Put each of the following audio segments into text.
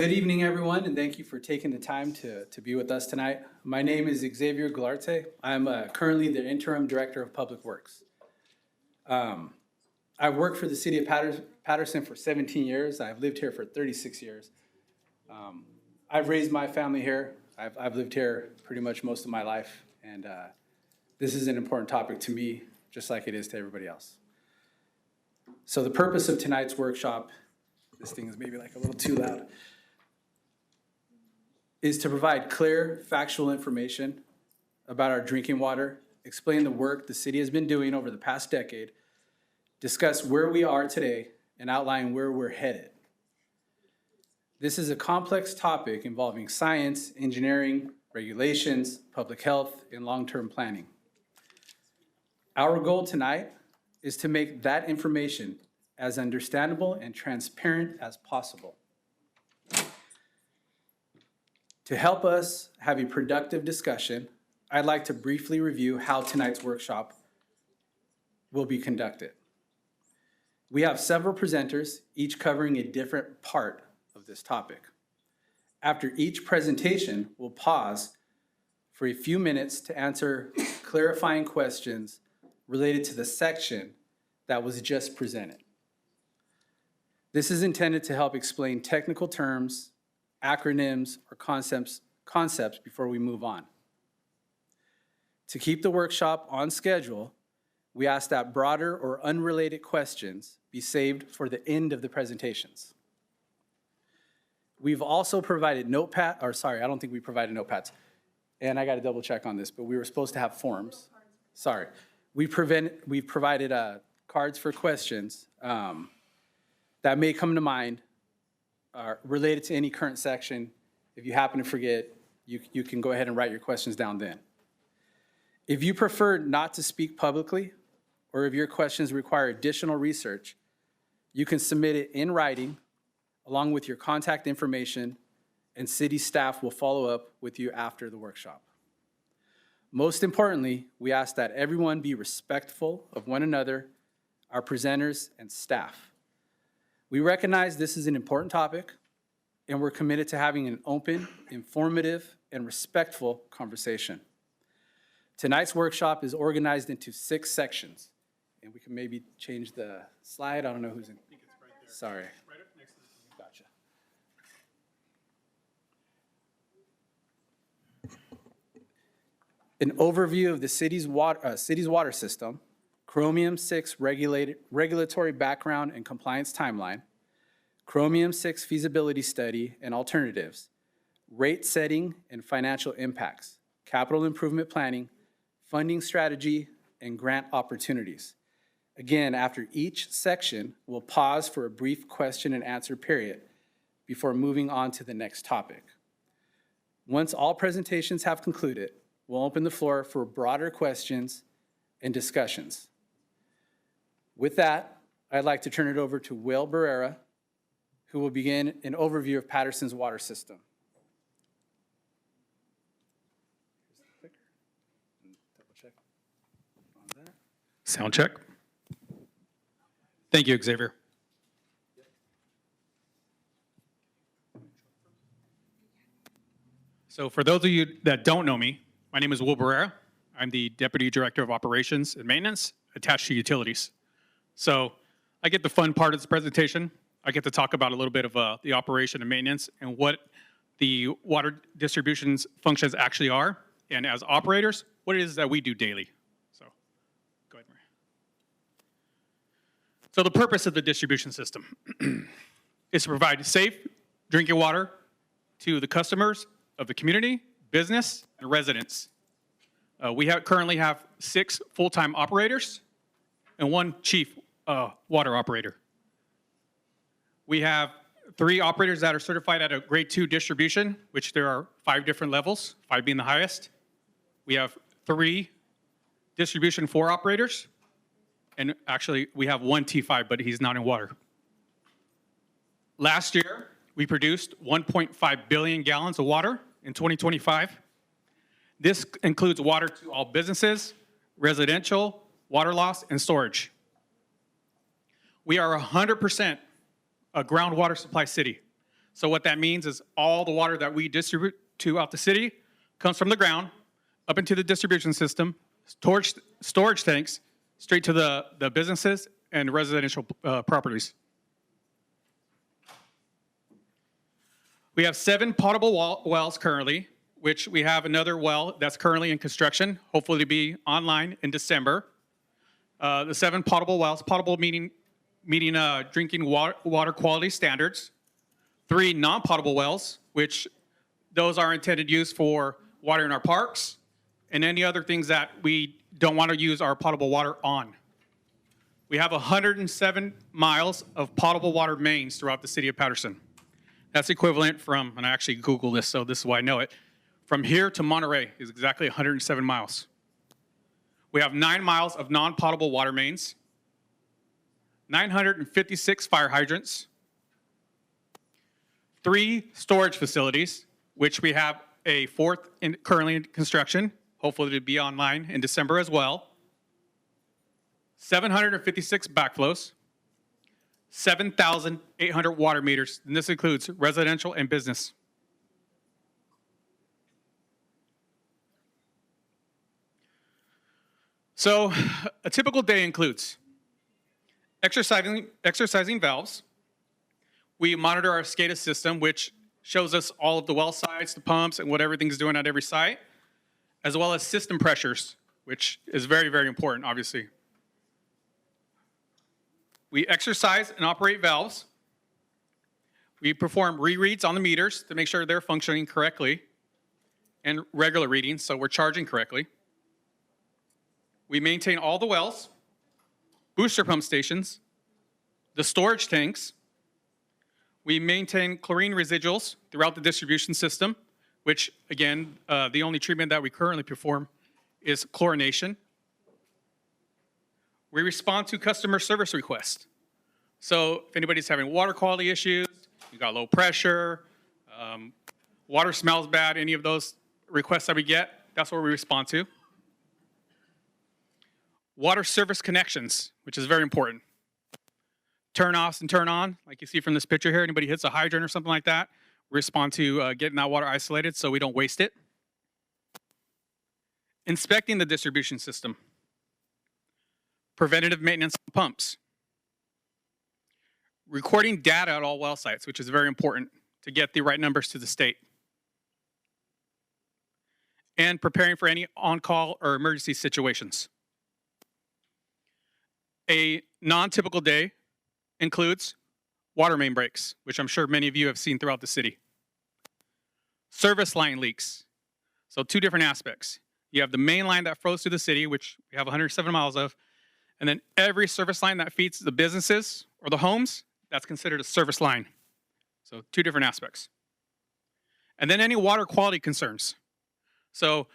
Good evening, everyone, and thank you for taking the time to be with us tonight. My name is Xavier Gularte. I'm currently the Interim Director of Public Works. I've worked for the City of Patterson for 17 years. I've lived here for 36 years. I've raised my family here. I've lived here pretty much most of my life, and this is an important topic to me, just like it is to everybody else. So the purpose of tonight's workshop, this thing is maybe like a little too loud, is to provide clear, factual information about our drinking water, explain the work the city has been doing over the past decade, discuss where we are today, and outline where we're headed. This is a complex topic involving science, engineering, regulations, public health, and long-term planning. Our goal tonight is to make that information as understandable and transparent as possible. To help us have a productive discussion, I'd like to briefly review how tonight's workshop will be conducted. We have several presenters, each covering a different part of this topic. After each presentation, we'll pause for a few minutes to answer clarifying questions related to the section that was just presented. This is intended to help explain technical terms, acronyms, or concepts before we move on. To keep the workshop on schedule, we ask that broader or unrelated questions be saved for the end of the presentations. We've also provided I don't think we provided notepads. And I got to double check on this, but we were supposed to have forms. Sorry. We've provided cards for questions that may come to mind related to any current section. If you happen to forget, you can go ahead and write your questions down then. If you prefer not to speak publicly, or if your questions require additional research, you can submit it in writing along with your contact information, and city staff will follow up with you after the workshop. Most importantly, we ask that everyone be respectful of one another, our presenters, and staff. We recognize this is an important topic, and we're committed to having an open, informative, and respectful conversation. Tonight's workshop is organized into 6 sections, and we can maybe change the slide. I don't know who's in. I think it's right there. Sorry. Right up next to the. Gotcha. An overview of the city's water system, Chromium-6 regulatory background and compliance timeline, Chromium-6 feasibility study and alternatives, rate setting and financial impacts, capital improvement planning, funding strategy, and grant opportunities. Again, after each section, we'll pause for a brief question and answer period before moving on to the next topic. Once all presentations have concluded, we'll open the floor for broader questions and discussions. With that, I'd like to turn it over to Will Barrera, who will begin an overview of Patterson's water system. Sound check. Thank you, Xavier. So for those of you that don't know me, my name is Will Barrera. I'm the Deputy Director of Operations and Maintenance attached to Utilities. So I get the fun part of this presentation. I get to talk about a little bit of the operation and maintenance and what the water distribution's functions actually are, and as operators, what it is that we do daily. So go ahead, Maria. So the purpose of the distribution system is to provide safe drinking water to the customers of the community, business, and residents. We currently have 6 full-time operators and 1 chief water operator. We have 3 operators that are certified at a grade 2 distribution, which there are 5 different levels, 5 being the highest. We have 3 distribution 4 operators, and actually we have 1 T5, but he's not in water. Last year, we produced 1.5 billion gallons of water in 2025. This includes water to all businesses, residential, water loss, and storage. We are 100% a groundwater supply city. So what that means is all the water that we distribute throughout the city comes from the ground up into the distribution system, storage tanks, straight to the businesses and residential properties. We have 7 potable wells currently, which we have another well that's currently in construction, hopefully to be online in December. The 7 potable wells, potable meaning drinking water quality standards. 3 non-potable wells, which those are intended use for watering our parks and any other things that we don't want to use our potable water on. We have 107 miles of potable water mains throughout the city of Patterson. That's equivalent from, and I actually Googled this, so this is why I know it, from here to Monterey is exactly 107 miles. We have 9 miles of non-potable water mains, 956 fire hydrants, 3 storage facilities, which we have a 4th currently in construction, hopefully to be online in December as well, 756 backflows, 7,800 water meters, and this includes residential and business. So a typical day includes exercising valves. We monitor our SCADA system, which shows us all of the well sites, the pumps, and what everything's doing at every site, as well as system pressures, which is very, very important, obviously. We exercise and operate valves. We perform rereads on the meters to make sure they're functioning correctly and regular readings, so we're charging correctly. We maintain all the wells, booster pump stations, the storage tanks. We maintain chlorine residuals throughout the distribution system, which, again, the only treatment that we currently perform is chlorination. We respond to customer service requests. So if anybody's having water quality issues, you got low pressure, water smells bad, any of those requests that we get, that's what we respond to. Water service connections, which is very important. Turn offs and turn on, like you see from this picture here. Anybody hits a hydrant or something like that, we respond to getting that water isolated so we don't waste it. Inspecting the distribution system. Preventative maintenance on pumps. Recording data at all well sites, which is very important to get the right numbers to the state. And preparing for any on-call or emergency situations. A non-typical day includes water main breaks, which I'm sure many of you have seen throughout the city. Service line leaks. So 2 different aspects. You have the main line that flows through the city, which we have 107 miles of, and then every service line that feeds the businesses or the homes, that's considered a service line. So 2 different aspects. And then any water quality concerns. So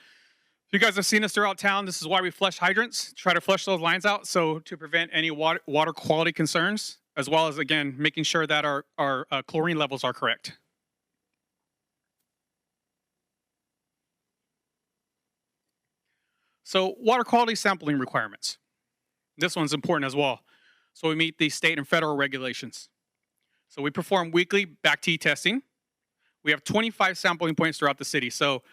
if you guys have seen us throughout town, this is why we flush hydrants, try to flush those lines out, so to prevent any water quality concerns, as well as, again, making sure that our chlorine levels are correct. So water quality sampling requirements. This one's important as well. So we meet the state and federal regulations. So we perform weekly BACT testing. We have 25 sampling points throughout the city. So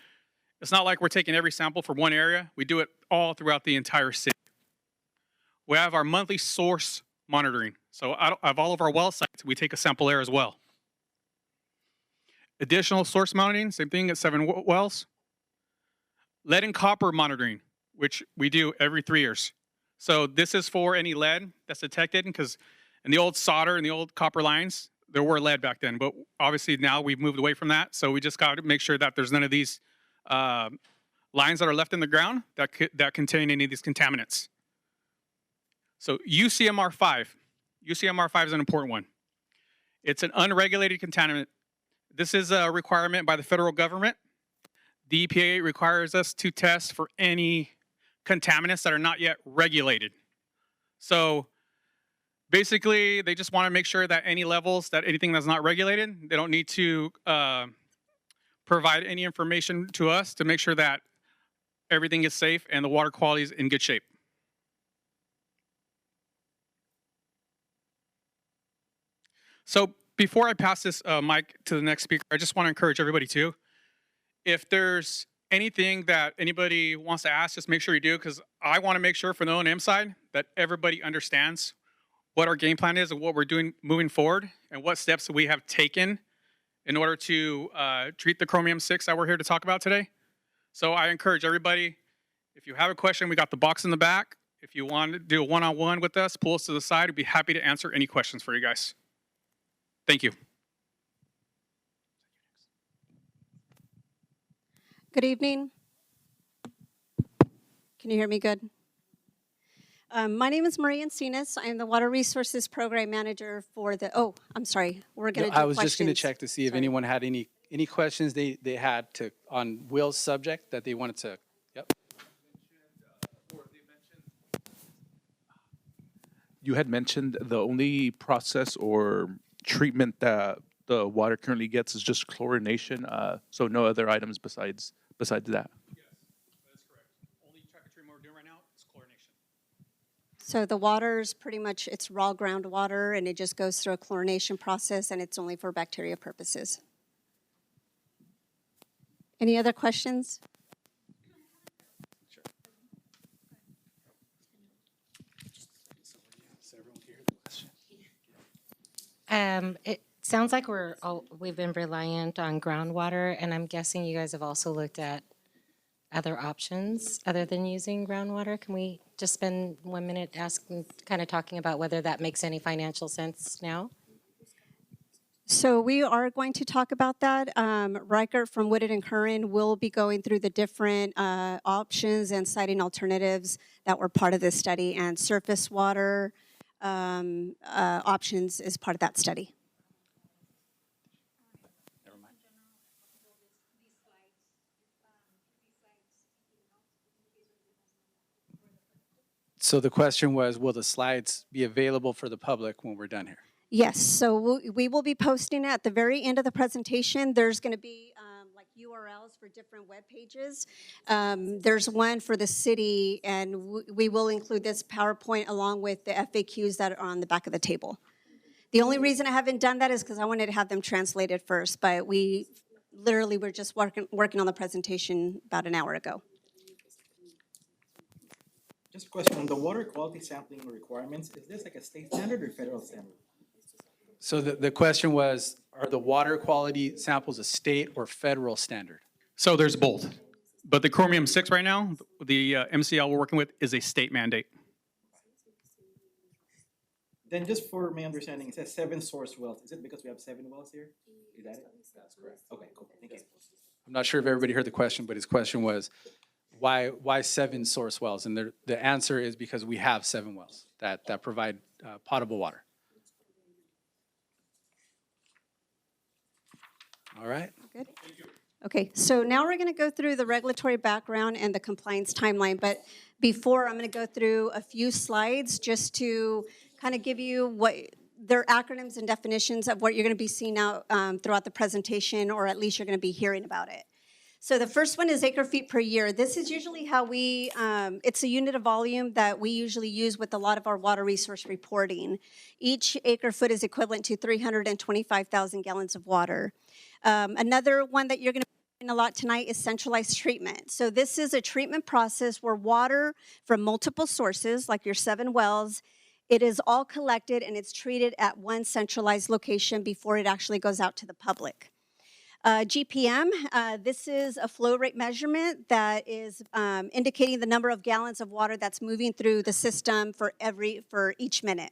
it's not like we're taking every sample from one area. We do it all throughout the entire city. We have our monthly source monitoring. So out of all of our well sites, we take a sample there as well. Additional source monitoring, same thing at 7 wells. Lead and copper monitoring, which we do every 3 years. So this is for any lead that's detected, because in the old solder and the old copper lines, there were lead back then, but obviously now we've moved away from that. So we just got to make sure that there's none of these lines that are left in the ground that contain any of these contaminants. So UCMR5. UCMR5 is an important one. It's an unregulated contaminant. This is a requirement by the federal government. The EPA requires us to test for any contaminants that are not yet regulated. So basically, they just want to make sure that any levels, that anything that's not regulated, they don't need to provide any information to us to make sure that everything is safe and the water quality is in good shape. So Before I pass this mic to the next speaker, I just want to encourage everybody too. If there's anything that anybody wants to ask, just make sure you do, because I want to make sure from the O&M side that everybody understands what our game plan is and what we're doing moving forward and what steps we have taken in order to treat the Chromium 6 that we're here to talk about today. So I encourage everybody, if you have a question, we got the box in the back. If you want to do a one-on-one with us, pull us to the side. We'd be happy to answer any questions for you guys. Thank you. Good evening. Can you hear me good? My name is Maria Encinas. I'm the Water Resources Program Manager for the, I'm sorry, we're going to do I was just going to questions. check to see if Sorry. anyone had any questions they had to, on Will's subject that they wanted to, yep. You had mentioned the only process or treatment that the water currently gets is just chlorination, so no other items besides that. Yes, that's correct. Only type of treatment we're doing right now is chlorination. So the water's pretty much, it's raw groundwater, and it just goes through a chlorination process, and it's only for bacteria purposes. Any other questions? It sounds like we've been reliant on groundwater, and I'm guessing you guys have also looked at other options other than using groundwater. Can we just spend 1 minute kind of talking about whether that makes any financial sense now? So we are going to talk about that. Riker from Wooded and Curran will be going through the different options and citing alternatives that were part of this study, and surface water options is part of that study. So the question was, will the slides be available for the public when we're done here? Yes, so we will be posting it at the very end of the presentation. There's going to be like URLs for different web pages. There's one for the city, and we will include this PowerPoint along with the FAQs that are on the back of the table. The only reason I haven't done that is because I wanted to have them translated first, but we literally were just working on the presentation about an hour ago. Just a question on the water quality sampling requirements. Is this like a state standard or federal standard? So the question was, are the water quality samples a state or federal standard? So there's both. But the Chromium 6 right now, the MCL we're working with, is a state mandate. Then just for my understanding, it says 7 source wells. Is it because we have 7 wells here? Is that it? That's correct. Okay, cool. Thank you. I'm not sure if everybody heard the question, but his question was, why 7 source wells? And the answer is because we have 7 wells that provide potable water. All right. Good. Okay, so now we're going to go through the regulatory background and the compliance timeline. But before, I'm going to go through a few slides just to kind of give you what their acronyms and definitions of what you're going to be seeing out throughout the presentation, or at least you're going to be hearing about it. So the first one is acre feet per year. This is usually how we, it's a unit of volume that we usually use with a lot of our water resource reporting. Each acre foot is equivalent to 325,000 gallons of water. Another one that you're going to be seeing a lot tonight is centralized treatment. So this is a treatment process where water from multiple sources, like your 7 wells, it is all collected and it's treated at one centralized location before it actually goes out to the public. GPM, this is a flow rate measurement that is indicating the number of gallons of water that's moving through the system for each minute.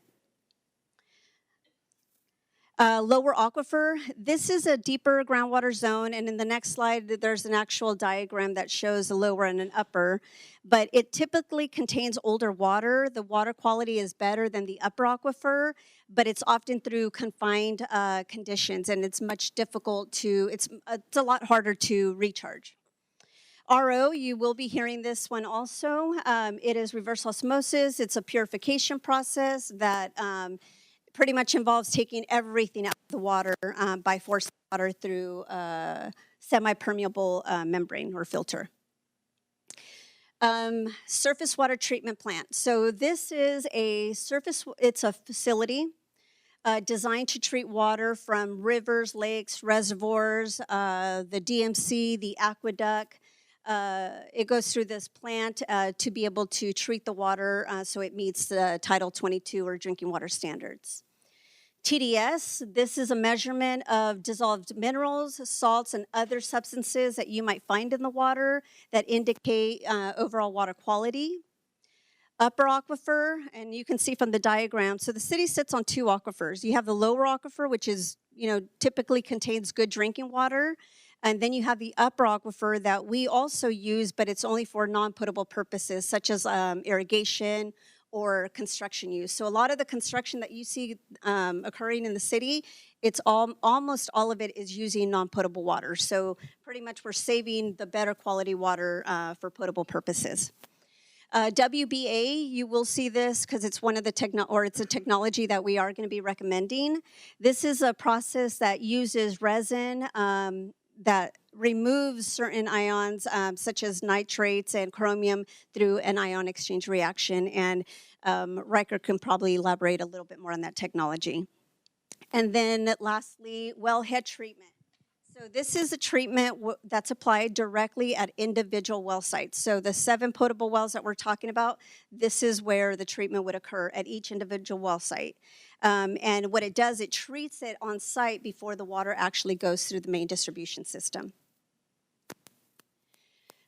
Lower aquifer, this is a deeper groundwater zone, and in the next slide, there's an actual diagram that shows a lower and an upper, but it typically contains older water. The water quality is better than the upper aquifer, but it's often through confined conditions, and it's much difficult to, it's a lot harder to recharge. RO, you will be hearing this one also. It is reverse osmosis. It's a purification process that pretty much involves taking everything out of the water by forcing water through a semi-permeable membrane or filter. Surface water treatment plant. So this is a it's a facility designed to treat water from rivers, lakes, reservoirs, the DMC, the aqueduct. It goes through this plant to be able to treat the water so it meets the Title 22 or drinking water standards. TDS, this is a measurement of dissolved minerals, salts, and other substances that you might find in the water that indicate overall water quality. Upper aquifer, and you can see from the diagram, so the city sits on two aquifers. You have the lower aquifer, which is, typically contains good drinking water, and then you have the upper aquifer that we also use, but it's only for non-potable purposes, such as irrigation or construction use. So a lot of the construction that you see occurring in the city, almost all of it is using non-potable water. So pretty much we're saving the better quality water for potable purposes. WBA, you will see this because it's one of the it's a technology that we are going to be recommending. This is a process that uses resin that removes certain ions such as nitrates and chromium through an ion exchange reaction. And Riker can probably elaborate a little bit more on that technology. And then lastly, wellhead treatment. So this is a treatment that's applied directly at individual well sites. So the 7 potable wells that we're talking about, this is where the treatment would occur at each individual well site. And what it does, it treats it on site before the water actually goes through the main distribution system.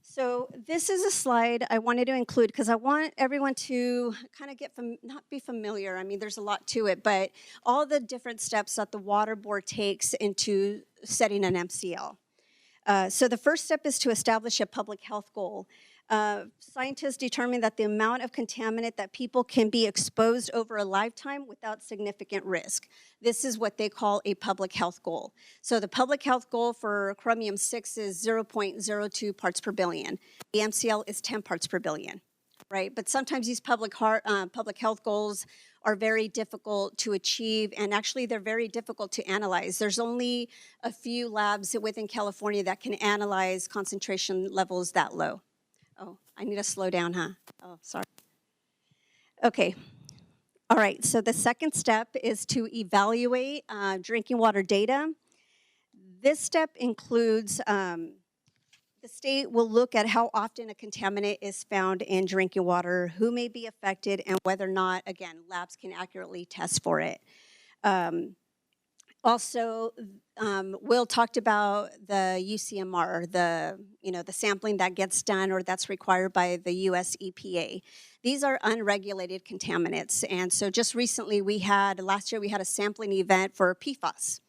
So this is a slide I wanted to include because I want everyone to kind of not be familiar. I mean, there's a lot to it, but all the different steps that the water board takes into setting an MCL. So the first step is to establish a public health goal. Scientists determine that the amount of contaminant that people can be exposed over a lifetime without significant risk. This is what they call a public health goal. So the public health goal for chromium-6 is 0.02 parts per billion. The MCL is 10 parts per billion, right? But sometimes these public health goals are very difficult to achieve, and actually they're very difficult to analyze. There's only a few labs within California that can analyze concentration levels that low. Oh, I need to slow down, huh? Oh, sorry. Okay. All right, so the second step is to evaluate drinking water data. This step includes, the state will look at how often a contaminant is found in drinking water, who may be affected, and whether or not, again, labs can accurately test for it. Also, Will talked about the UCMR, the sampling that gets done or that's required by the US EPA. These are unregulated contaminants. And so just recently last year we had a sampling event for PFAS.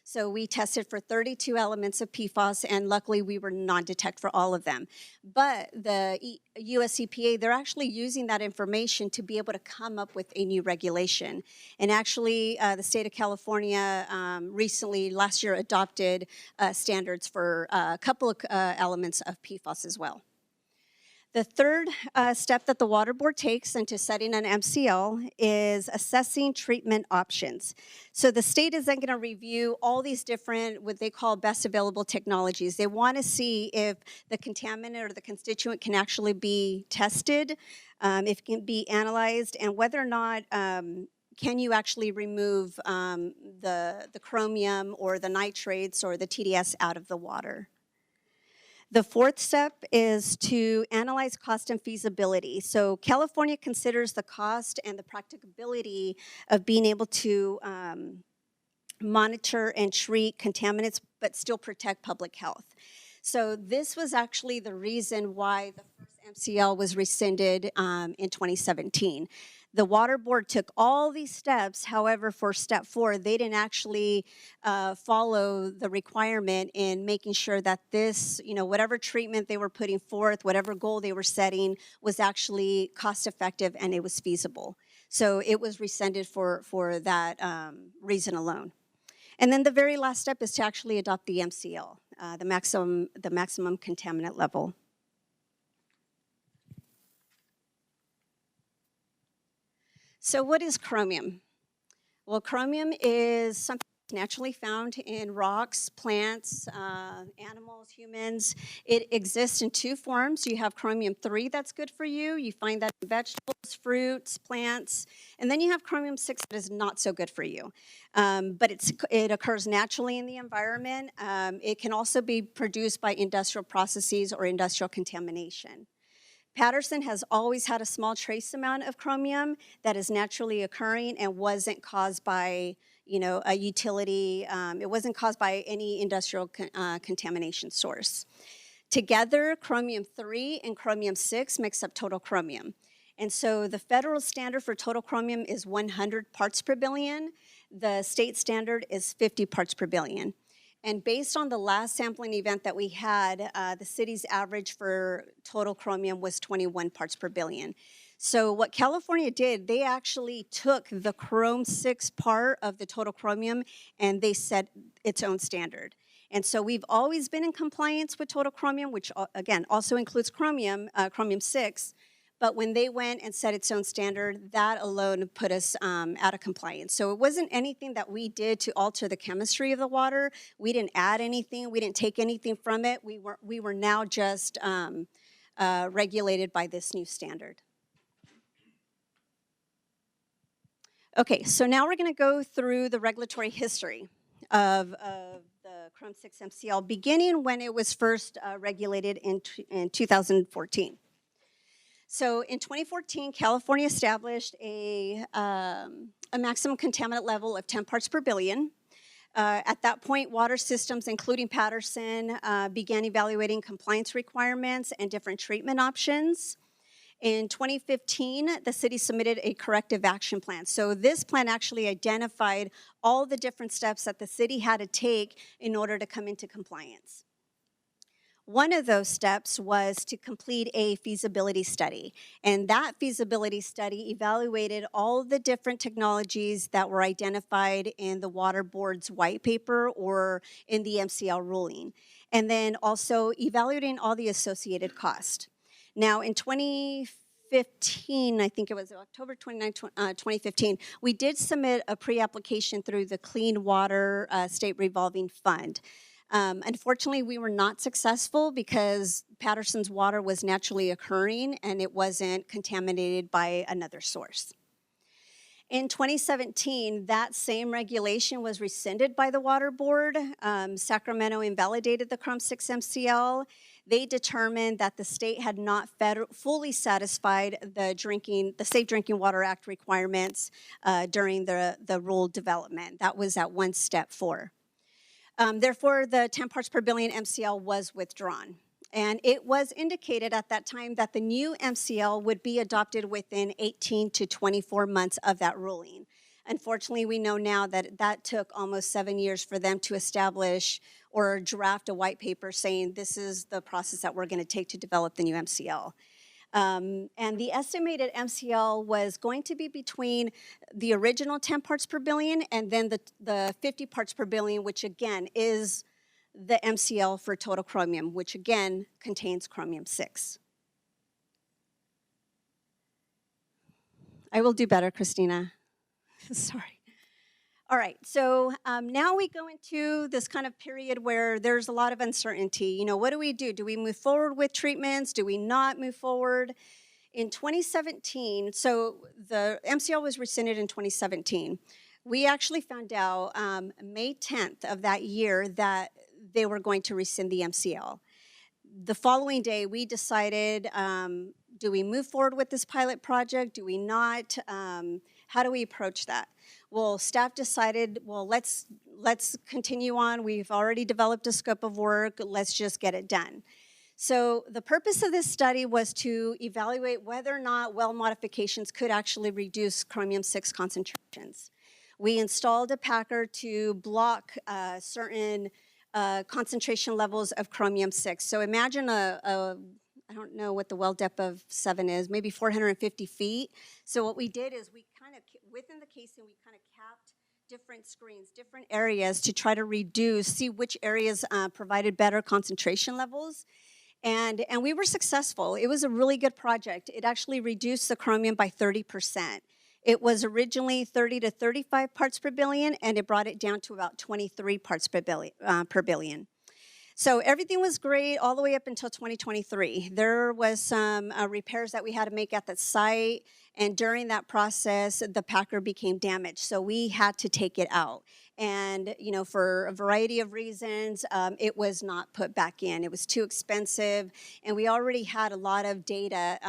So we tested for 32 elements of PFAS, and luckily we were non-detect for all of them. But the US EPA, they're actually using that information to be able to come up with a new regulation. And actually, the state of California recently, last year, adopted standards for a couple of elements of PFAS as well. The third step that the water board takes into setting an MCL is assessing treatment options. So the state is then going to review all these different, what they call best available technologies. They want to see if the contaminant or the constituent can actually be tested, if it can be analyzed, and whether or not can you actually remove the chromium or the nitrates or the TDS out of the water. The fourth step is to analyze cost and feasibility. So California considers the cost and the practicability of being able to monitor and treat contaminants, but still protect public health. So this was actually the reason why the first MCL was rescinded in 2017. The water board took all these steps. However, for step 4, they didn't actually follow the requirement in making sure that this, whatever treatment they were putting forth, whatever goal they were setting was actually cost effective and it was feasible. So it was rescinded for that reason alone. And then the very last step is to actually adopt the MCL, the maximum contaminant level. So what is chromium? Well, chromium is something naturally found in rocks, plants, animals, humans. It exists in two forms. You have chromium-3 that's good for you. You find that in vegetables, fruits, plants. And then you have chromium-6 that is not so good for you. But it occurs naturally in the environment. It can also be produced by industrial processes or industrial contamination. Patterson has always had a small trace amount of chromium that is naturally occurring and wasn't caused by, a utility. It wasn't caused by any industrial contamination source. Together, chromium-3 and chromium-6 makes up total chromium. And so the federal standard for total chromium is 100 parts per billion. The state standard is 50 parts per billion. And based on the last sampling event that we had, the city's average for total chromium was 21 parts per billion. So what California did, they actually took the Chrome-6 part of the total chromium and they set its own standard. And so we've always been in compliance with total chromium, which again also includes chromium, chromium-6. But when they went and set its own standard, that alone put us out of compliance. So it wasn't anything that we did to alter the chemistry of the water. We didn't add anything. We didn't take anything from it. We were now just regulated by this new standard. Okay, so now we're going to go through the regulatory history of the Chrome-6 MCL, beginning when it was first regulated in 2014. So in 2014, California established a maximum contaminant level of 10 parts per billion. At that point, water systems, including Patterson, began evaluating compliance requirements and different treatment options. In 2015, the city submitted a corrective action plan. So this plan actually identified all the different steps that the city had to take in order to come into compliance. One of those steps was to complete a feasibility study. And that feasibility study evaluated all the different technologies that were identified in the Water Board's white paper or in the MCL ruling. And then also evaluating all the associated cost. Now in 2015, I think it was October 29, 2015, we did submit a pre-application through the Clean Water State Revolving Fund. Unfortunately, we were not successful because Patterson's water was naturally occurring and it wasn't contaminated by another source. In 2017, that same regulation was rescinded by the Water Board. Sacramento invalidated the Chrome-6 MCL. They determined that the state had not fully satisfied the Safe Drinking Water Act requirements during the rule development. That was at 1 step 4. Therefore, the 10 parts per billion MCL was withdrawn. And it was indicated at that time that the new MCL would be adopted within 18 to 24 months of that ruling. Unfortunately, we know now that that took almost 7 years for them to establish or draft a white paper saying this is the process that we're going to take to develop the new MCL. And the estimated MCL was going to be between the original 10 parts per billion and then the 50 parts per billion, which again is the MCL for total chromium, which again contains chromium-6. I will do better, Christina. Sorry. All right, so now we go into this kind of period where there's a lot of uncertainty. You know, what do we do? Do we move forward with treatments? Do we not move forward? In 2017, so the MCL was rescinded in 2017. We actually found out May 10th of that year that they were going to rescind the MCL. The following day, we decided, do we move forward with this pilot project? Do we not? How do we approach that? Well, staff decided, well, let's continue on. We've already developed a scope of work. Let's just get it done. So the purpose of this study was to evaluate whether or not well modifications could actually reduce chromium-6 concentrations. We installed a packer to block certain concentration levels of chromium-6. So imagine I don't know what the well depth of 7 is, maybe 450 feet. So what we did is we kind of, within the casing, we kind of capped different screens, different areas to try to see which areas provided better concentration levels. And we were successful. It was a really good project. It actually reduced the chromium by 30%. It was originally 30 to 35 parts per billion, and it brought it down to about 23 parts per billion. So everything was great all the way up until 2023. There was some repairs that we had to make at the site, and during that process, the packer became damaged. So we had to take it out. And, you know, for a variety of reasons, it was not put back in. It was too expensive, and we already had a lot of data,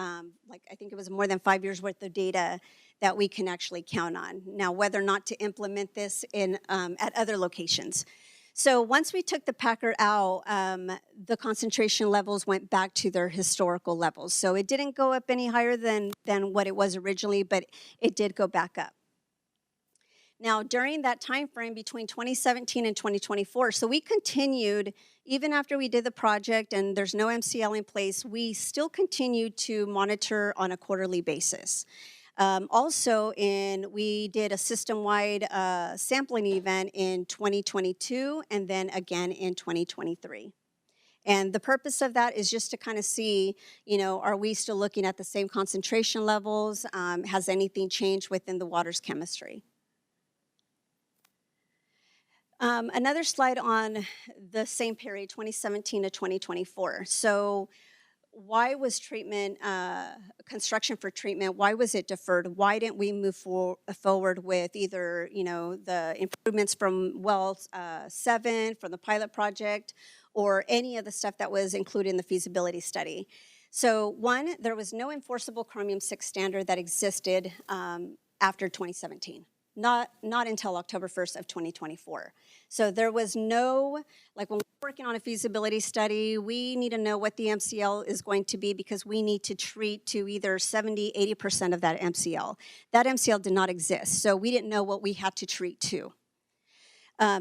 like I think it was more than 5 years worth of data that we can actually count on. Now, whether or not to implement this in at other locations. So once we took the packer out, the concentration levels went back to their historical levels. So it didn't go up any higher than what it was originally, but it did go back up. Now, during that time frame between 2017 and 2024, so we continued, even after we did the project and there's no MCL in place, we still continued to monitor on a quarterly basis. Also, we did a system-wide sampling event in 2022 and then again in 2023. And the purpose of that is just to kind of see, you know, are we still looking at the same concentration levels? Has anything changed within the water's chemistry? Another slide on the same period, 2017 to 2024. So why was treatment, construction for treatment, why was it deferred? Why didn't we move forward with either, you know, the improvements from well 7, from the pilot project, or any of the stuff that was included in the feasibility study? So one, there was no enforceable chromium-6 standard that existed after 2017. Not until October 1st of 2024. So there was no, like when we're working on a feasibility study, we need to know what the MCL is going to be because we need to treat to either 70, 80% of that MCL. That MCL did not exist, so we didn't know what we had to treat to.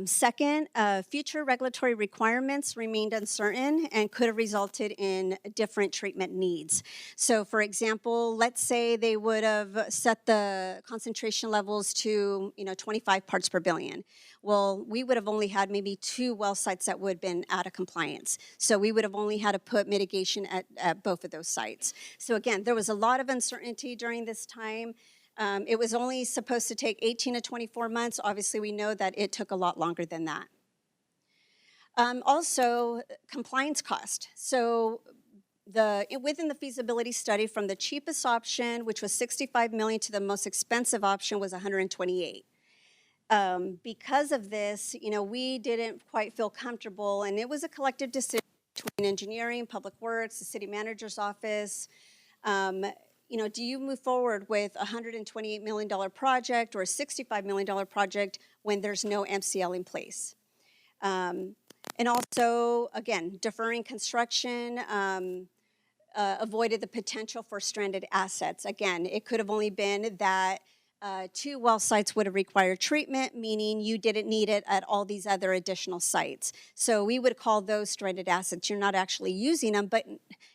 Second, future regulatory requirements remained uncertain and could have resulted in different treatment needs. So for example, let's say they would have set the concentration levels to, you know, 25 parts per billion. Well, we would have only had maybe 2 well sites that would have been out of compliance. So we would have only had to put mitigation at both of those sites. So again, there was a lot of uncertainty during this time. It was only supposed to take 18 to 24 months. Obviously, we know that it took a lot longer than that. Also, compliance cost. So within the feasibility study, from the cheapest option, which was $65 million, to the most expensive option was $128. Because of this, you know, we didn't quite feel comfortable, and it was a collective decision between engineering, public works, the city manager's office. You know, do you move forward with a $128 million project or a $65 million project when there's no MCL in place? And also, again, deferring construction avoided the potential for stranded assets. Again, it could have only been that 2 well sites would have required treatment, meaning you didn't need it at all these other additional sites. So we would call those stranded assets. You're not actually using them, but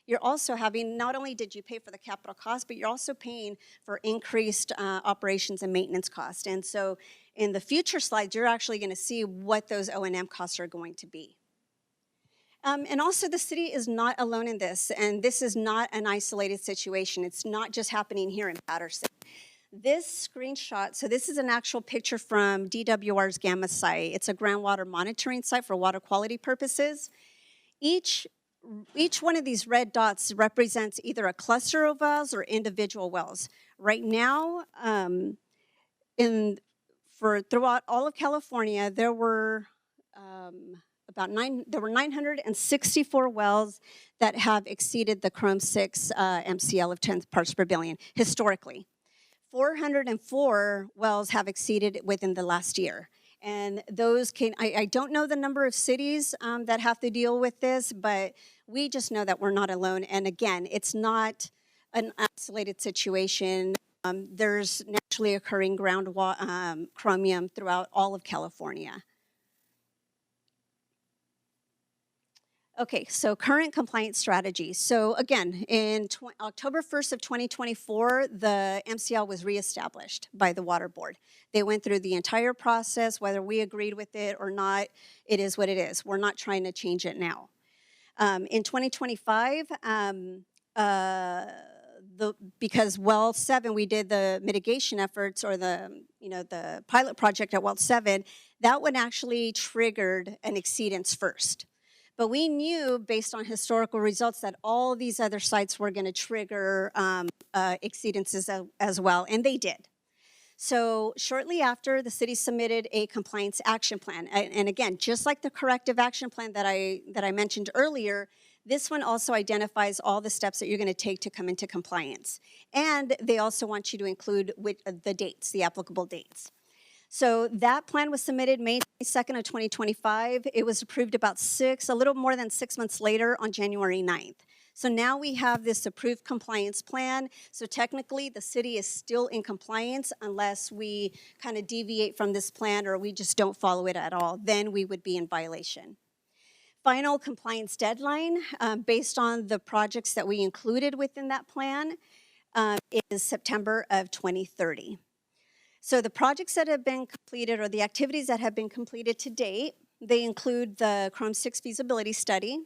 you're also having, not only did you pay for the capital cost, but you're also paying for increased operations and maintenance costs. And so in the future slides, you're actually going to see what those O&M costs are going to be. And also, the city is not alone in this, and this is not an isolated situation. It's not just happening here in Patterson. This screenshot, so this is an actual picture from DWR's Gamma site. It's a groundwater monitoring site for water quality purposes. Each one of these red dots represents either a cluster of wells or individual wells. Right now, throughout all of California, there were 964 wells that have exceeded the Chrome-6 MCL of 10 parts per billion historically. 404 wells have exceeded within the last year. And those I don't know the number of cities that have to deal with this, but we just know that we're not alone. And again, it's not an isolated situation. There's naturally occurring chromium throughout all of California. Okay, so current compliance strategy. So again, in October 1st of 2024, the MCL was reestablished by the Water Board. They went through the entire process, whether we agreed with it or not, it is what it is. We're not trying to change it now. In 2025, because well 7, we did the mitigation efforts or the pilot project at well 7, that one actually triggered an exceedance first. But we knew based on historical results that all these other sites were going to trigger exceedances as well, and they did. So shortly after, the city submitted a compliance action plan. And again, just like the corrective action plan that I mentioned earlier, this one also identifies all the steps that you're going to take to come into compliance. And they also want you to include the dates, the applicable dates. So that plan was submitted May 22nd of 2025. It was approved about a little more than 6 months later on January 9th. So now we have this approved compliance plan. So technically, the city is still in compliance unless we kind of deviate from this plan or we just don't follow it at all. Then we would be in violation. Final compliance deadline, based on the projects that we included within that plan, is September of 2030. So the projects that have been completed or the activities that have been completed to date, they include the Chrome 6 feasibility study.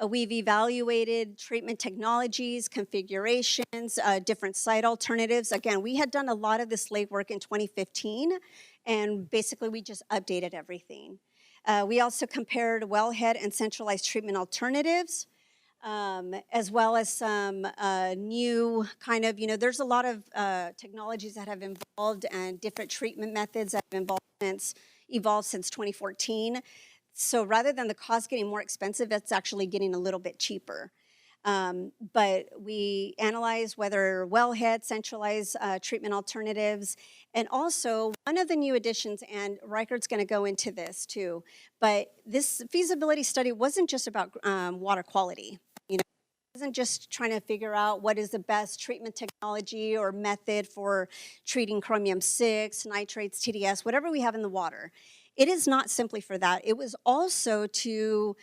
We've evaluated treatment technologies, configurations, different site alternatives. Again, we had done a lot of this legwork in 2015, and basically we just updated everything. We also compared wellhead and centralized treatment alternatives, as well as some new kind of, there's a lot of technologies that have evolved and different treatment methods that have evolved since 2014. So rather than the cost getting more expensive, it's actually getting a little bit cheaper. But we analyze whether wellhead, centralized treatment alternatives, and also one of the new additions, and Reichert's going to go into this too, but this feasibility study wasn't just about water quality. It wasn't just trying to figure out what is the best treatment technology or method for treating chromium-6, nitrates, TDS, whatever we have in the water. It is not simply for that. It was also to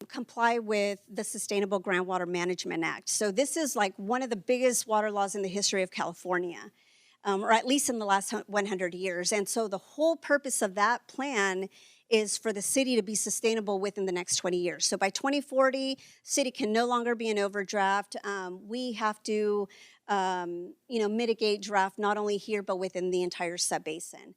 comply with the Sustainable Groundwater Management Act. So this is like one of the biggest water laws in the history of California, or at least in the last 100 years. And so the whole purpose of that plan is for the city to be sustainable within the next 20 years. So by 2040, city can no longer be in overdraft. We have to, mitigate draft not only here, but within the entire subbasin.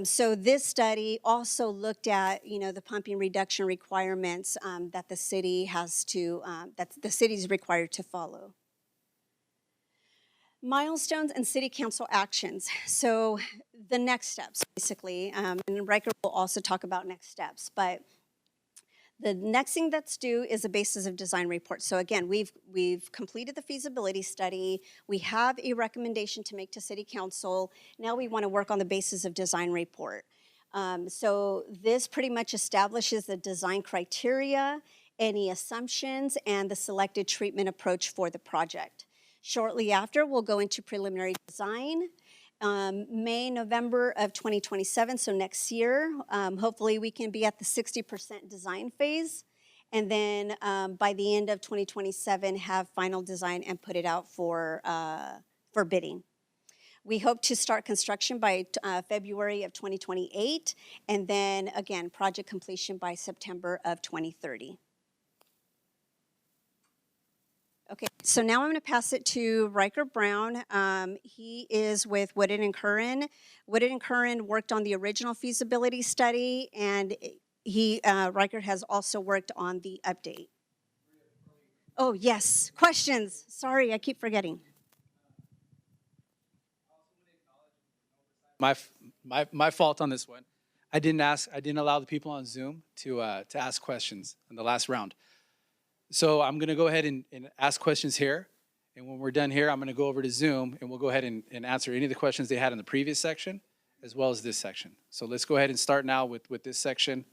So this study also looked at, the pumping reduction requirements that the city has to, that the city is required to follow. Milestones and city council actions. So the next steps, basically, and Reichert will also talk about next steps, but the next thing that's due is a basis of design report. So again, we've completed the feasibility study. We have a recommendation to make to city council. Now we want to work on the basis of design report. So this pretty much establishes the design criteria, any assumptions, and the selected treatment approach for the project. Shortly after, we'll go into preliminary design. May, November of 2027, so next year. Hopefully we can be at the 60% design phase. And then by the end of 2027, have final design and put it out for bidding. We hope to start construction by February of 2028. And then again, project completion by September of 2030. Okay, so now I'm going to pass it to Reichert Brown. He is with Woodard & Curran. Woodard & Curran worked on the original feasibility study, and Reichert has also worked on the update. Oh, yes, questions. Sorry, I keep forgetting. My fault on this one. I didn't allow the people on Zoom to ask questions in the last round. So I'm going to go ahead and ask questions here. And when we're done here, I'm going to go over to Zoom, and we'll go ahead and answer any of the questions they had in the previous section, as well as this section. So let's go ahead and start now with this section.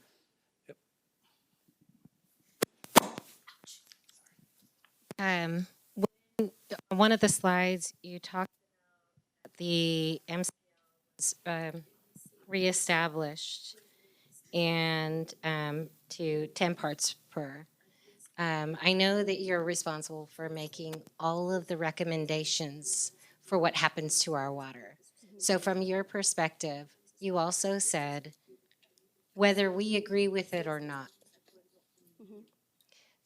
On one of the slides, you talked about the MCL was reestablished and to 10 parts per. I know that you're responsible for making all of the recommendations for what happens to our water. So from your perspective, you also said whether we agree with it or not,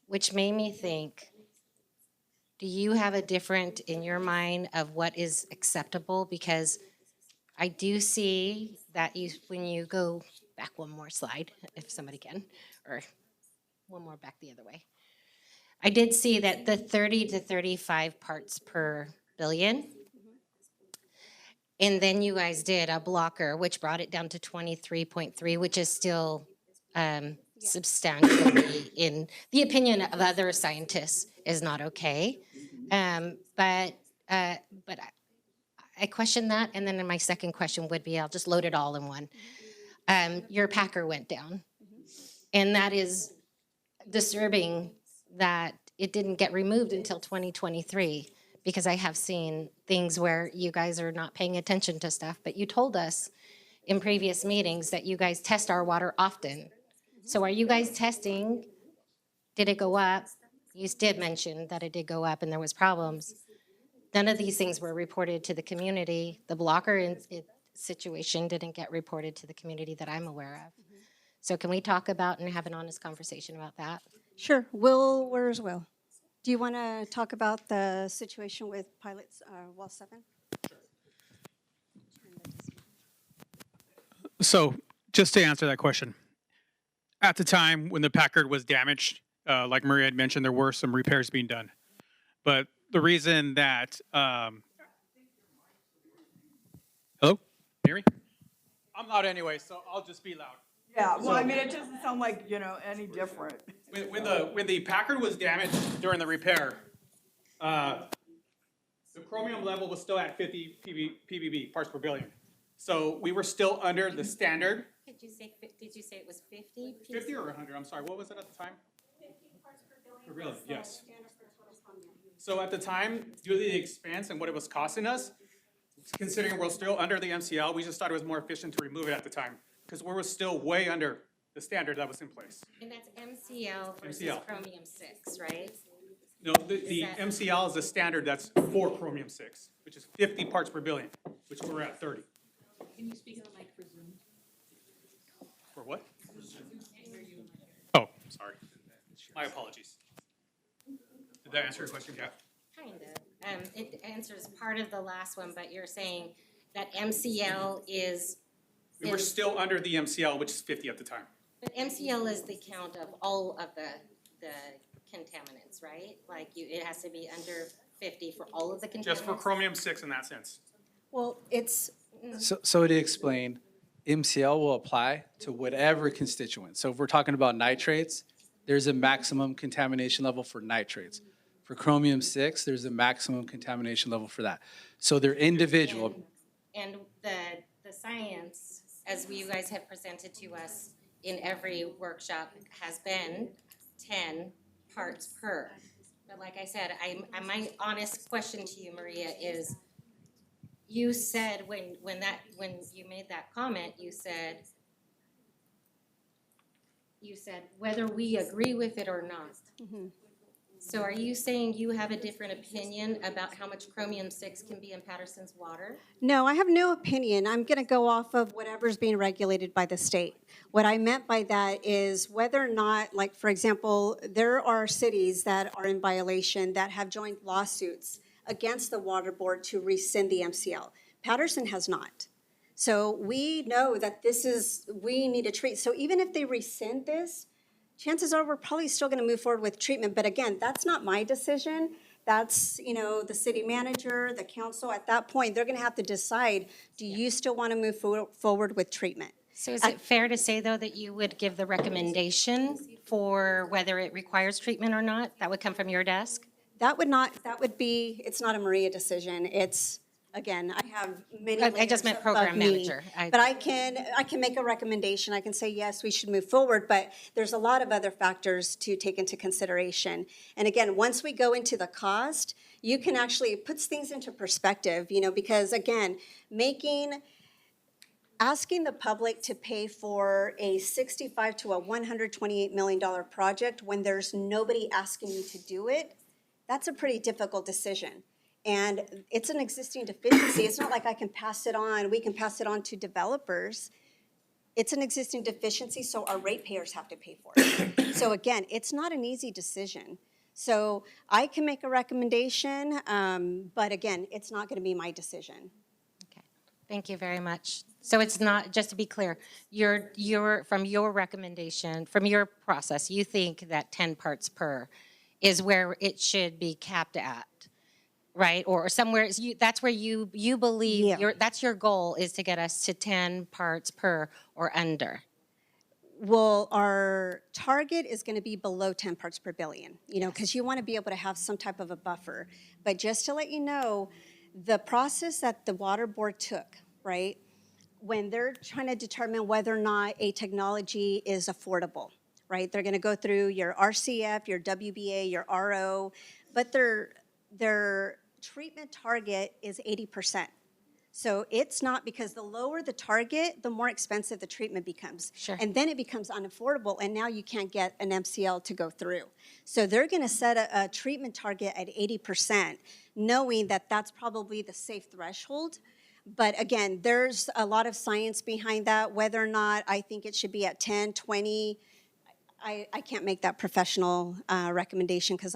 which made me think, do you have a different in your mind of what is acceptable? Because I do see that you, when you go back one more slide, if somebody can, or one more back the other way. I did see that the 30 to 35 parts per billion. And then you guys did a blocker, which brought it down to 23.3, which is still substantially, in the opinion of other scientists, is not okay. But I question that, and then my second question would be, I'll just load it all in one. Your Packer went down, and that is disturbing that it didn't get removed until 2023, because I have seen things where you guys are not paying attention to stuff, but you told us in previous meetings that you guys test our water often. So are you guys testing? Did it go up? You did mention that it did go up and there was problems. None of these things were reported to the community. The blocker situation didn't get reported to the community that I'm aware of. So can we talk about and have an honest conversation about that? Sure. Will, where's Will? Do you want to talk about the situation with pilots, well 7? So just to answer that question, at the time when the Packard was damaged, like Maria had mentioned, there were some repairs being done. But the reason that, hello? Can you hear me? I'm loud anyway, so I'll just be loud. Yeah, well, I mean, it doesn't sound like, any different. When the Packard was damaged during the repair, the chromium level was still at 50 ppb, parts per billion. So we were still under the standard. Did you say it was 50? 50 or 100, I'm sorry, what was it at the time? 50 parts per billion. Yes. So at the time, due to the expense and what it was costing us, considering we're still under the MCL, we just thought it was more efficient to remove it at the time, because we were still way under the standard that was in place. And that's MCL versus MCL. chromium 6, right? No, the MCL is the standard that's for chromium 6, which is 50 parts per billion, which we're at 30. Can you speak on the mic for Zoom? For what? Oh, sorry. My apologies. Did that answer your question, Kat? Kind of. It answers part of the last one, but you're saying that MCL is, We were still under the MCL, which is 50 at the time. but MCL is the count of all of the contaminants, right? Like it has to be under 50 for all of the contaminants? Just for chromium 6 in that sense. Well, it's, So to explain, MCL will apply to whatever constituent. So if we're talking about nitrates, there's a maximum contamination level for nitrates. For chromium 6, there's a maximum contamination level for that. So they're individual. And the science, as you guys have presented to us in every workshop, has been 10 parts per. But like I said, my honest question to you, Maria, is you said when you made that comment, you said whether we agree with it or not. So are you saying you have a different opinion about how much chromium 6 can be in Patterson's water? no, I have no opinion. I'm going to go off of whatever's being regulated by the state. What I meant by that is whether or not, like, for example, there are cities that are in violation that have joined lawsuits against the water board to rescind the MCL. Patterson has not. So we know that we need to treat. So even if they rescind this, chances are we're probably still going to move forward with treatment. But again, that's not my decision. That's, the city manager, the council. At that point, they're going to have to decide, do you still want to move forward with treatment? So is it fair to say, though, that you would give the recommendation for whether it requires treatment or not? That would come from your desk? It's not a Maria decision. It's, again, I have many layers I just meant program above me. manager. But I can make a recommendation. I can say, yes, we should move forward, but there's a lot of other factors to take into consideration. And again, once we go into the cost, you can actually, it puts things into perspective, because again, asking the public to pay for a $65 to a $128 million project when there's nobody asking you to do it, that's a pretty difficult decision. And it's an existing deficiency. It's not like I can pass it on, we can pass it on to developers. It's an existing deficiency, so our ratepayers have to pay for it. So again, it's not an easy decision. So I can make a recommendation, but again, it's not going to be my decision. Okay, thank you very much. So it's not, just to be clear, from your recommendation, from your process, you think that 10 parts per is where it should be capped at, right? Or somewhere, that's where you believe, Yeah. that's your goal, is to get us to 10 parts per or under. Well, our target is going to be below 10 parts per billion, because you want to be able to have some type of a buffer. But just to let you know, the process that the water board took, right, when they're trying to determine whether or not a technology is affordable, right, they're going to go through your RCF, your WBA, your RO, but their treatment target is 80%. So it's not, because the lower the target, the more expensive the treatment becomes. Sure. And then it becomes unaffordable, and now you can't get an MCL to go through. So they're going to set a treatment target at 80%, knowing that that's probably the safe threshold. But again, there's a lot of science behind that. Whether or not I think it should be at 10, 20, I can't make that professional recommendation, because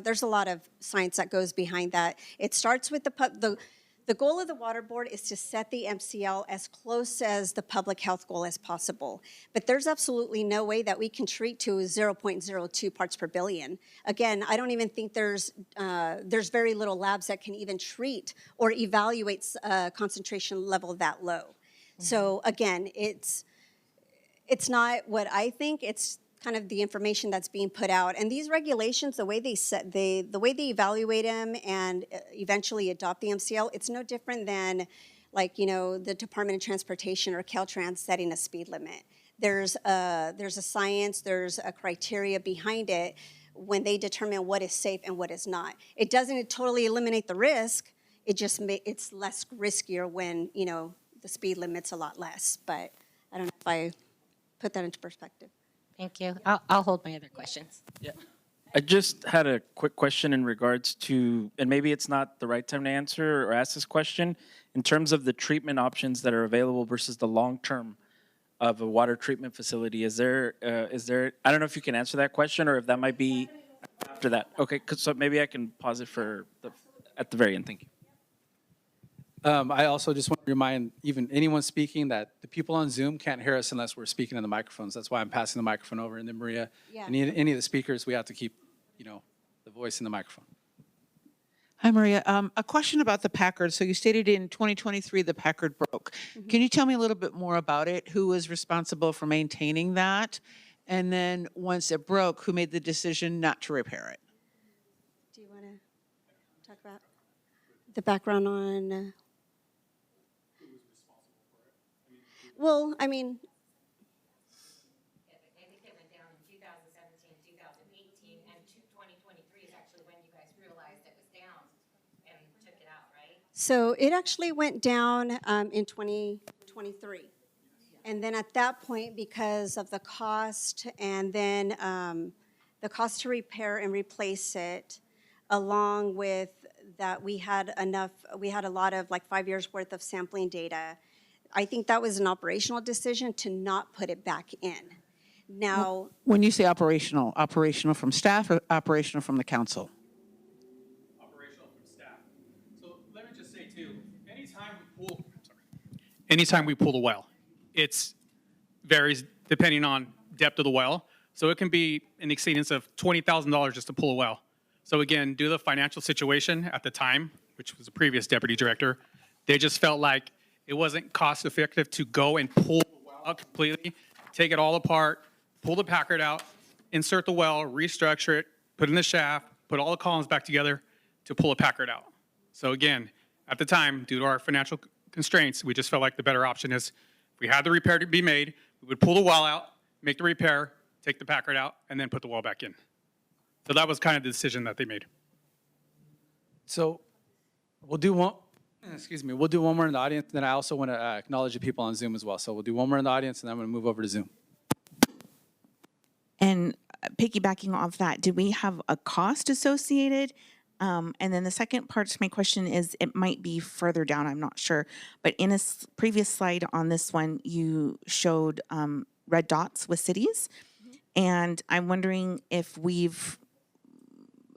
there's a lot of science that goes behind that. It starts with the goal of the water board is to set the MCL as close as the public health goal as possible. But there's absolutely no way that we can treat to 0.02 parts per billion. Again, I don't even think there's very little labs that can even treat or evaluate a concentration level that low. So again, it's not what I think, it's kind of the information that's being put out. And these regulations, the way they evaluate them and eventually adopt the MCL, it's no different than the Department of Transportation or Caltrans setting a speed limit. There's a science, there's a criteria behind it when they determine what is safe and what is not. It doesn't totally eliminate the risk, it's less riskier when, the speed limit's a lot less. But I don't know if I put that into perspective. Thank you. I'll hold my other questions. I just had a quick question in regards to, and maybe it's not the right time to answer or ask this question, in terms of the treatment options that are available versus the long term of a water treatment facility. Is there, I don't know if you can answer that question or if that might be after that. Okay, so maybe I can pause it at the very end. Thank you. I also just want to remind even anyone speaking that the people on Zoom can't hear us unless we're speaking in the microphones. That's why I'm passing the microphone over. And then Maria, Yeah. any of the speakers, we have to keep, the voice in the microphone. Hi, Maria. A question about the Packard. So you stated in 2023 the Packard broke. Can you tell me a little bit more about it? Who was responsible for maintaining that? And then once it broke, who made the decision not to repair it? Do you want to talk about the background on? Well, I mean, I think it went down in 2017, 2018, and 2023 is actually when you guys realized it was down and took it out, right? so it actually went down in 2023. And then at that point, because of the cost and then the cost to repair and replace it, along with that we had a lot of 5 years worth of sampling data, I think that was an operational decision to not put it back in. Now, When you say operational from staff or operational from the council? Operational from staff. So let me just say too, anytime we pull the well, it's varies depending on depth of the well. So it can be an exceedance of $20,000 just to pull a well. So again, due to the financial situation at the time, which was the previous deputy director, they just felt like it wasn't cost effective to go and pull the well out completely, take it all apart, pull the Packard out, insert the well, restructure it, put in the shaft, put all the columns back together to pull a Packard out. So again, at the time, due to our financial constraints, we just felt like the better option is if we had the repair to be made, we would pull the well out, make the repair, take the Packard out, and then put the well back in. So that was kind of the decision that they made. So we'll do one more in the audience. Then I also want to acknowledge the people on Zoom as well. So we'll do one more in the audience, and then I'm going to move over to Zoom. And piggybacking off that, did we have a cost associated? And then the second part to my question is, it might be further down, I'm not sure. But in a previous slide on this one, you showed red dots with cities. And I'm wondering if we've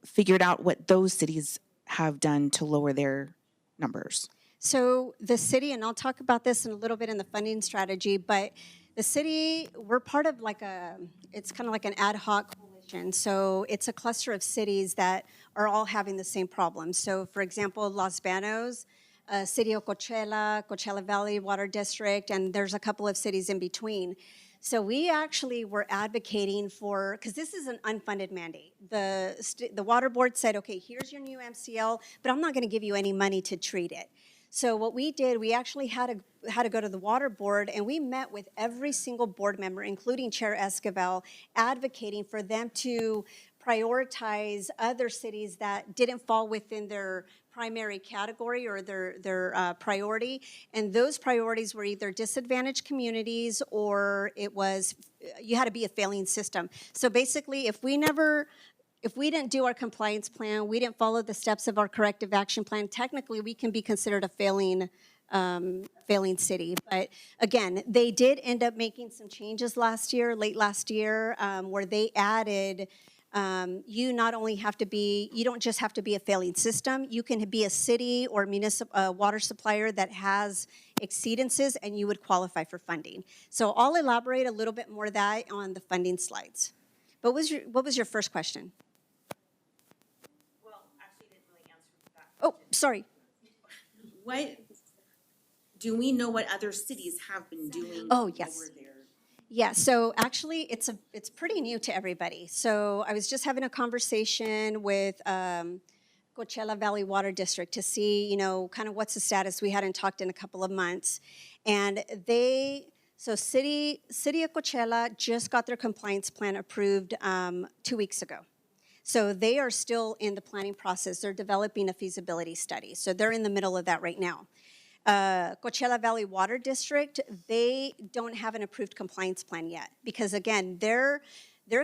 figured out what those cities have done to lower their numbers? So the city, and I'll talk about this in a little bit in the funding strategy, but the city, we're part of like it's kind of like an ad hoc coalition. So it's a cluster of cities that are all having the same problem. So for example, Los Banos, City of Coachella, Coachella Valley Water District, and there's a couple of cities in between. So we actually were advocating for, because this is an unfunded mandate. The water board said, okay, here's your new MCL, but I'm not going to give you any money to treat it. So what we did, we actually had to go to the water board, and we met with every single board member, including Chair Esquivel, advocating for them to prioritize other cities that didn't fall within their primary category or their priority. And those priorities were either disadvantaged communities or it was, you had to be a failing system. So basically, if we didn't do our compliance plan, we didn't follow the steps of our corrective action plan, technically we can be considered a failing city. But again, they did end up making some changes late last year, where they added, you not only have to be, you don't just have to be a failing system, you can be a city or municipal water supplier that has exceedances and you would qualify for funding. So I'll elaborate a little bit more of that on the funding slides. But what was your first question? Well, actually, didn't really answer that. Oh, sorry. What, do we know what other cities have been doing? Oh, yes. Over there? Yeah, so actually, it's pretty new to everybody. So I was just having a conversation with Coachella Valley Water District to see, kind of what's the status. We hadn't talked in a couple of months. And City of Coachella just got their compliance plan approved 2 weeks ago. So they are still in the planning process. They're developing a feasibility study. So they're in the middle of that right now. Coachella Valley Water District, they don't have an approved compliance plan yet because, again, their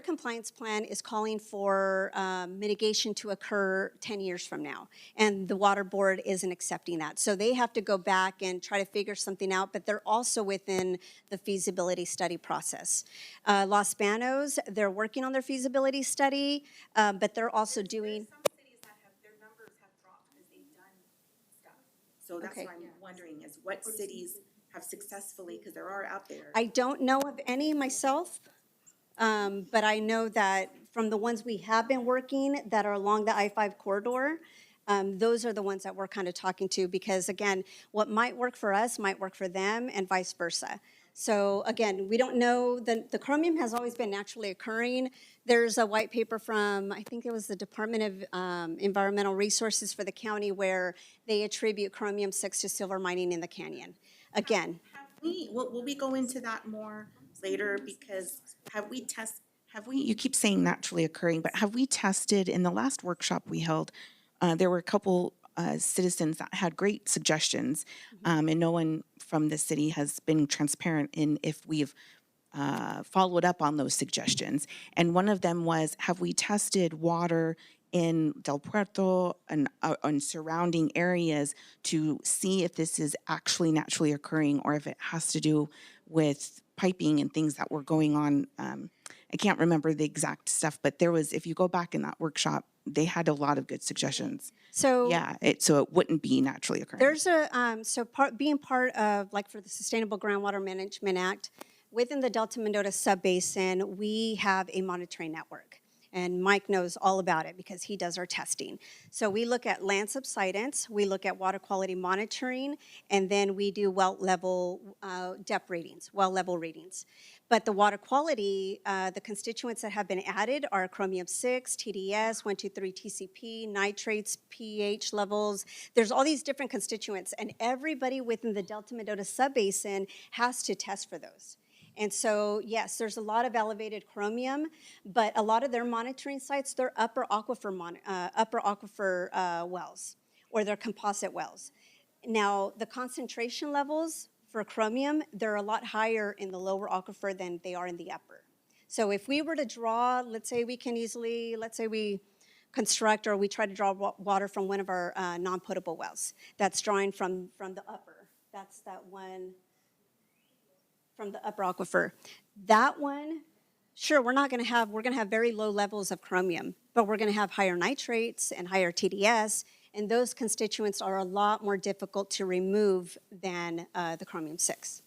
compliance plan is calling for mitigation to occur 10 years from now, and the water board isn't accepting that. So they have to go back and try to figure something out, but they're also within the feasibility study process. Los Banos, they're working on their feasibility study, but they're also doing... Some cities that their numbers have dropped because they've done stuff. So that's Okay. what I'm wondering is what cities have successfully, because there are out there. I don't know of any myself, but I know that from the ones we have been working that are along the I-5 corridor, those are the ones that we're kind of talking to because, again, what might work for us might work for them and vice versa. So, again, we don't know. The chromium has always been naturally occurring. There's a white paper from, I think it was the Department of Environmental Resources for the county where they attribute chromium-6 to silver mining in the canyon. Again. Will we go into that more later because You keep saying naturally occurring, but have we tested, in the last workshop we held, there were a couple citizens that had great suggestions, and no one from the city has been transparent in if we've followed up on those suggestions. And one of them was, have we tested water in Del Puerto and on surrounding areas to see if this is actually naturally occurring or if it has to do with piping and things that were going on. I can't remember the exact stuff, but there was, if you go back in that workshop, they had a lot of good suggestions. So Yeah, so it wouldn't be naturally occurring. there's being part of, like for the Sustainable Groundwater Management Act, within the Delta Mendota Subbasin, we have a monitoring network. And Mike knows all about it because he does our testing. So we look at land subsidence, we look at water quality monitoring, and then we do well level depth readings, well level readings. But the water quality, the constituents that have been added are chromium-6, TDS, 123 TCP, nitrates, pH levels. There's all these different constituents, and everybody within the Delta Mendota Subbasin has to test for those. And so, yes, there's a lot of elevated chromium, but a lot of their monitoring sites, they're upper aquifer wells, or they're composite wells. Now, the concentration levels for chromium, they're a lot higher in the lower aquifer than they are in the upper. So if we were to draw, let's say we construct or we try to draw water from one of our non-potable wells that's drawing from the upper. That's that one from the upper aquifer. That one, Sure, we're going to have very low levels of chromium, but we're going to have higher nitrates and higher TDS, and those constituents are a lot more difficult to remove than the chromium-6.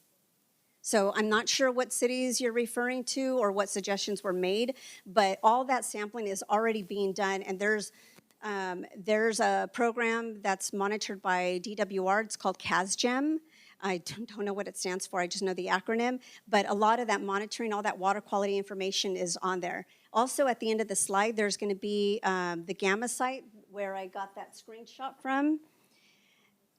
So I'm not sure what cities you're referring to or what suggestions were made, but all that sampling is already being done, and there's a program that's monitored by DWR. It's called CASGEM. I don't know what it stands for. I just know the acronym. But a lot of that monitoring, all that water quality information is on there. Also, at the end of the slide, there's going to be the Gamma site where I got that screenshot from.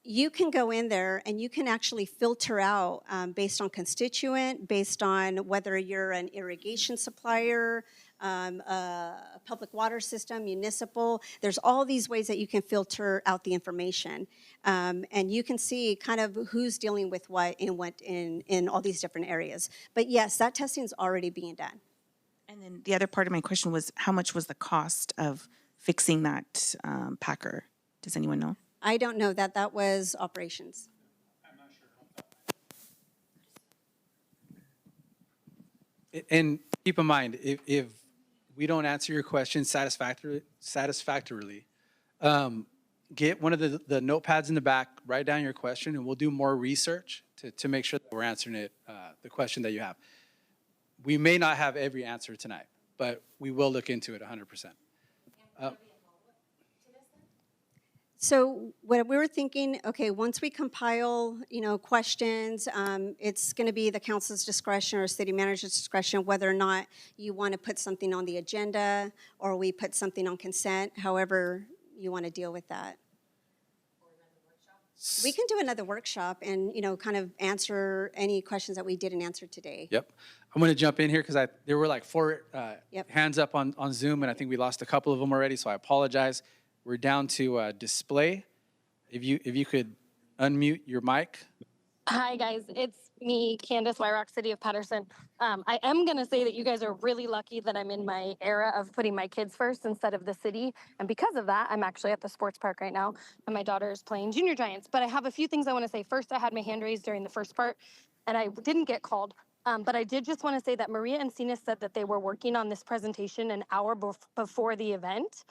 You can go in there and you can actually filter out based on constituent, based on whether you're an irrigation supplier, a public water system, municipal. There's all these ways that you can filter out the information. And you can see kind of who's dealing with what in all these different areas. But yes, that testing is already being done. And then the other part of my question was, how much was the cost of fixing that packer? Does anyone know? I don't know that. That was operations. And keep in mind, if we don't answer your question satisfactorily, get one of the notepads in the back, write down your question, and we'll do more research to make sure that we're answering it, the question that you have. We may not have every answer tonight, but we will look into it 100%. So what we were thinking, okay, once we compile, questions, it's going to be the council's discretion or city manager's discretion whether or not you want to put something on the agenda or we put something on consent, however you want to deal with that. We can do another workshop and, kind of answer any questions that we didn't answer today. Yep. I'm going to jump in here because there were like 4 Yep. hands up on Zoom, and I think we lost a couple of them already, so I apologize. We're down to display. If you could unmute your mic. Hi, guys. It's me, Candace Wyrock, City of Patterson. I am going to say that you guys are really lucky that I'm in my era of putting my kids first instead of the city. And because of that, I'm actually at the sports park right now, and my daughter is playing Junior Giants. But I have a few things I want to say. First, I had my hand raised during the first part, and I didn't get called. But I did just want to say that Maria Encinas said that they were working on this presentation an hour before the event.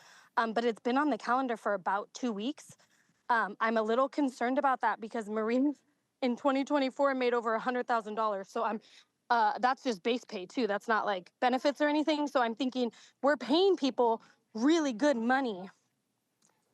But it's been on the calendar for about 2 weeks. I'm a little concerned about that because Maria in 2024 made over $100,000. So that's just base pay too. That's not like benefits or anything. So I'm thinking we're paying people really good money.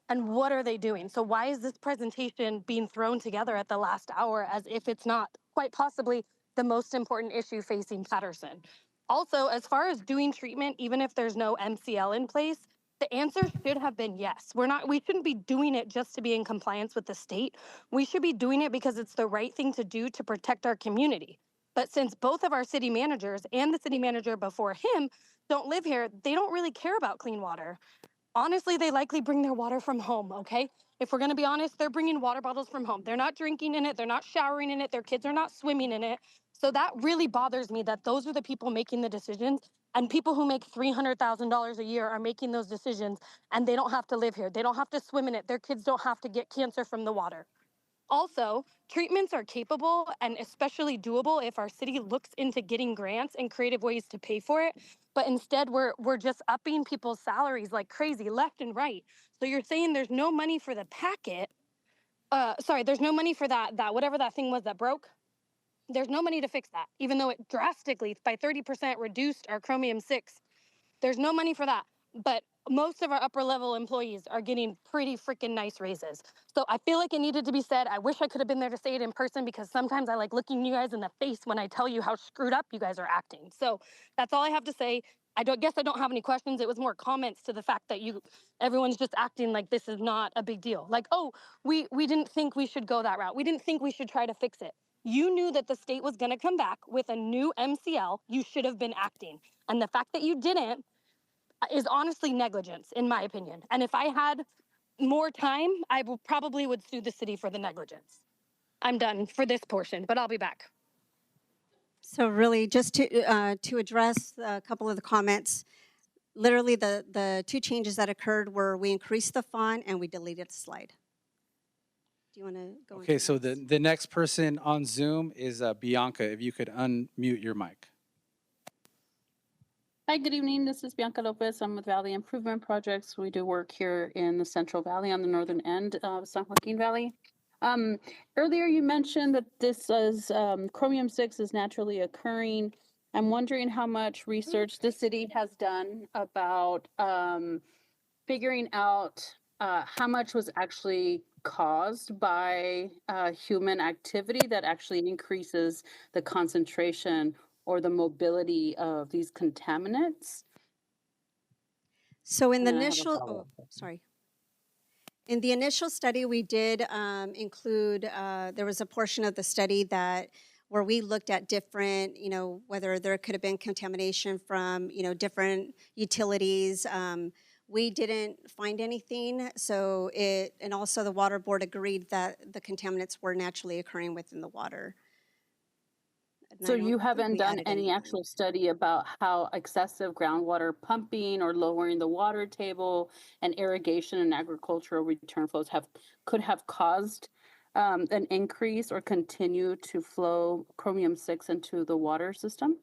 And what are they doing? So why is this presentation being thrown together at the last hour as if it's not quite possibly the most important issue facing Patterson? Also, as far as doing treatment, even if there's no MCL in place, the answer should have been yes. We shouldn't be doing it just to be in compliance with the state. We should be doing it because it's the right thing to do to protect our community. But since both of our city managers and the city manager before him don't live here, they don't really care about clean water. Honestly, they likely bring their water from home, okay? If we're gonna be honest, they're bringing water bottles from home. They're not drinking in it, they're not showering in it, their kids are not swimming in it. So that really bothers me that those are the people making the decisions, and people who make $300,000 a year are making those decisions, and they don't have to live here. They don't have to swim in it. Their kids don't have to get cancer from the water. Also, treatments are capable and especially doable if our city looks into getting grants and creative ways to pay for it. But instead, we're just upping people's salaries like crazy, left and right. So you're saying there's no money for the packet. There's no money for that whatever that thing was that broke. There's no money to fix that, even though it drastically, by 30%, reduced our chromium-6. There's no money for that. But most of our upper level employees are getting pretty freaking nice raises. So I feel like it needed to be said. I wish I could have been there to say it in person because sometimes I like looking you guys in the face when I tell you how screwed up you guys are acting. So that's all I have to say. I don't have any questions. It was more comments to the fact that everyone's just acting like this is not a big deal. Like, oh, we didn't think we should go that route. We didn't think we should try to fix it. You knew that the state was going to come back with a new MCL. You should have been acting. And the fact that you didn't is honestly negligence, in my opinion. And if I had more time, I probably would sue the city for the negligence. I'm done for this portion, but I'll be back. So really, just to address a couple of the comments, literally the 2 changes that occurred were we increased the font and we deleted the slide. Do you want to go? Okay, so the next person on Zoom is Bianca. If you could unmute your mic. Hi, good evening. This is Bianca Lopez. I'm with Valley Improvement Projects. We do work here in the Central Valley on the northern end of San Joaquin Valley. Earlier you mentioned that this is chromium-6 is naturally occurring. I'm wondering how much research the city has done about figuring out how much was actually caused by human activity that actually increases the concentration or the mobility of these contaminants. So in the And then I have a initial, follow-up oh, sorry. In the initial study, we did include, there was a portion of the study that where we looked at different, whether there could have been contamination from, different utilities. We didn't find anything. So and also the water board agreed that the contaminants were naturally occurring within the water. And So I don't you think haven't we done added any anything. actual study about how excessive groundwater pumping or lowering the water table and irrigation and agricultural return flows could have caused an increase or continue to flow chromium-6 into the water system?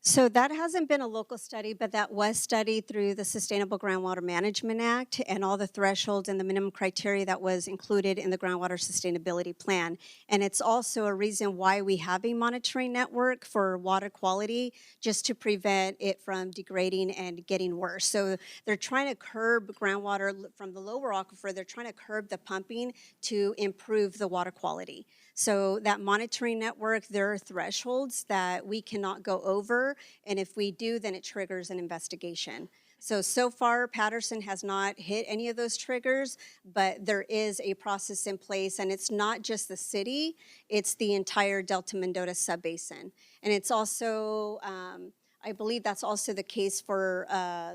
So that hasn't been a local study, but that was studied through the Sustainable Groundwater Management Act and all the thresholds and the minimum criteria that was included in the Groundwater Sustainability Plan. And it's also a reason why we have a monitoring network for water quality, just to prevent it from degrading and getting worse. So they're trying to curb groundwater from the lower aquifer. They're trying to curb the pumping to improve the water quality. So that monitoring network, there are thresholds that we cannot go over, and if we do, then it triggers an investigation. So far, Patterson has not hit any of those triggers, but there is a process in place, and it's not just the city, it's the entire Delta Mendota subbasin. And it's also, I believe that's also the case for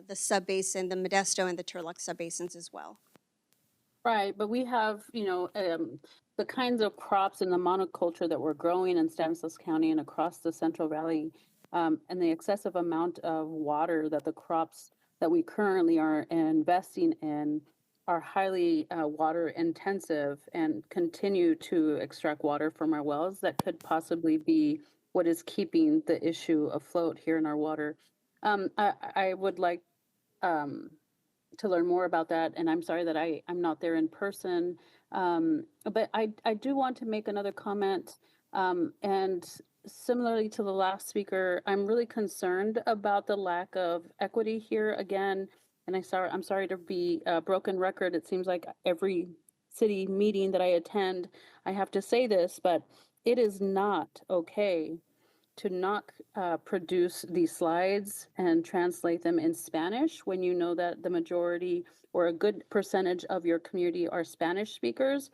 the subbasin, the Modesto and the Turlock subbasins as well. Right, but we have, the kinds of crops and the monoculture that we're growing in Stanislaus County and across the Central Valley, and the excessive amount of water that the crops that we currently are investing in are highly water intensive and continue to extract water from our wells that could possibly be what is keeping the issue afloat here in our water. I would like to learn more about that, and I'm sorry that I'm not there in person. But I do want to make another comment, and similarly to the last speaker, I'm really concerned about the lack of equity here again. And I'm sorry to be a broken record. It seems like every city meeting that I attend, I have to say this, but it is not okay to not produce these slides and translate them in Spanish when you know that the majority or a good percentage of your community are Spanish speakers.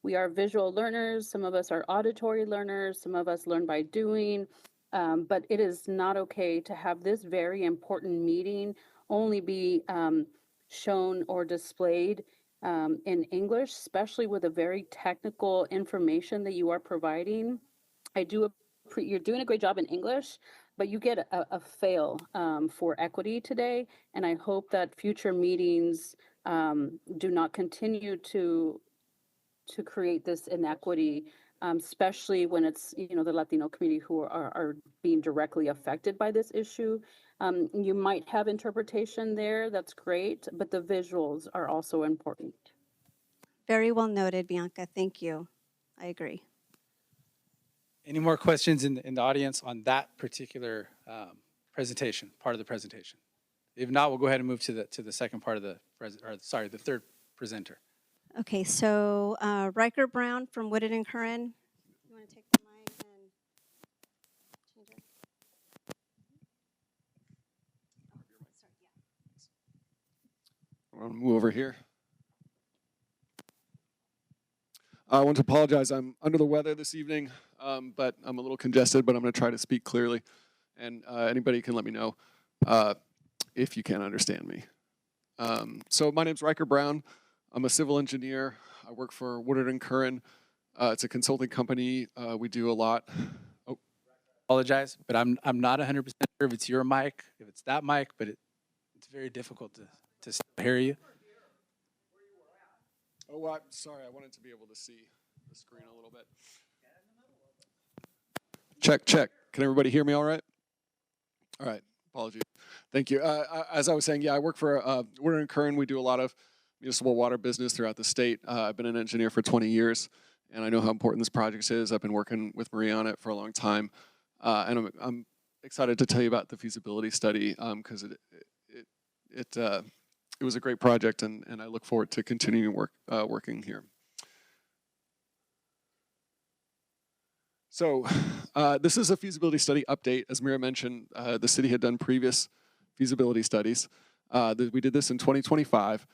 We are visual learners. Some of us are auditory learners. Some of us learn by doing. But it is not okay to have this very important meeting only be shown or displayed in English, especially with the very technical information that you are providing. You're doing a great job in English, but you get a fail for equity today. And I hope that future meetings do not continue to create this inequity, especially when it's, the Latino community who are being directly affected by this issue. You might have interpretation there, that's great, but the visuals are also important. Very well noted, Bianca. Thank you. I agree. Any more questions in the audience on that particular presentation, part of the presentation? If not, we'll go ahead and move to the second part of the the third presenter. Okay, so Riker Brown from Wooded and Curran. You want to take the mic and change it? I'm going to move over here. I want to apologize. I'm under the weather this evening, but I'm a little congested, but I'm going to try to speak clearly. And anybody can let me know if you can't understand me. So my name's Riker Brown. I'm a civil engineer. I work for Woodard and Curran. It's a consulting company. We do a lot. Oh, Apologize, but I'm not 100% sure if it's your mic, if it's that mic, but it's very difficult to hear you. Oh, I'm sorry. I wanted to be able to see the screen a little bit. Check, check. Can everybody hear me all right? All right. Apologies. Thank you. As I was saying, yeah, I work for, we're in Kern. We do a lot of municipal water business throughout the state. I've been an engineer for 20 years, and I know how important this project is. I've been working with Maria on it for a long time. And I'm excited to tell you about the feasibility study because it was a great project, and I look forward to continuing working here. So this is a feasibility study update. As Mira mentioned, the city had done previous feasibility studies. We did this in 2025,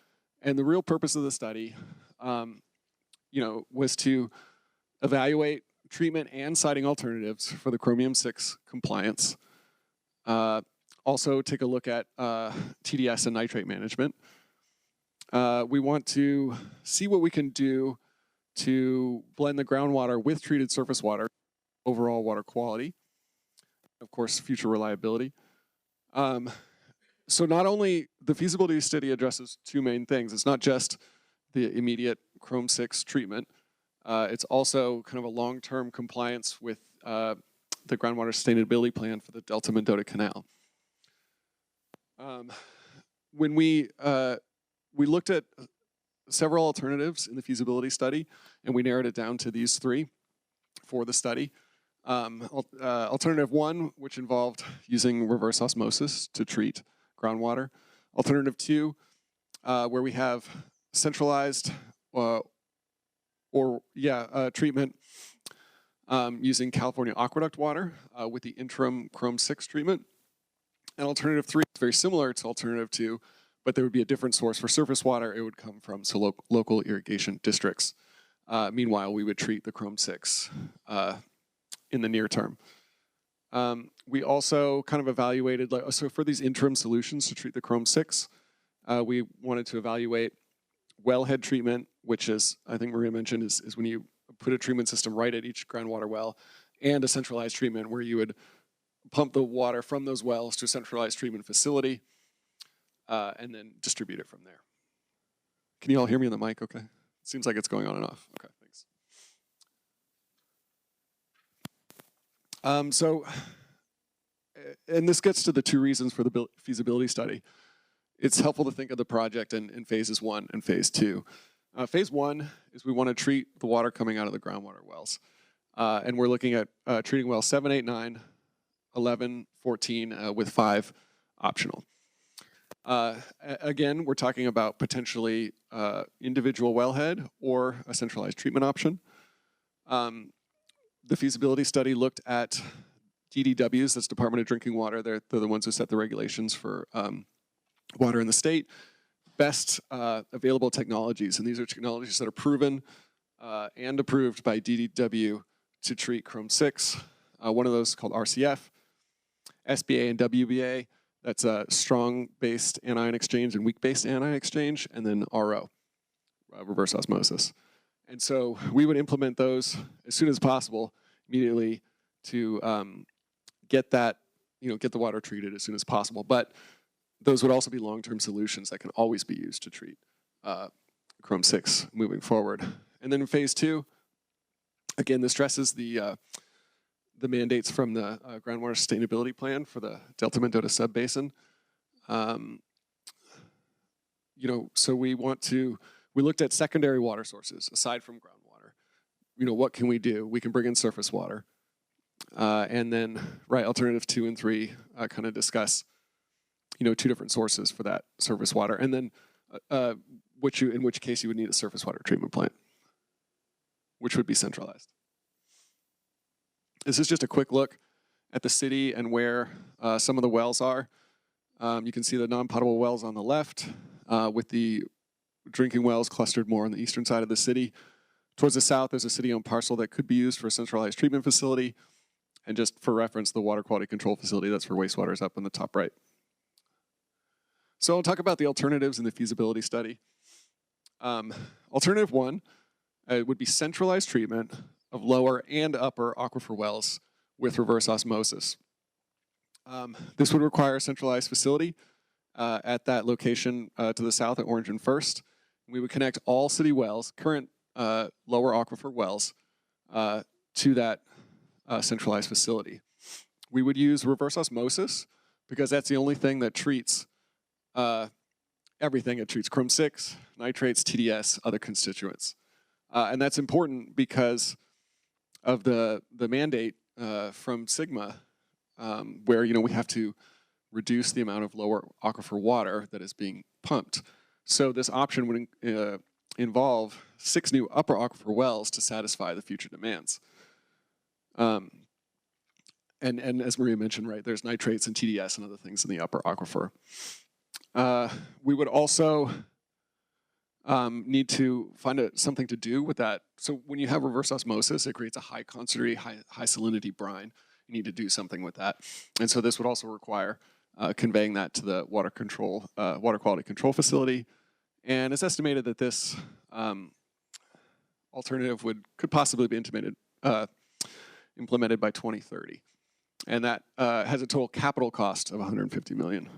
and the real purpose of the study, was to evaluate treatment and siting alternatives for the Chromium-6 compliance. Also take a look at TDS and nitrate management. We want to see what we can do to blend the groundwater with treated surface water, overall water quality, of course, future reliability. So not only the feasibility study addresses two main things. It's not just the immediate Chrom-6 treatment. It's also kind of a long-term compliance with the groundwater sustainability plan for the Delta Mendota Canal. When we looked at several alternatives in the feasibility study, and we narrowed it down to these three for the study. Alternative 1, which involved using reverse osmosis to treat groundwater. Alternative 2, where we have centralized treatment using California aqueduct water with the interim Chrom-6 treatment. And alternative 3 is very similar to alternative 2, but there would be a different source for surface water. It would come from local irrigation districts. Meanwhile, we would treat the Chrom-6 in the near term. We also kind of evaluated, so for these interim solutions to treat the Chrom-6, we wanted to evaluate wellhead treatment, which is, I think Maria mentioned, is when you put a treatment system right at each groundwater well, and a centralized treatment where you would pump the water from those wells to a centralized treatment facility, and then distribute it from there. Can you all hear me on the mic okay? Seems like it's going on and off. Okay, thanks. And this gets to the two reasons for the feasibility study. It's helpful to think of the project in phases 1 and phase 2. Phase 1 is we want to treat the water coming out of the groundwater wells. And we're looking at treating wells 7, 8, 9, 11, 14 with 5 optional. Again, we're talking about potentially individual wellhead or a centralized treatment option. The feasibility study looked at DDWs, that's Department of Drinking Water. They're the ones who set the regulations for water in the state. Best available technologies, and these are technologies that are proven and approved by DDW to treat Chrom-6. One of those is called RCF, SBA and WBA. That's a strong-based anion exchange and weak-based anion exchange, and then RO, reverse osmosis. And so we would implement those as soon as possible, immediately, to get that, get the water treated as soon as possible. But those would also be long-term solutions that can always be used to treat Chrom-6 moving forward. And then in phase 2, again, this stresses the mandates from the groundwater sustainability plan for the Delta Mendota subbasin. So we looked at secondary water sources aside from groundwater. What can we do? We can bring in surface water. And then, alternative 2 and 3 kind of discuss, 2 different sources for that surface water. And then, in which case you would need a surface water treatment plant, which would be centralized. This is just a quick look at the city and where some of the wells are. You can see the non-potable wells on the left, with the drinking wells clustered more on the eastern side of the city. Towards the south, there's a city-owned parcel that could be used for a centralized treatment facility. And just for reference, the water quality control facility, that's for wastewater, is up in the top right. So I'll talk about the alternatives in the feasibility study. Alternative 1 would be centralized treatment of lower and upper aquifer wells with reverse osmosis. This would require a centralized facility at that location to the south at Orange and First. We would connect all city wells, current lower aquifer wells, to that centralized facility. We would use reverse osmosis because that's the only thing that treats everything. It treats Chrome-6, nitrates, TDS, other constituents. And that's important because of the mandate from Sigma, where we have to reduce the amount of lower aquifer water that is being pumped. So this option would involve 6 new upper aquifer wells to satisfy the future demands. And as Maria mentioned, right, there's nitrates and TDS and other things in the upper aquifer. We would also need to find something to do with that. So when you have reverse osmosis, it creates a high concentrate, high salinity brine. You need to do something with that. And so this would also require conveying that to the water quality control facility. And it's estimated that this alternative could possibly be implemented by 2030. And that has a total capital cost of $150 million.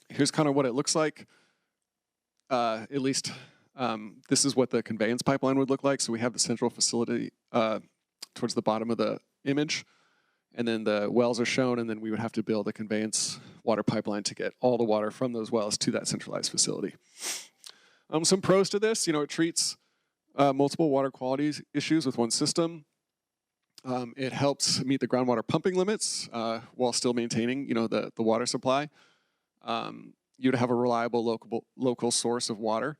Here's kind of what it looks like. At least this is what the conveyance pipeline would look like. So we have the central facility towards the bottom of the image, and then the wells are shown, and then we would have to build a conveyance water pipeline to get all the water from those wells to that centralized facility. Some pros to this, it treats multiple water quality issues with one system. It helps meet the groundwater pumping limits while still maintaining, the water supply. You'd have a reliable local source of water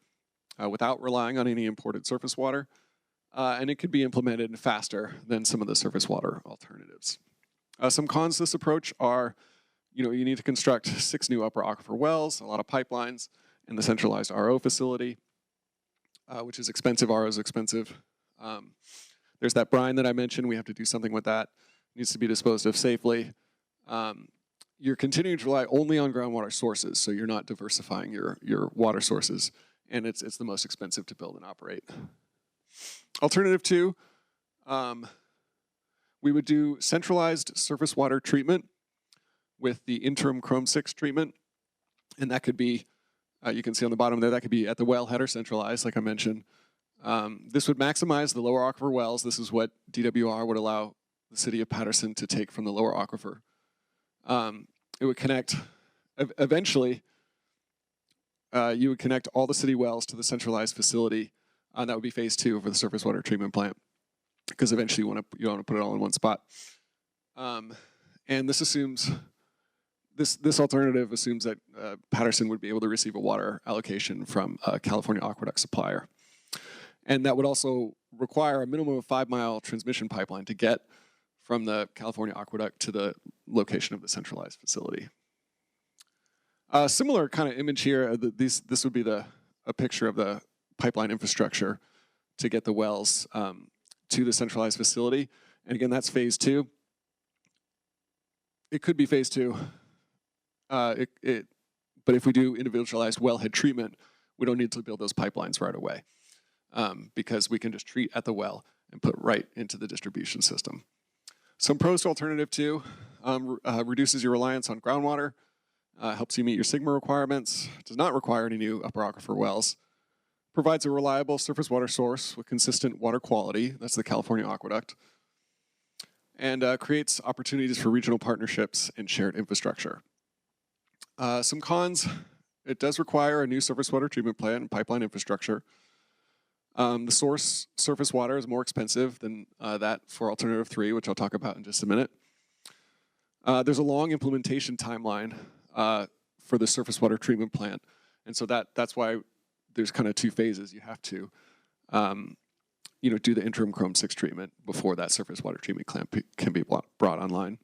without relying on any imported surface water. And it could be implemented faster than some of the surface water alternatives. Some cons to this approach are, you need to construct 6 new upper aquifer wells, a lot of pipelines, and the centralized RO facility, which is expensive. RO is expensive. There's that brine that I mentioned. We have to do something with that. It needs to be disposed of safely. You're continuing to rely only on groundwater sources, so you're not diversifying your water sources, and it's the most expensive to build and operate. Alternative 2, we would do centralized surface water treatment with the interim Chrome-6 treatment, and that could be, you can see on the bottom there, that could be at the wellhead or centralized, like I mentioned. This would maximize the lower aquifer wells. This is what DWR would allow the city of Patterson to take from the lower aquifer. It would connect, eventually, you would connect all the city wells to the centralized facility, and that would be phase 2 for the surface water treatment plant, because eventually you want to put it all in one spot. And this assumes, this alternative assumes that Patterson would be able to receive a water allocation from a California aqueduct supplier. And that would also require a minimum of 5-mile transmission pipeline to get from the California aqueduct to the location of the centralized facility. Similar kind of image here. This would be a picture of the pipeline infrastructure to get the wells to the centralized facility. And again, that's phase 2. It could be phase 2. But if we do individualized wellhead treatment, we don't need to build those pipelines right away, because we can just treat at the well and put right into the distribution system. Some pros to alternative 2, reduces your reliance on groundwater, helps you meet your Sigma requirements, does not require any new upper aquifer wells, provides a reliable surface water source with consistent water quality, that's the California aqueduct, and creates opportunities for regional partnerships and shared infrastructure. Some cons, it does require a new surface water treatment plant and pipeline infrastructure. The source surface water is more expensive than that for alternative 3, which I'll talk about in just a minute. There's a long implementation timeline for the surface water treatment plant, and so that's why there's kind of 2 phases. You have to, do the interim Chrome-6 treatment before that surface water treatment plant can be brought online.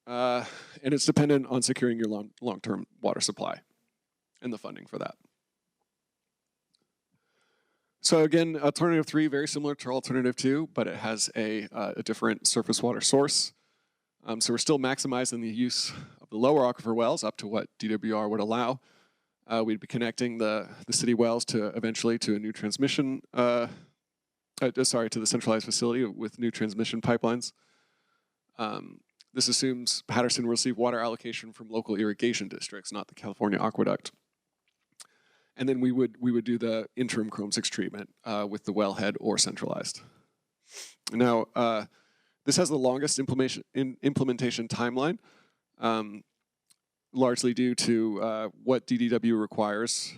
And it's dependent on securing your long-term water supply and the funding for that. So again, alternative 3, very similar to alternative 2, but it has a different surface water source. So we're still maximizing the use of the lower aquifer wells up to what DWR would allow. We'd be connecting the city wells to eventually to a new transmission, to the centralized facility with new transmission pipelines. This assumes Patterson will receive water allocation from local irrigation districts, not the California aqueduct. And then we would do the interim Chrome-6 treatment with the wellhead or centralized. Now, This has the longest implementation timeline, largely due to what DDW requires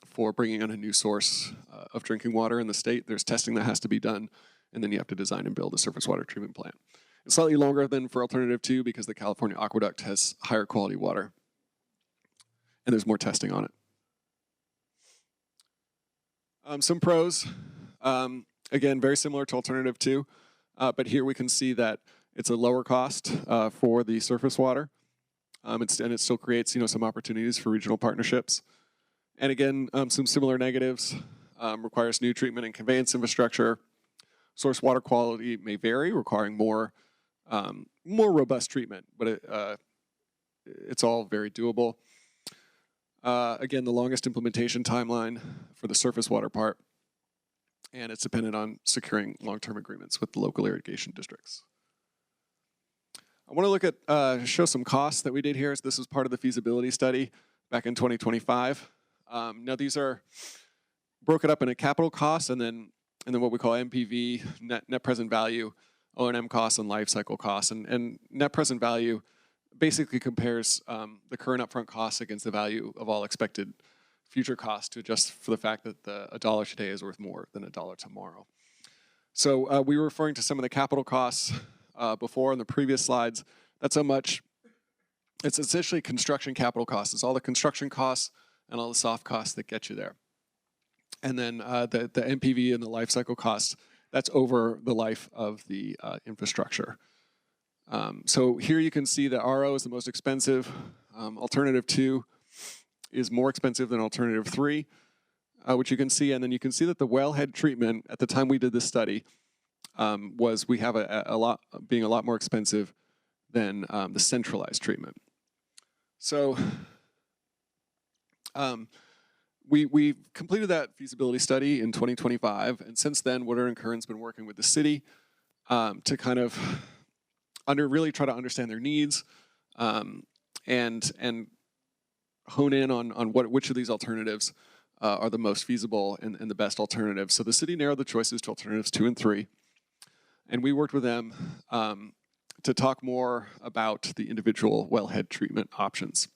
for bringing on a new source of drinking water in the state. There's testing that has to be done, and then you have to design and build a surface water treatment plant. It's slightly longer than for Alternative 2 because the California Aqueduct has higher quality water, and there's more testing on it. Some pros, again, very similar to Alternative 2, but here we can see that it's a lower cost for the surface water, and it still creates some opportunities for regional partnerships. And again, some similar negatives, requires new treatment and conveyance infrastructure. Source water quality may vary, requiring more robust treatment, but it's all very doable. Again, the longest implementation timeline for the surface water part, and it's dependent on securing long-term agreements with the local irrigation districts. I want to look at, show some costs that we did here. This was part of the feasibility study back in 2025. Now these are broken up into capital costs and then what we call NPV, net present value, O&M costs, and life cycle costs. And net present value basically compares the current upfront costs against the value of all expected future costs to adjust for the fact that a dollar today is worth more than a dollar tomorrow. So we were referring to some of the capital costs before in the previous slides. That's how much, it's essentially construction capital costs. It's all the construction costs and all the soft costs that get you there. And then the NPV and the life cycle costs, that's over the life of the infrastructure. So here you can see that RO is the most expensive. Alternative 2 is more expensive than Alternative 3, which you can see. And then you can see that the wellhead treatment at the time we did this study we have being a lot more expensive than the centralized treatment. So we completed that feasibility study in 2025, and since then, Water and Current's been working with the city to kind of really try to understand their needs and hone in on which of these alternatives are the most feasible and the best alternatives. So the city narrowed the choices to alternatives 2 and 3, and we worked with them to talk more about the individual wellhead treatment options.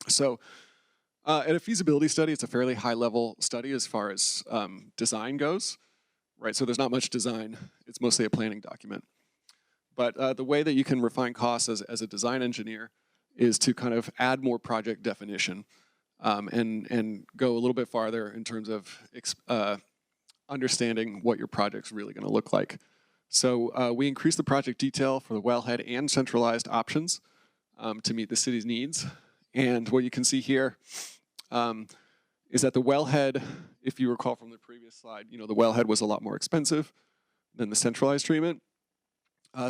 So at a feasibility study, it's a fairly high-level study as far as design goes, right? So there's not much design. It's mostly a planning document. But the way that you can refine costs as a design engineer is to kind of add more project definition and go a little bit farther in terms of understanding what your project's really going to look like. So we increased the project detail for the wellhead and centralized options to meet the city's needs. And what you can see here is that the wellhead, if you recall from the previous slide, the wellhead was a lot more expensive than the centralized treatment.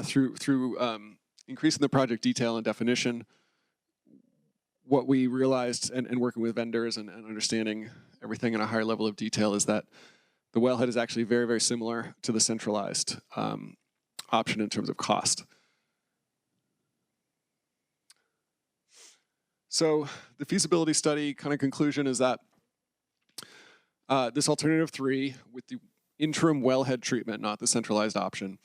Through increasing the project detail and definition, what we realized and working with vendors and understanding everything in a higher level of detail is that the wellhead is actually very, very similar to the centralized option in terms of cost. So the feasibility study kind of conclusion is that this Alternative 3 with the interim wellhead treatment, not the centralized option,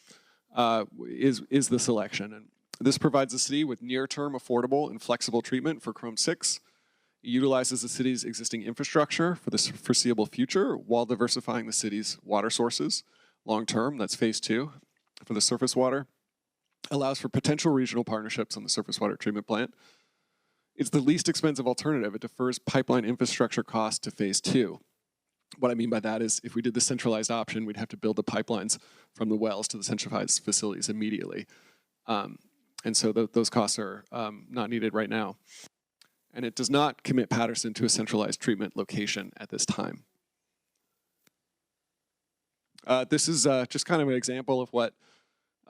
is the selection. And this provides the city with near-term, affordable, and flexible treatment for Chrome 6. It utilizes the city's existing infrastructure for the foreseeable future while diversifying the city's water sources long-term. That's phase 2 for the surface water. Allows for potential regional partnerships on the surface water treatment plant. It's the least expensive alternative. It defers pipeline infrastructure costs to phase 2. What I mean by that is if we did the centralized option, we'd have to build the pipelines from the wells to the centralized facilities immediately. And so those costs are not needed right now. And it does not commit Patterson to a centralized treatment location at this time. This is just kind of an example of what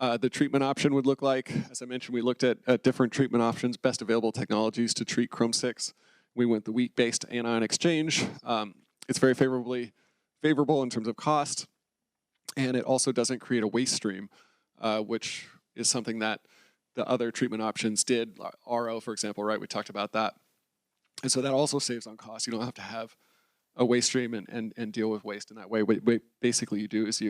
the treatment option would look like. As I mentioned, we looked at different treatment options, best available technologies to treat Chrome 6. We went the wheat-based anion exchange. It's very favorable in terms of cost, and it also doesn't create a waste stream, which is something that the other treatment options did. RO, for example, right? We talked about that. And so that also saves on cost. You don't have to have a waste stream and deal with waste in that way. What basically you do is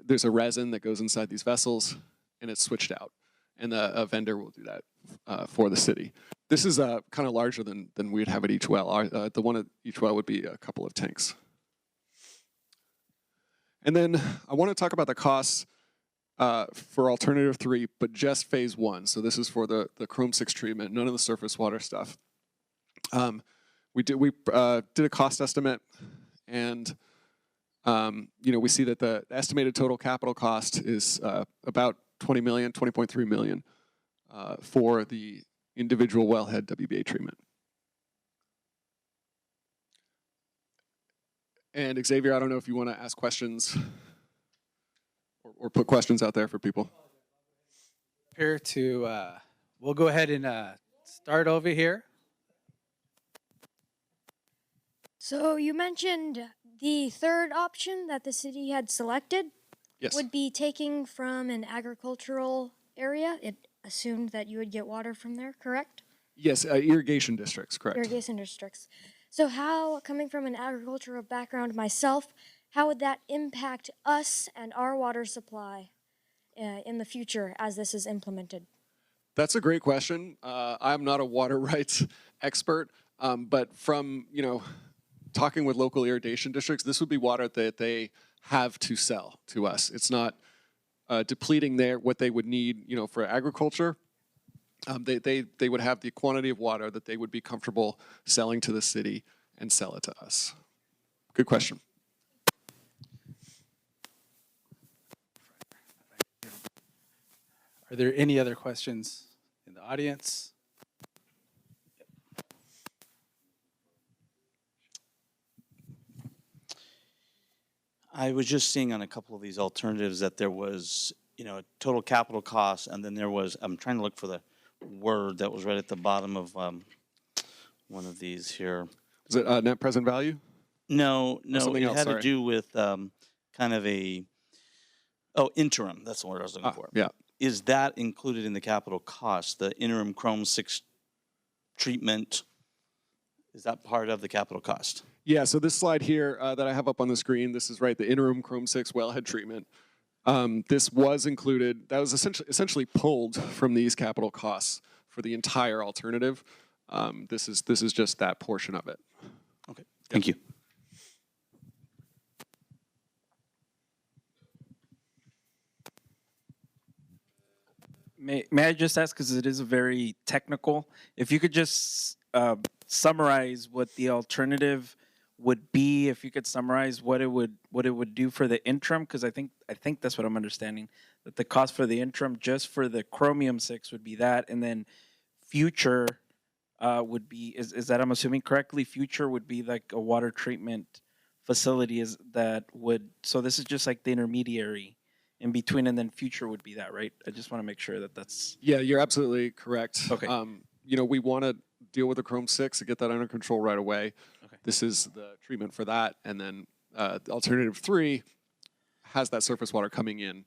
there's a resin that goes inside these vessels. and it's switched out. And a vendor will do that for the city. This is kind of larger than we'd have at each well. The one at each well would be a couple of tanks. And then I want to talk about the costs for alternative 3, but just phase 1. So this is for the Chrome 6 treatment, none of the surface water stuff. We did a cost estimate, and we see that the estimated total capital cost is about 20 million, 20.3 million for the individual wellhead WBA treatment. And Xavier, I don't know if you want to ask questions or put questions out there for people. Here to, we'll go ahead and start over here. So you mentioned the third option that the city had selected Yes. would be taking from an agricultural area. It assumed that you would get water from there, correct? Yes, irrigation districts, correct. Irrigation districts. So how, coming from an agricultural background myself, how would that impact us and our water supply in the future as this is implemented? That's a great question. I'm not a water rights expert, but from talking with local irrigation districts, this would be water that they have to sell to us. It's not depleting what they would need, for agriculture. They would have the quantity of water that they would be comfortable selling to the city and sell it to us. Good question. Are there any other questions in the audience? I was just seeing on a couple of these alternatives that there was, a total capital cost, and then there was, I'm trying to look for the word that was right at the bottom of one of these here. Is it net present value? No, something it else, had sorry. to do with kind of interim. That's the word I was looking for. Yeah. Is that included in the capital cost, the interim Chrome 6 treatment? Is that part of the capital cost? Yeah, so this slide here that I have up on the screen, this is right, the interim Chrome 6 wellhead treatment. This was included, that was essentially pulled from these capital costs for the entire alternative. This is just that portion of it. Okay, thank you. May I just ask, because it is very technical, if you could just summarize what the alternative would be, if you could summarize what it would do for the interim, because I think that's what I'm understanding, that the cost for the interim just for the Chromium 6 would be that, and then future would be, is that I'm assuming correctly, future would be like a water treatment facility so this is just like the intermediary in between, and then future would be that, right? I just want to make sure that that's... Yeah, you're absolutely correct. Okay. We want to deal with the Chrome 6 and get that under control right away. Okay. This is the treatment for that, and then alternative 3 has that surface water coming in,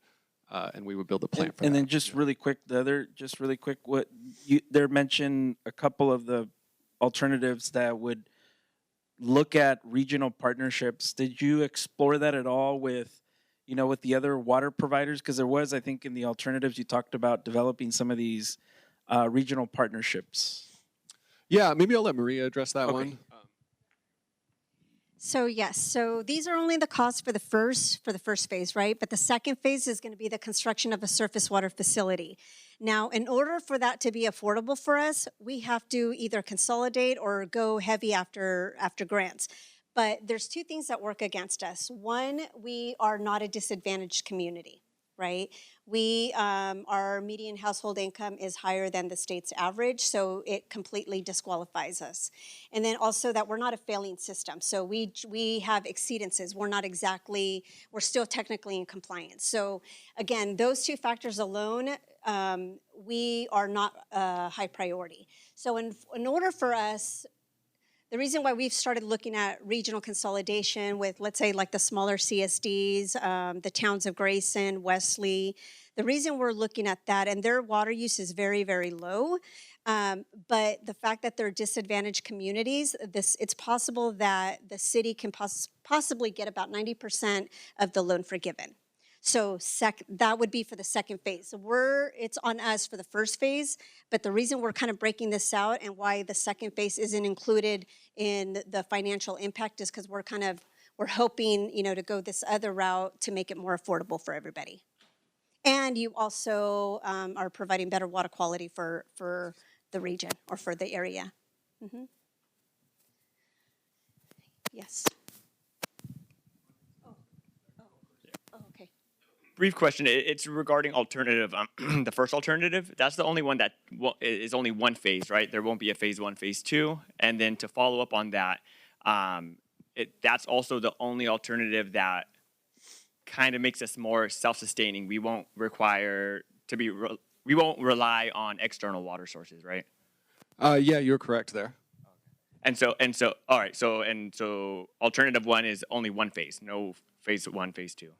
and we would build a plant for that. And then just really quick, what there mentioned a couple of the alternatives that would look at regional partnerships. Did you explore that at all with the other water providers? Because there was, I think, in the alternatives, you talked about developing some of these regional partnerships. Yeah, maybe I'll let Maria address that one. So yes, so these are only the costs for the first phase, right? But the second phase is going to be the construction of a surface water facility. Now, in order for that to be affordable for us, we have to either consolidate or go heavy after grants. But there's two things that work against us. One, we are not a disadvantaged community, right? Our median household income is higher than the state's average, so it completely disqualifies us. And then also that we're not a failing system. So we have exceedances. We're still technically in compliance. So again, those two factors alone, we are not a high priority. So in order for us, the reason why we've started looking at regional consolidation with, let's say, like the smaller CSDs, the towns of Grayson, Wesley, the reason we're looking at that, and their water use is very, very low, but the fact that they're disadvantaged communities, it's possible that the city can possibly get about 90% of the loan forgiven. So that would be for the second phase. So it's on us for the first phase, but the reason we're kind of breaking this out and why the second phase isn't included in the financial impact is because we're hoping, to go this other route to make it more affordable for everybody. And you also are providing better water quality for the region or for the area. Yes. Okay. Brief question. It's regarding alternative. The first alternative, that's the only one that is only one phase, right? There won't be a phase 1, phase 2. And then to follow up on that, that's also the only alternative that kind of makes us more self-sustaining. We won't require to be, we won't rely on external water sources, right? Yeah, you're correct there. And so, all right. So alternative 1 is only one phase, no phase 1, phase 2.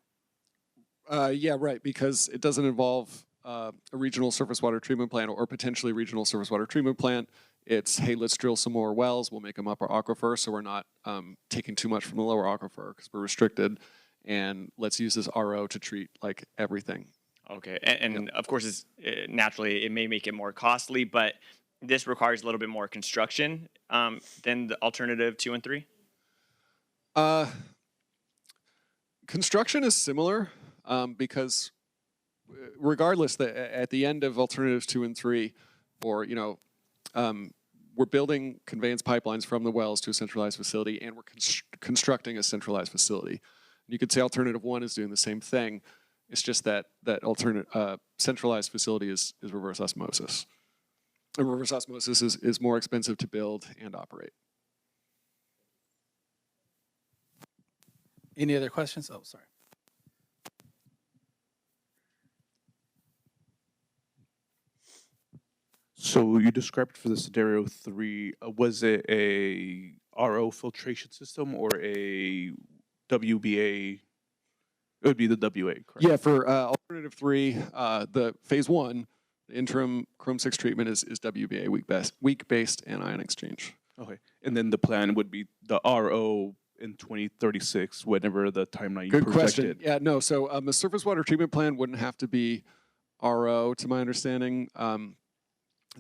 Yeah, right, because it doesn't involve a regional surface water treatment plant or potentially regional surface water treatment plant. It's, hey, let's drill some more wells. We'll make them upper aquifer so we're not taking too much from the lower aquifer because we're restricted. And let's use this RO to treat like everything. Okay, and of course, naturally, it may make it more costly, but this requires a little bit more construction than the alternative 2 and 3? Construction is similar because regardless, at the end of alternatives 2 and 3, or, we're building conveyance pipelines from the wells to a centralized facility, and we're constructing a centralized facility. You could say alternative 1 is doing the same thing. It's just that centralized facility is reverse osmosis. And reverse osmosis is more expensive to build and operate. Any other questions? Oh, sorry. So you described for the scenario 3, was it a RO filtration system or a WBA? It would be the WA, correct? Yeah, for alternative 3, the phase 1, the interim Chrome 6 treatment is WBA, weak-based anion exchange. Okay, and then the plan would be the RO in 2036, whenever the timeline you Good projected. question. Yeah, no, so a surface water treatment plant wouldn't have to be RO, to my understanding.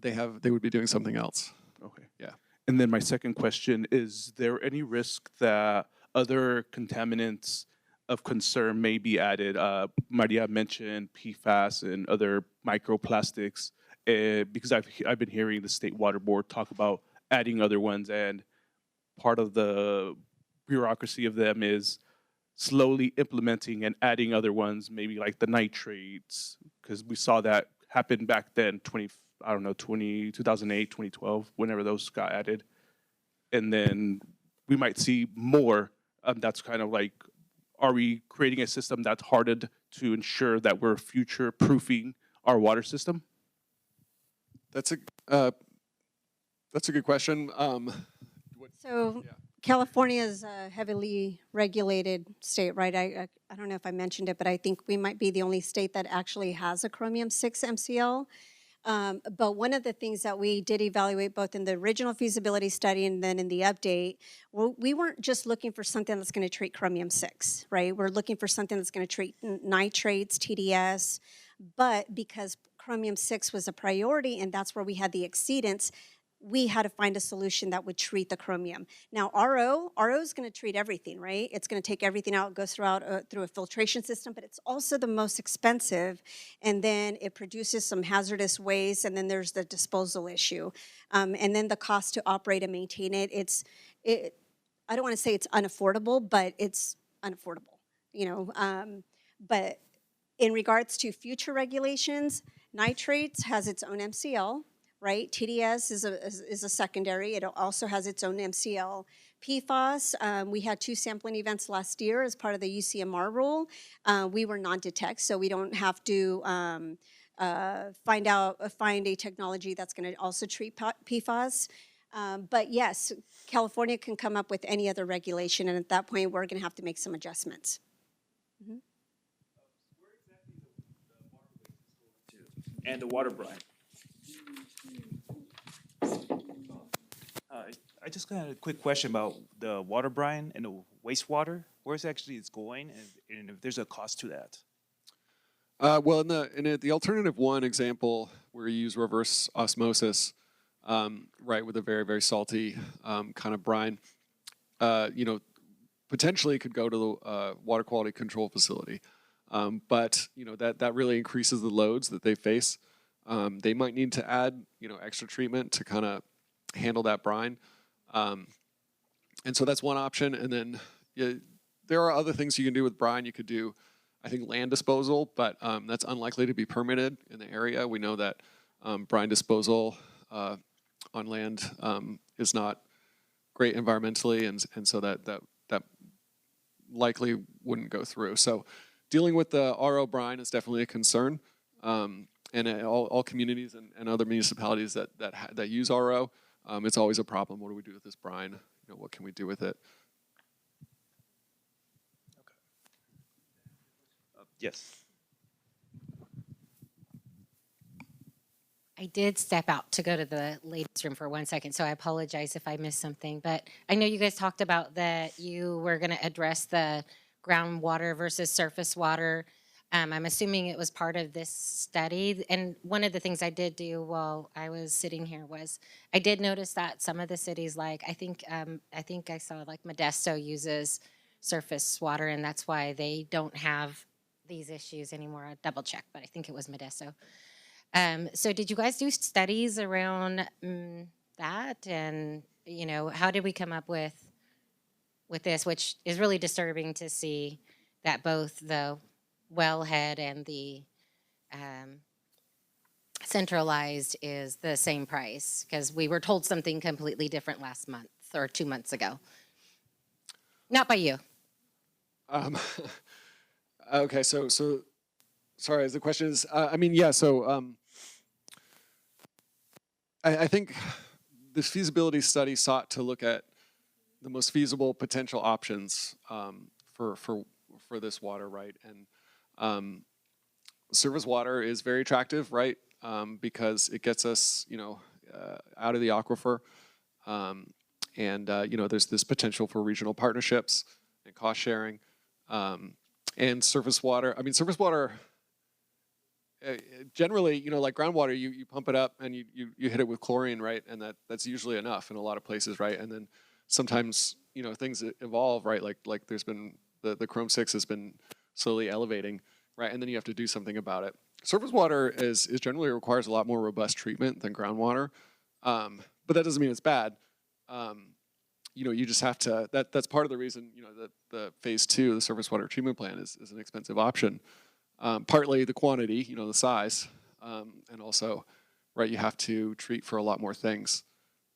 They would be doing something else. Okay. Yeah. And then my second question, is there any risk that other contaminants of concern may be added? Maria mentioned PFAS and other microplastics, because I've been hearing the State Water Board talk about adding other ones, and part of the bureaucracy of them is slowly implementing and adding other ones, maybe like the nitrates, because we saw that happen back then, 2008, 2012, whenever those got added. And then we might see more. That's kind of like, are we creating a system that's hardened to ensure that we're future-proofing our water system? That's a good question. California is a heavily regulated state, right? I don't know if I mentioned it, but I think we might be the only state that actually has a chromium-6 MCL. But one of the things that we did evaluate both in the original feasibility study and then in the update, we weren't just looking for something that's going to treat chromium-6, right? We're looking for something that's going to treat nitrates, TDS, but because chromium-6 was a priority and that's where we had the exceedance, we had to find a solution that would treat the chromium. Now, RO is going to treat everything, right? It's going to take everything out, goes through a filtration system, but it's also the most expensive. And then it produces some hazardous waste, and then there's the disposal issue. And then the cost to operate and maintain it. I don't want to say it's unaffordable, but it's unaffordable, But in regards to future regulations, nitrates has its own MCL. Right, TDS is a secondary. It also has its own MCL. PFAS, we had 2 sampling events last year as part of the UCMR rule. We were non-detect, so we don't have to find a technology that's going to also treat PFAS. But yes, California can come up with any other regulation, and at that point, we're going to have to make some adjustments. Mm-hmm. And the water brine. I just got a quick question about the water brine and the wastewater. Where's actually it's going, and if there's a cost to that? Well, in the alternative one example where you use reverse osmosis, right, with a very, very salty kind of brine, potentially could go to the water quality control facility. But, that really increases the loads that they face. They might need to add, extra treatment to kind of handle that brine. And so that's one option. And then there are other things you can do with brine. You could do, I think, land disposal, but that's unlikely to be permitted in the area. We know that brine disposal on land is not great environmentally, and so that likely wouldn't go through. So dealing with the RO brine is definitely a concern. And all communities and other municipalities that use RO, it's always a problem. What do we do with this brine? What can we do with it? Yes. I did step out to go to the ladies' room for 1 second, so I apologize if I missed something. But I know you guys talked about that you were going to address the groundwater versus surface water. I'm assuming it was part of this study. And one of the things I did do while I was sitting here was I did notice that some of the cities, like I think I saw like Modesto uses surface water, and that's why they don't have these issues anymore. I'll double check, but I think it was Modesto. So did you guys do studies around that? And, how did we come up with this, which is really disturbing to see that both the wellhead and the centralized is the same price? Because we were told something completely different last month or 2 months ago. Not by you. Okay, so sorry, the question is, yeah, so I think this feasibility study sought to look at the most feasible potential options for this water, right? And surface water is very attractive, right? Because it gets us, out of the aquifer. And there's this potential for regional partnerships and cost sharing. And surface water, surface water, generally, like groundwater, you pump it up and you hit it with chlorine, right? And that's usually enough in a lot of places, right? And then sometimes, things evolve, right? Like there's been, the Chrome 6 has been slowly elevating, right? And then you have to do something about it. Surface water is generally requires a lot more robust treatment than groundwater. But that doesn't mean it's bad. You just have to, that's part of the reason, that the phase 2, the surface water treatment plant is an expensive option. Partly the quantity, the size, and also, right, you have to treat for a lot more things.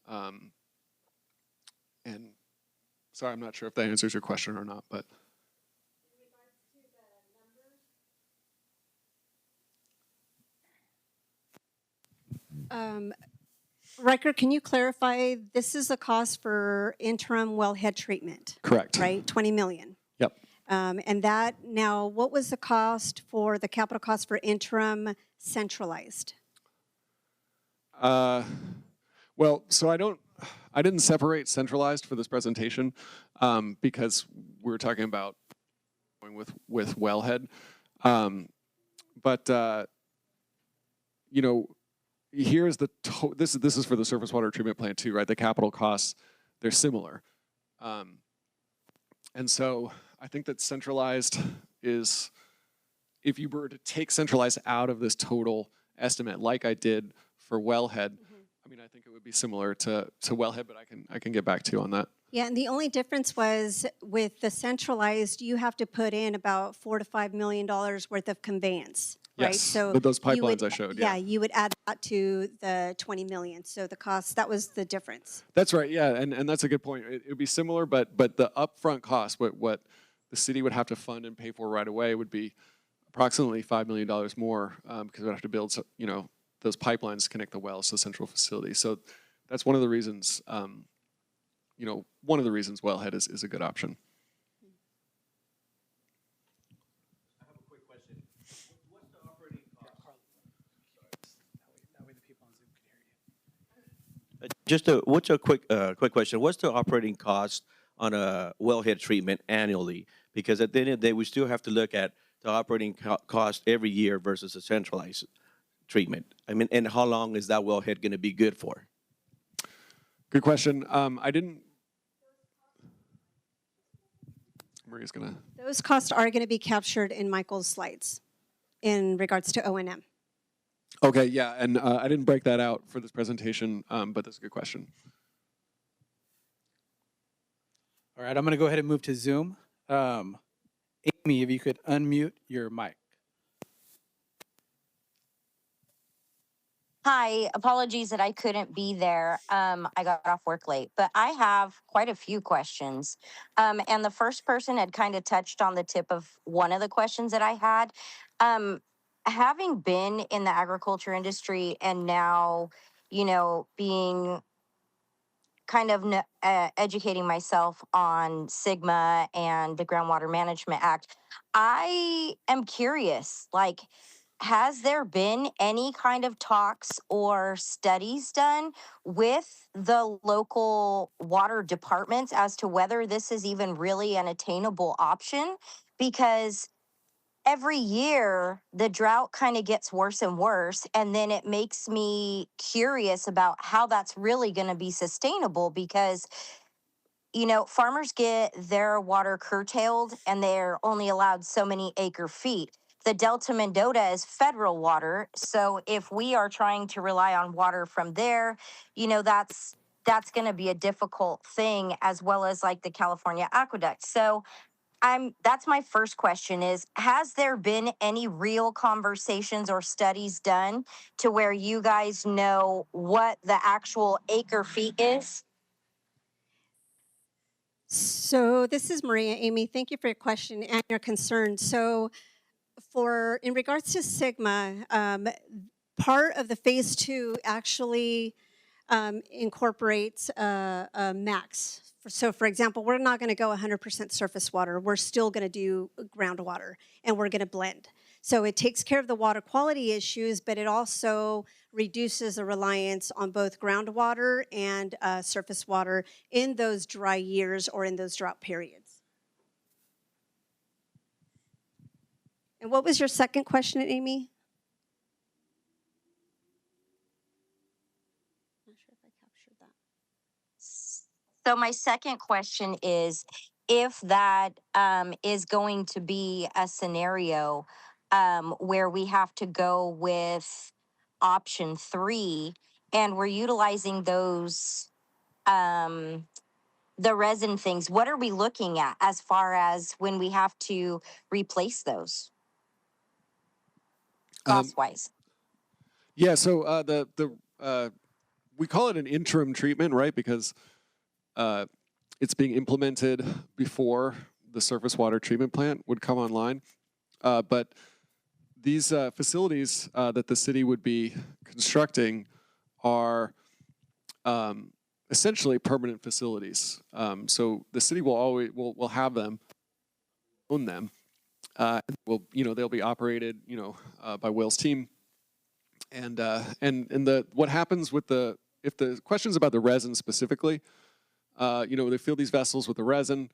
And sorry, I'm not sure if that answers your question or not, but. Riker, can you clarify, this is the cost for interim wellhead treatment? Correct. Right, 20 million? Yep. And that, now, what was the cost for, the capital cost for interim centralized? Well, so I didn't separate centralized for this presentation because we were talking about going with wellhead. Here's the, this is for the surface water treatment plant too, right? The capital costs, they're similar. And so I think that centralized is, if you were to take centralized out of this total estimate, like I did for wellhead, I think it would be similar to wellhead, but I can get back to you on that. Yeah, and the only difference was with the centralized, you have to put in about $4 to $5 million worth of conveyance, right? Yes, So with those you would, pipelines I showed, yeah, you would add that to the 20 million. So the cost, that was the difference. That's right, yeah, and that's a good point. It would be similar, but the upfront cost, what the city would have to fund and pay for right away would be approximately $5 million more because we'd have to build, those pipelines to connect the wells to the central facility. So that's one of the reasons, wellhead is a good option. I have a quick question. What's the operating cost? That way the people on Zoom can hear you. What's a quick question? What's the operating cost on a wellhead treatment annually? Because at the end of the day, we still have to look at the operating cost every year versus a centralized treatment? I mean, and how long is that wellhead going to be good for? Good question. I didn't. Maria's gonna. Those costs are going to be captured in Michael's slides in regards to O&M. Okay, yeah, and I didn't break that out for this presentation, but that's a good question. All right, I'm going to go ahead and move to Zoom. Amy, if you could unmute your mic. Hi, apologies that I couldn't be there. I got off work late, but I have quite a few questions. And the first person had kind of touched on the tip of one of the questions that I had. Having been in the agriculture industry and now, you know, being kind of educating myself on SGMA and the Groundwater Management Act, I am curious, like, has there been any kind of talks or studies done with the local water departments as to whether this is even really an attainable option? Because every year the drought kind of gets worse and worse, and then it makes me curious about how that's really going to be sustainable, because you know, farmers get their water curtailed and they're only allowed so many acre feet. The Delta Mendota is federal water, so if we are trying to rely on water from there, you know, that's going to be a difficult thing, as well as like the California aqueduct. So that's my first question is, has there been any real conversations or studies done to where you guys know what the actual acre feet is? So this is Maria. Amy, thank you for your question and your concern. So in regards to SGMA, part of the phase 2 actually incorporates a max. So for example, we're not going to go 100% surface water. We're still going to do groundwater, and we're going to blend. So it takes care of the water quality issues, but it also reduces the reliance on both groundwater and surface water in those dry years or in those drought periods. And what was your second question, Amy? Not sure if I captured that. So my second question is, if that is going to be a scenario where we have to go with option 3, and we're utilizing those, the resin things, what are we looking at as far as when we have to replace those cost-wise? Yeah, so we call it an interim treatment, right? Because it's being implemented before the surface water treatment plant would come online. But these facilities that the city would be constructing are essentially permanent facilities. So the city will have them, own them. They'll be operated, by Will's team. And what happens with if the question's about the resin specifically, they fill these vessels with the resin.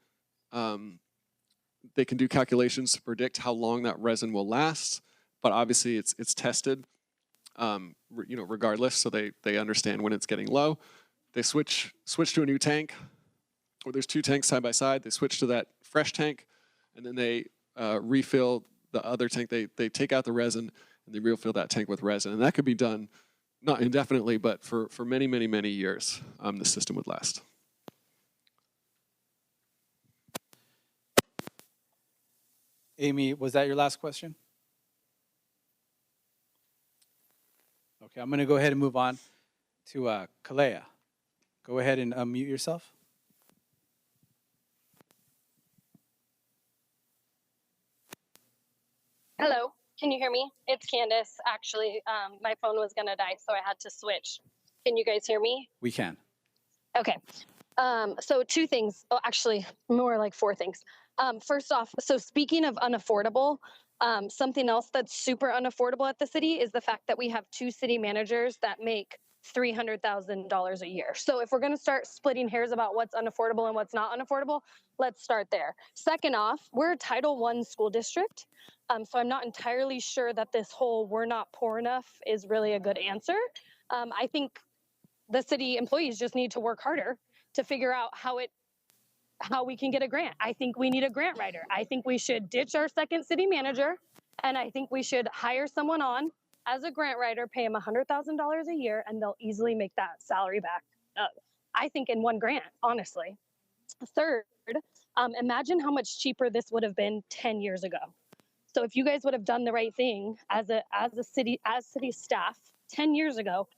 They can do calculations to predict how long that resin will last, but obviously it's tested, regardless, so they understand when it's getting low. They switch to a new tank, or there's 2 tanks side by side. They switch to that fresh tank, and then they refill the other tank. They take out the resin, and they refill that tank with resin. And that could be done not indefinitely, but for many, many, many years, the system would last. Amy, was that your last question? Okay, I'm going to go ahead and move on to Kalea. Go ahead and unmute yourself. Hello, can you hear me? It's Candace. Actually, my phone was gonna die, so I had to switch. Can you guys hear me? We can. Okay. So 2 things. Oh, actually, more like 4 things. First off, so speaking of unaffordable, something else that's super unaffordable at the city is the fact that we have 2 city managers that make $300,000 a year. So if we're going to start splitting hairs about what's unaffordable and what's not unaffordable, let's start there. Second off, we're a Title I school district. So I'm not entirely sure that this whole "we're not poor enough" is really a good answer. I think the city employees just need to work harder to figure out how we can get a grant. I think we need a grant writer. I think we should ditch our second city manager, and I think we should hire someone on as a grant writer, pay them $100,000 a year, and they'll easily make that salary back. I think in one grant, honestly. Third, imagine how much cheaper this would have been 10 years ago. So if you guys would have done the right thing as city staff 10 years ago,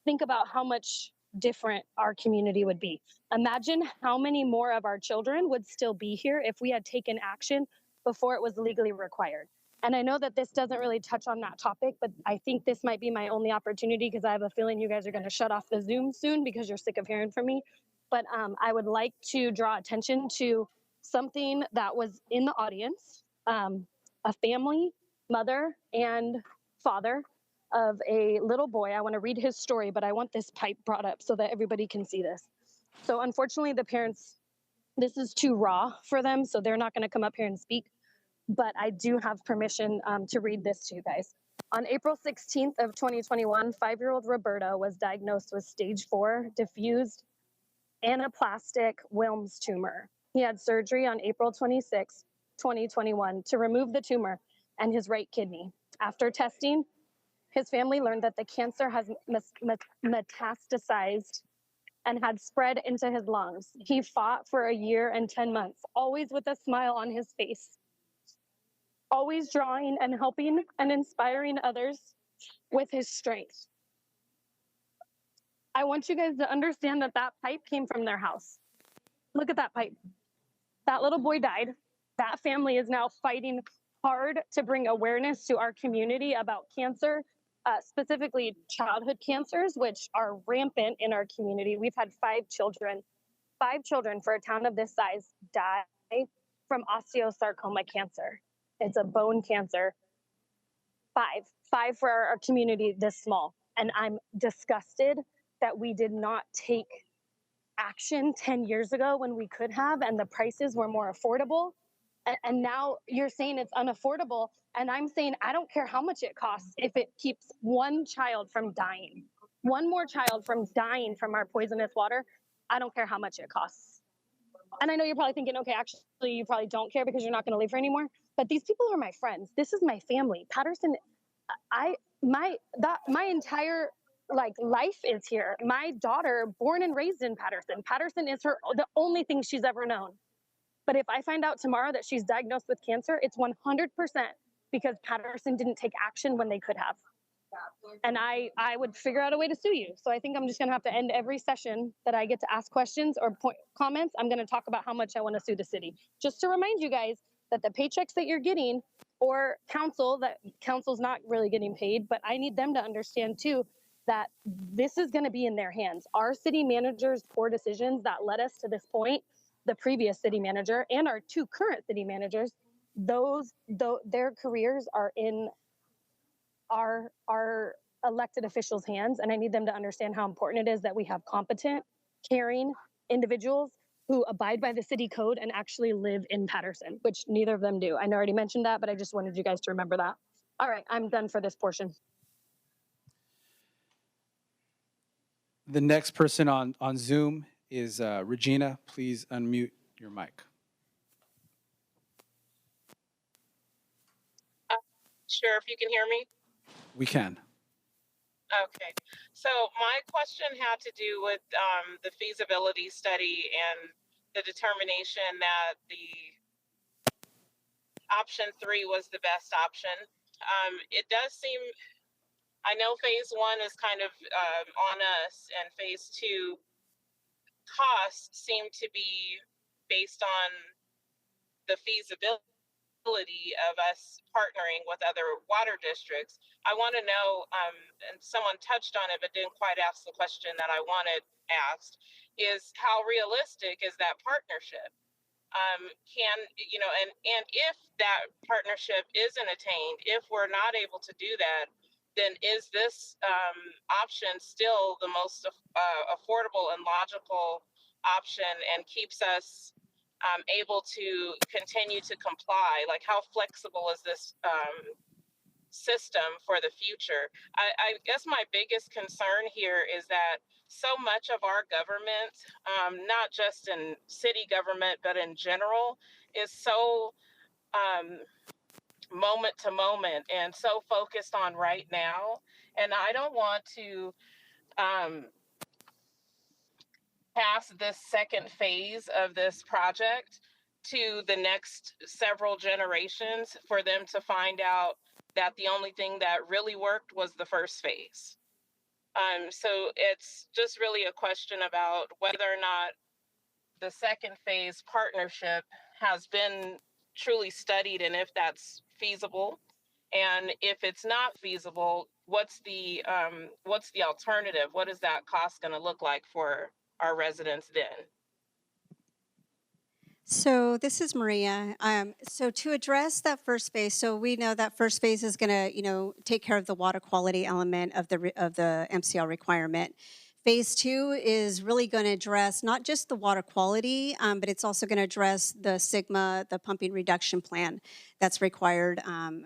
think about how much different our community would be. Imagine how many more of our children would still be here if we had taken action before it was legally required. And I know that this doesn't really touch on that topic, but I think this might be my only opportunity because I have a feeling you guys are going to shut off the Zoom soon because you're sick of hearing from me. But I would like to draw attention to something that was in the audience. A family, mother and father of a little boy. I want to read his story, but I want this pipe brought up so that everybody can see this. So unfortunately, the parents, this is too raw for them, so they're not going to come up here and speak. But I do have permission to read this to you guys. On April 16th of 2021, 5-year-old Roberta was diagnosed with stage 4 diffused anaplastic Wilms tumor. He had surgery on April 26, 2021 to remove the tumor and his right kidney. After testing, his family learned that the cancer has metastasized and had spread into his lungs. He fought for a year and 10 months, always with a smile on his face, always drawing and helping and inspiring others with his strength. I want you guys to understand that that pipe came from their house. Look at that pipe. That little boy died. That family is now fighting hard to bring awareness to our community about cancer, specifically childhood cancers, which are rampant in our community. We've had 5 children for a town of this size die from osteosarcoma cancer. It's a bone cancer. 5 for our community this small. And I'm disgusted that we did not take action 10 years ago when we could have, and the prices were more affordable. And now you're saying it's unaffordable. And I'm saying, I don't care how much it costs if it keeps one child from dying. One more child from dying from our poisonous water. I don't care how much it costs. And I know you're probably thinking, okay, actually, you probably don't care because you're not going to live here anymore. But these people are my friends. This is my family. Patterson, my entire life is here. My daughter, born and raised in Patterson. Patterson is the only thing she's ever known. But if I find out tomorrow that she's diagnosed with cancer, it's 100% because Patterson didn't take action when they could have. And I would figure out a way to sue you. So I think I'm just going to have to end every session that I get to ask questions or comments. I'm going to talk about how much I want to sue the city. Just to remind you guys that the paychecks that you're getting, or council's not really getting paid, but I need them to understand too that this is going to be in their hands. Our city manager's poor decisions that led us to this point, the previous city manager and our 2 current city managers, their careers are in our elected officials' hands, and I need them to understand how important it is that we have competent, caring individuals who abide by the city code and actually live in Patterson, which neither of them do. I already mentioned that, but I just wanted you guys to remember that. All right, I'm done for this portion. The next person on Zoom is Regina. Please unmute your mic. Sure, if you can hear me. We can. Okay, so my question had to do with the feasibility study and the determination that the option 3 was the best option. It does seem, I know phase 1 is kind of on us, and phase 2 costs seem to be based on the feasibility of us partnering with other water districts. I want to know, and someone touched on it but didn't quite ask the question that I wanted asked, is how realistic is that partnership? And if that partnership isn't attained, if we're not able to do that, then is this option still the most affordable and logical option and keeps us able to continue to comply? Like, how flexible is this system for the future? I guess my biggest concern here is that so much of our government, not just in city government, but in general, is so moment to moment and so focused on right now. And I don't want to pass this second phase of this project to the next several generations for them to find out that the only thing that really worked was the first phase. So it's just really a question about whether or not the second phase partnership has been truly studied and if that's feasible. And if it's not feasible, what's the alternative? What is that cost going to look like for our residents then? So this is Maria. So to address that first phase, so we know that first phase is going to, take care of the water quality element of the MCL requirement. Phase 2 is really going to address not just the water quality, but it's also going to address the SGMA, the pumping reduction plan that's required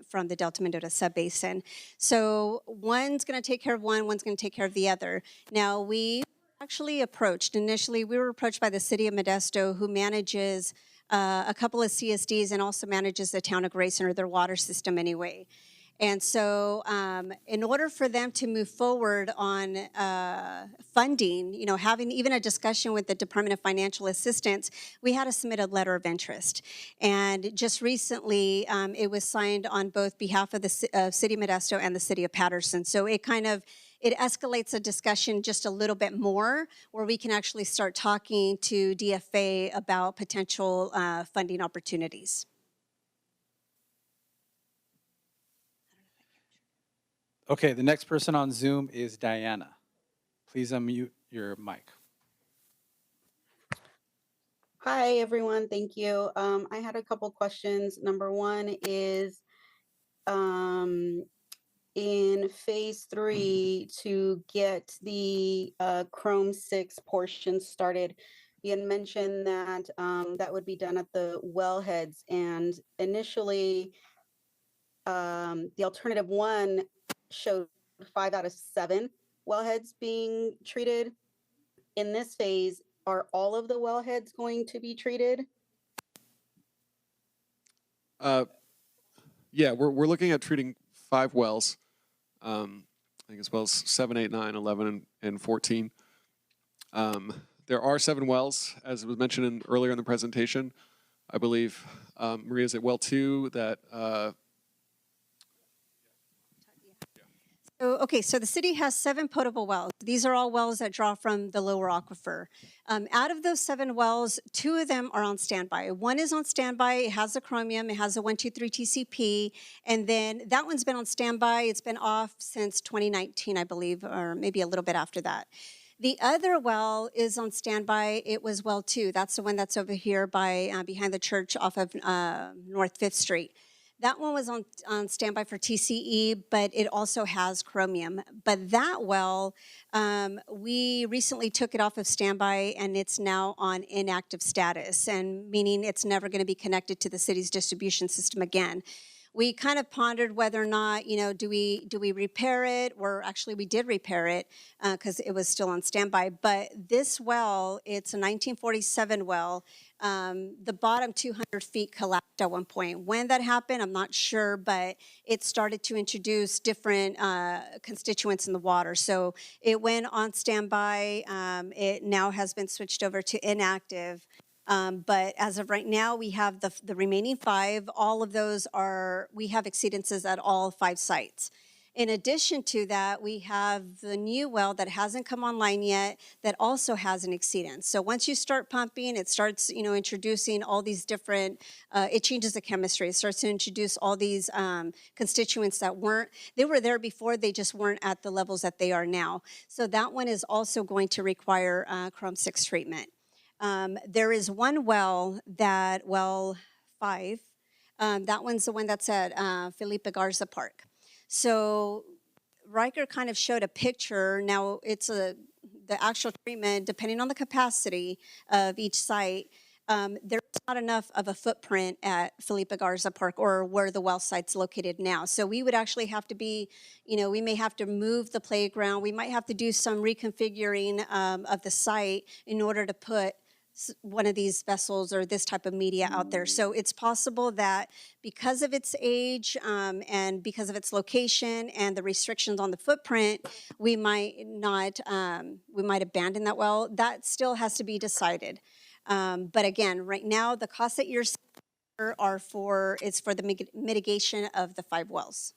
from the Delta Mendota subbasin. So one's going to take care of one, one's going to take care of the other. Now we initially we were approached by the city of Modesto, who manages a couple of CSDs and also manages the town of Grayson, or their water system anyway. And so in order for them to move forward on funding, having even a discussion with the Department of Financial Assistance, we had to submit a letter of interest. And just recently, it was signed on both behalf of the City of Modesto and the City of Patterson. So it escalates a discussion just a little bit more, where we can actually start talking to DFA about potential funding opportunities. Okay, the next person on Zoom is Diana. Please unmute your mic. Hi, everyone. Thank you. I had a couple questions. Number one is in phase 3, to get the Chrome 6 portion started, you had mentioned that that would be done at the wellheads. And initially, the alternative 1 showed 5 out of 7 wellheads being treated. In this phase, are all of the wellheads going to be treated? Yeah, we're looking at treating 5 wells. I think it's wells 7, 8, 9, 11, and 14. There are 7 wells, as was mentioned earlier in the presentation. I believe, Maria's at well 2 that So the city has 7 potable wells. These are all wells that draw from the lower aquifer. Out of those 7 wells, 2 of them are on standby. One is on standby. It has the chromium. It has a 123 TCP. And then that one's been on standby. It's been off since 2019, I believe, or maybe a little bit after that. The other well is on standby. It was well 2. That's the one that's over here by behind the church off of North 5th Street. That one was on standby for TCE, but it also has chromium. But that well, we recently took it off of standby, and it's now on inactive status, and meaning it's never going to be connected to the city's distribution system again. We kind of pondered whether or not, do we repair it? Or actually, we did repair it because it was still on standby. But this well, it's a 1947 well. The bottom 200 feet collapsed at one point. When that happened, I'm not sure, but it started to introduce different constituents in the water. So it went on standby. It now has been switched over to inactive. But as of right now, we have the remaining 5. All of those we have exceedances at all 5 sites. In addition to that, we have the new well that hasn't come online yet that also has an exceedance. So once you start pumping, it starts, introducing all these different, it changes the chemistry. It starts to introduce all these constituents that they were there before, they just weren't at the levels that they are now. So that one is also going to require Chrome 6 treatment. There is one well, well 5, that one's the one that's at Felipe Garza Park. So Riker kind of showed a picture. Now the actual treatment, depending on the capacity of each site, there's not enough of a footprint at Felipe Garza Park or where the well site's located now. So we would actually have to be, we may have to move the playground. We might have to do some reconfiguring of the site in order to put one of these vessels or this type of media out there. So it's possible that because of its age and because of its location and the restrictions on the footprint, we might abandon that well. That still has to be decided. But again, right now, the costs that you're seeing is for the mitigation of the 5 wells.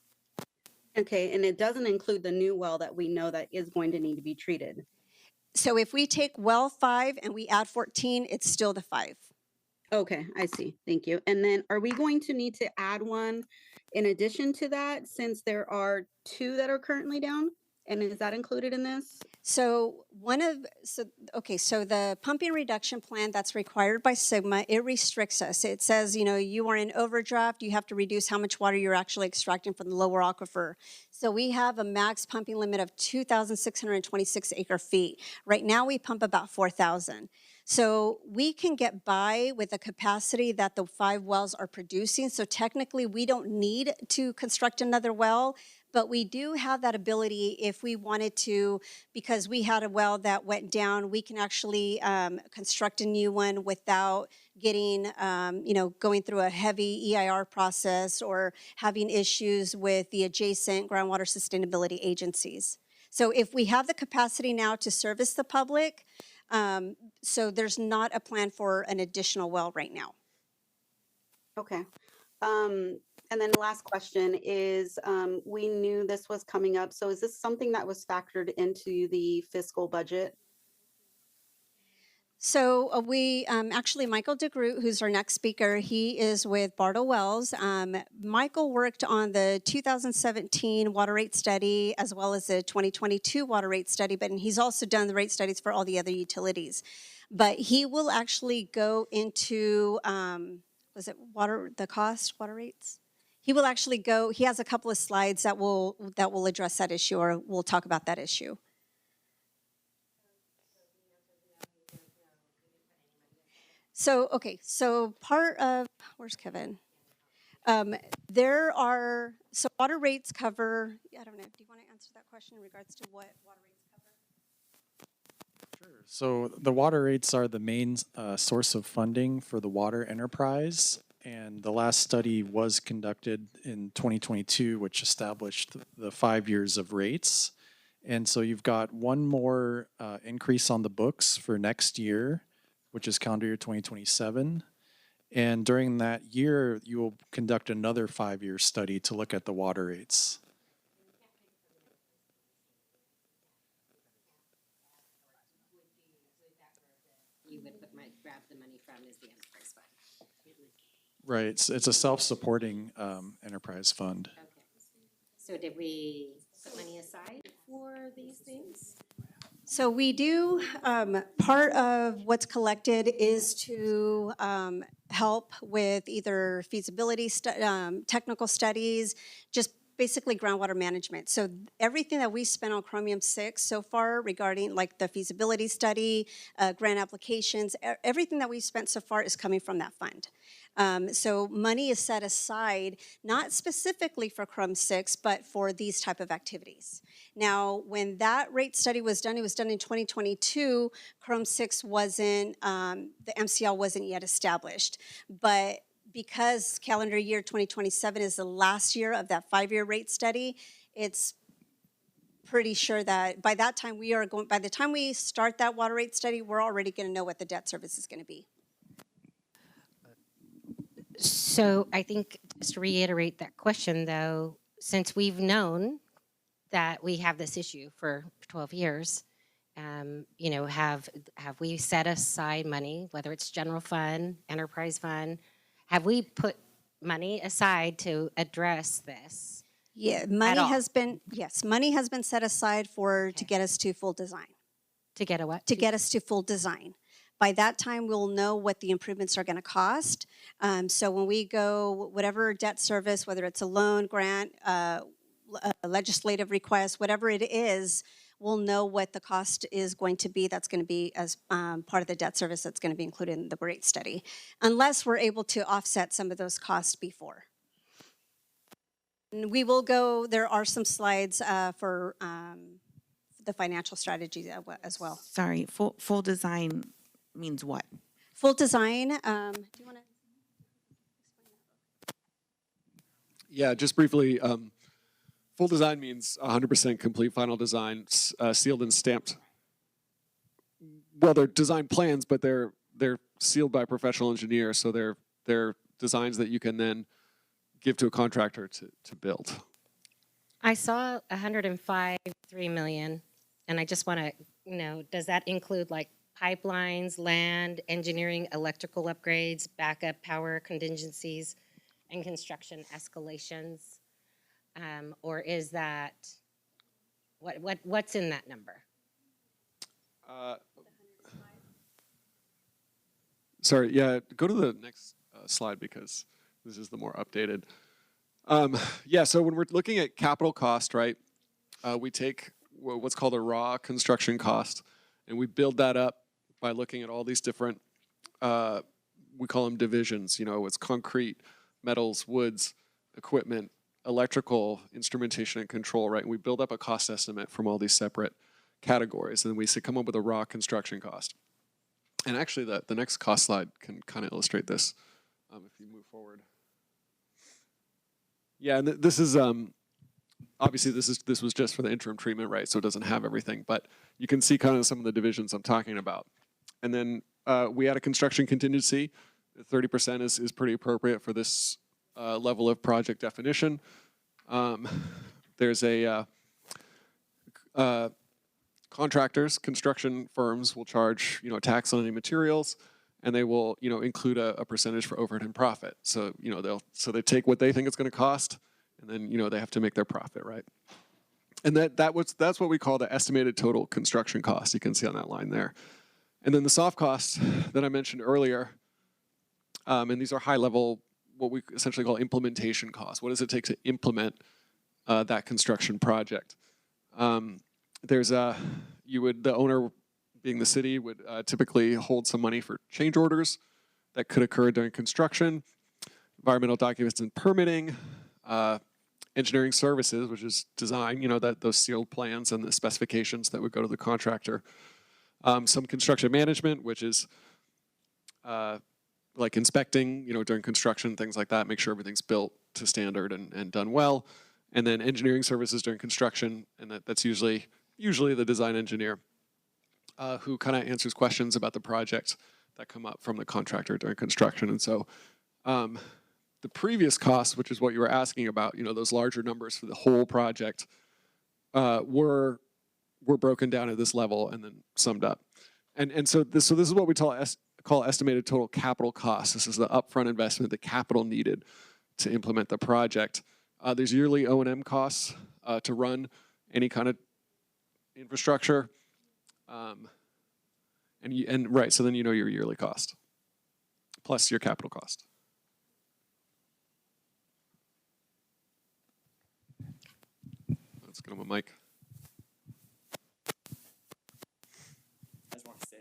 Okay, and it doesn't include the new well that we know that is going to need to be treated. So if we take well 5 and we add 14, it's still the 5. Okay, I see. Thank you. And then are we going to need to add one in addition to that since there are 2 that are currently down? And is that included in this? So so the pumping reduction plan that's required by SGMA, it restricts us. It says, you are in overdraft, you have to reduce how much water you're actually extracting from the lower aquifer. So we have a max pumping limit of 2,626 acre feet. Right now we pump about 4,000. So we can get by with a capacity that the 5 wells are producing. So technically we don't need to construct another well, but we do have that ability if we wanted to, because we had a well that went down, we can actually construct a new one without getting, going through a heavy EIR process or having issues with the adjacent groundwater sustainability agencies. So if we have the capacity now to service the public, so there's not a plan for an additional well right now. Okay. And then last question is, we knew this was coming up. So is this something that was factored into the fiscal budget? So we actually, Michael DeGroot, who's our next speaker, he is with Bartle Wells. Michael worked on the 2017 water rate study as well as the 2022 water rate study, but he's also done the rate studies for all the other utilities. But he will actually go into, the water rates? He will actually go, he has a couple of slides that will address that issue, or we'll talk about that issue. So, okay, so part of, where's Kevin? So water rates cover, I don't know, do you want to answer that question in regards to what water rates cover? Sure. So the water rates are the main source of funding for the water enterprise. And the last study was conducted in 2022, which established the 5 years of rates. And so you've got one more increase on the books for next year, which is calendar year 2027. And during that year, you will conduct another 5-year study to look at the water rates. You would grab the money from is the enterprise fund. Right, it's a self-supporting enterprise fund. Okay. So did we put money aside for these things? So we do, part of what's collected is to help with either feasibility, technical studies, just basically groundwater management. So everything that we spent on Chromium 6 so far regarding like the feasibility study, grant applications, everything that we've spent so far is coming from that fund. So money is set aside, not specifically for Chrome 6, but for these type of activities. Now, when that rate study was done, it was done in 2022, Chrome 6 wasn't, the MCL wasn't yet established. But because calendar year 2027 is the last year of that 5-year rate study, it's pretty sure that by that time by the time we start that water rate study, we're already gonna know what the debt service is gonna be. So I think just to reiterate that question though, since we've known that we have this issue for 12 years, have we set aside money, whether it's general fund, enterprise fund, have we put money aside to address this? Yeah, money has been set aside to get us to full design. To get a what? To get us to full design. By that time, we'll know what the improvements are going to cost. So when we go, whatever debt service, whether it's a loan, grant, legislative request, whatever it is, we'll know what the cost is going to be. That's going to be as part of the debt service that's going to be included in the rate study, unless we're able to offset some of those costs before. And we will go, there are some slides for the financial strategy as well. Sorry, full design means what? Full design, do you want to? Yeah, just briefly, full design means 100% complete final design, sealed and stamped. Well, they're design plans, but they're sealed by a professional engineer, so they're designs that you can then give to a contractor to build. I saw 105.3 million, and I just want to know, does that include like pipelines, land, engineering, electrical upgrades, backup power contingencies, and construction escalations? Or is that, what's in that number? Sorry, yeah, go to the next slide because this is the more updated. Yeah, so when we're looking at capital cost, right, we take what's called a raw construction cost, and we build that up by looking at all these different, we call them divisions, you know, it's concrete, metals, woods, equipment, electrical, instrumentation and control, right? And we build up a cost estimate from all these separate categories, and then we come up with a raw construction cost. And actually, the next cost slide can kind of illustrate this if you move forward. Yeah, and this is, obviously this was just for the interim treatment, right? So it doesn't have everything, but you can see kind of some of the divisions I'm talking about. And then we add a construction contingency. 30% is pretty appropriate for this level of project definition. There's a contractors, construction firms will charge, you know, tax on any materials, and they will, you know, include a percentage for overhead and profit. So, you know, they take what they think it's going to cost, and then, you know, they have to make their profit, right? And that's what we call the estimated total construction cost. You can see on that line there. And then the soft costs that I mentioned earlier, and these are high level, what we essentially call implementation costs. What does it take to implement that construction project? The owner, being the city, would typically hold some money for change orders that could occur during construction, environmental documents and permitting, engineering services, which is design, you know, those sealed plans and the specifications that would go to the contractor. Some construction management, which is like inspecting, you know, during construction, things like that, make sure everything's built to standard and done well. And then engineering services during construction, and that's usually the design engineer who kind of answers questions about the project that come up from the contractor during construction. And so the previous costs, which is what you were asking about, you know, those larger numbers for the whole project, were broken down at this level and then summed up. And so this is what we call estimated total capital costs. This is the upfront investment, the capital needed to implement the project. There's yearly O&M costs to run any kind of infrastructure. Right, so then you know your yearly cost, plus your capital cost. Let's get on my mic. I just want to say,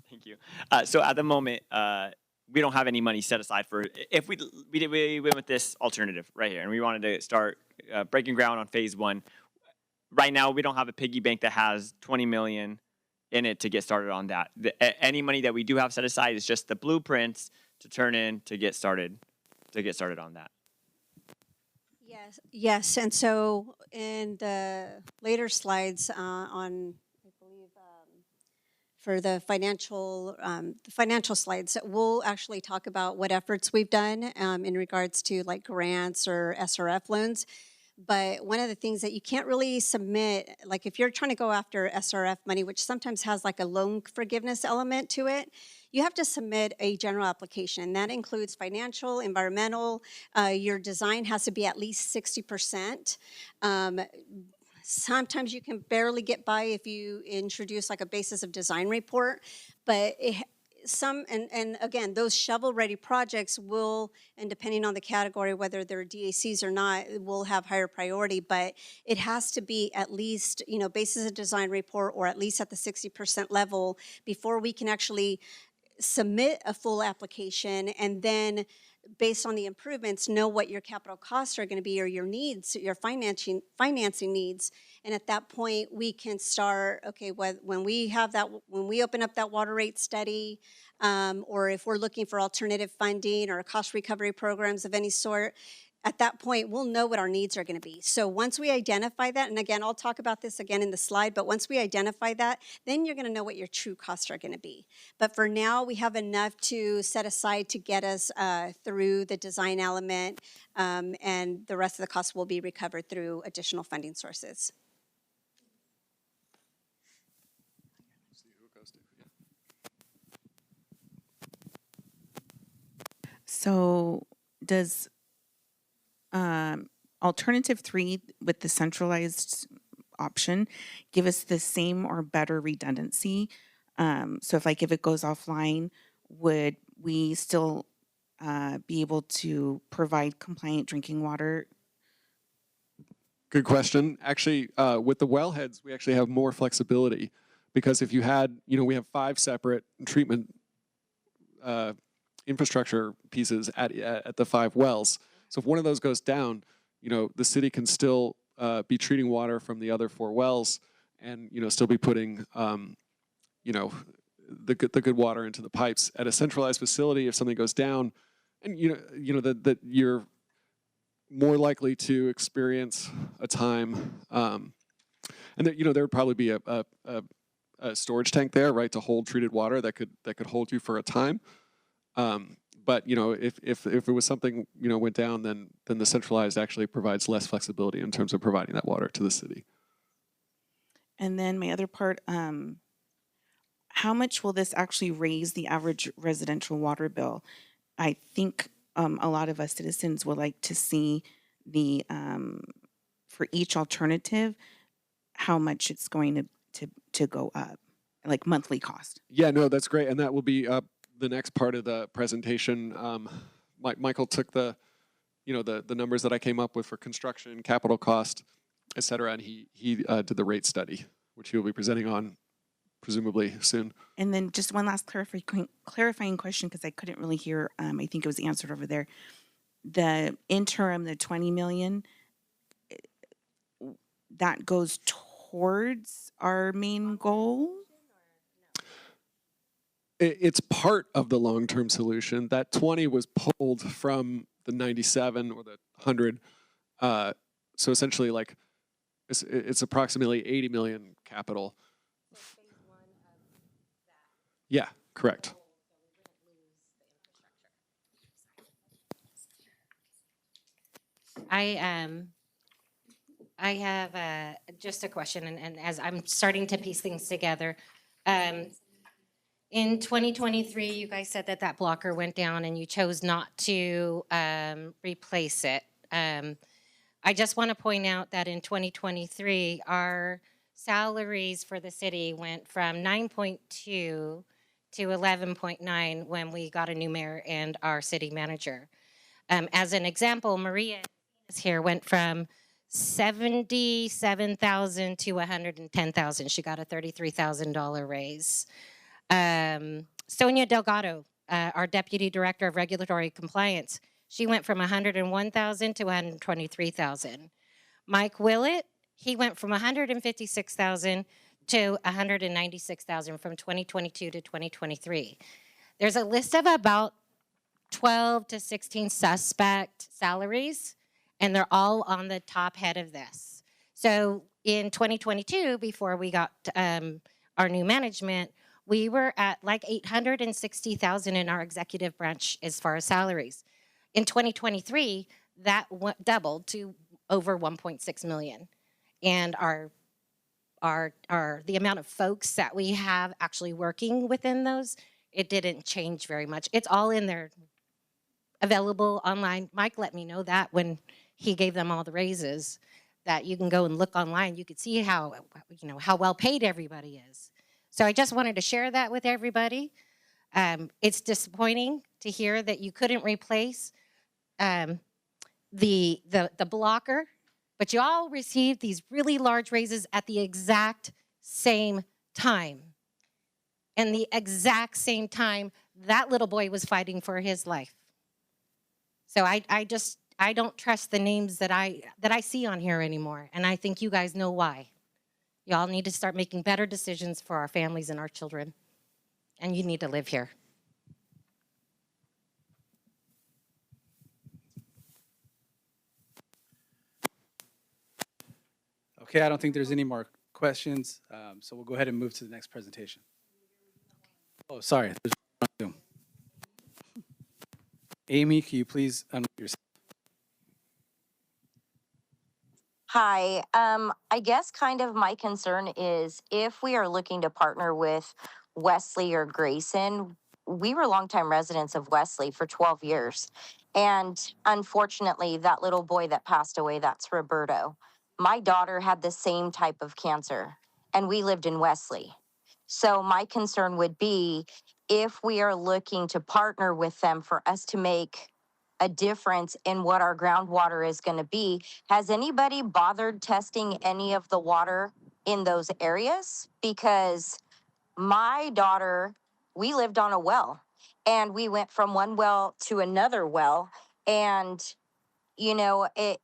thank you. So at the moment, we don't have any money set aside for, if we went with this alternative right here, and we wanted to start breaking ground on phase one. Right now, we don't have a piggy bank that has 20 million in it to get started on that. Any money that we do have set aside is just the blueprints to turn in to get started on that. Yes, and so in the later slides on, I believe, for the financial slides, we'll actually talk about what efforts we've done in regards to like grants or SRF loans. But one of the things that you can't really submit, like if you're trying to go after SRF money, which sometimes has like a loan forgiveness element to it, you have to submit a general application. That includes financial, environmental, your design has to be at least 60%. Sometimes you can barely get by if you introduce like a basis of design report, but some, and again, those shovel-ready projects will, and depending on the category, whether they're DACs or not, will have higher priority, but it has to be at least, basis of design report, or at least at the 60% level before we can actually submit a full application, and then based on the improvements, know what your capital costs are going to be, or your needs, your financing needs. And at that point, we can start, okay, when we open up that water rate study, or if we're looking for alternative funding or cost recovery programs of any sort, at that point, we'll know what our needs are going to be. So once we identify that, and again, I'll talk about this again in the slide, but once we identify that, then you're going to know what your true costs are going to be. But for now, we have enough to set aside to get us through the design element, and the rest of the costs will be recovered through additional funding sources. So does alternative 3 with the centralized option give us the same or better redundancy? So if it goes offline, would we still be able to provide compliant drinking water? Good question. Actually, with the wellheads, we actually have more flexibility, because if you had, we have 5 separate treatment infrastructure pieces at the 5 wells. So if one of those goes down, the city can still be treating water from the other 4 wells, and still be putting the good water into the pipes. At a centralized facility, if something goes down, and that you're more likely to experience a time, and that there would probably be a storage tank there, right, to hold treated water that could hold you for a time. But if it was something went down, then the centralized actually provides less flexibility in terms of providing that water to the city. And then my other part, how much will this actually raise the average residential water bill? I think a lot of us citizens would like to see the for each alternative how much it's going to go up, like monthly cost. Yeah, no, that's great, and that will be the next part of the presentation. Michael took the numbers that I came up with for construction, capital cost, et cetera, and he did the rate study, which he will be presenting on presumably soon. And then just one last clarifying question, because I couldn't really hear. I think it was answered over there. The interim, the 20 million, that goes towards our main goal. It's part of the long-term solution. That 20 was pulled from the 97 or the 100. So essentially, it's approximately 80 million capital. Yeah, correct. I have just a question, and as I'm starting to piece things together, in 2023, you guys said that blocker went down and you chose not to replace it. I just want to point out that in 2023, our salaries for the city went from 9.2 to 11.9 when we got a new mayor and our city manager. As an example, Maria here went from 77,000 to 110,000. She got a $33,000 raise. Sonia Delgado, our Deputy Director of Regulatory Compliance, she went from 101,000 to 123,000. Mike Willett, he went from 156,000 to 196,000 from 2022 to 2023. There's a list of about 12 to 16 suspect salaries, and they're all on the top head of this. So in 2022, before we got our new management, we were at like 860,000 in our executive branch as far as salaries. In 2023, that doubled to over 1.6 million. And the amount of folks that we have actually working within those, it didn't change very much. It's all in there, available online. Mike let me know that when he gave them all the raises, that you can go and look online. You could see how well paid everybody is. So I just wanted to share that with everybody. It's disappointing to hear that you couldn't replace the blocker, but you all received these really large raises at the exact same time. And the exact same time that little boy was fighting for his life. So I don't trust the names that I see on here anymore. And I think you guys know why. Y'all need to start making better decisions for our families and our children. And you need to live here. Okay, I don't think there's any more questions, so we'll go ahead and move to the next presentation. Oh, sorry. There's one on Zoom. Amy, can you please unmute yourself? Hi, I guess kind of my concern is if we are looking to partner with Wesley or Grayson, we were longtime residents of Wesley for 12 years. And unfortunately, that little boy that passed away, that's Roberto. My daughter had the same type of cancer, and we lived in Wesley. So my concern would be if we are looking to partner with them for us to make a difference in what our groundwater is going to be. Has anybody bothered testing any of the water in those areas? Because my daughter, we lived on a well and we went from one well to another well. And, you know, it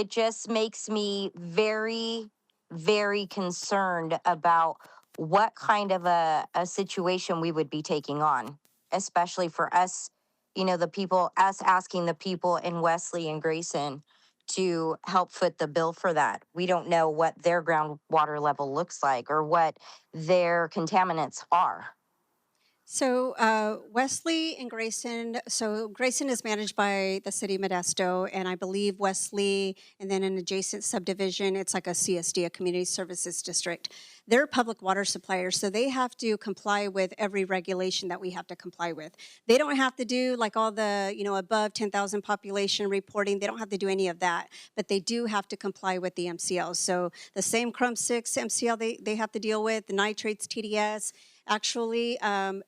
just makes me very, very concerned about what kind of a situation we would be taking on, especially for us, you know, us asking the people in Wesley and Grayson to help foot the bill for that. We don't know what their groundwater level looks like or what their contaminants are. So Wesley and Grayson, so Grayson is managed by the city of Modesto, and I believe Wesley, and then an adjacent subdivision, it's like a CSD, a community services district. They're public water suppliers, so they have to comply with every regulation that we have to comply with. They don't have to do like all the, you know, above 10,000 population reporting. They don't have to do any of that, but they do have to comply with the MCLs. So the same Crum 6 MCL they have to deal with, the nitrates, TDS. Actually,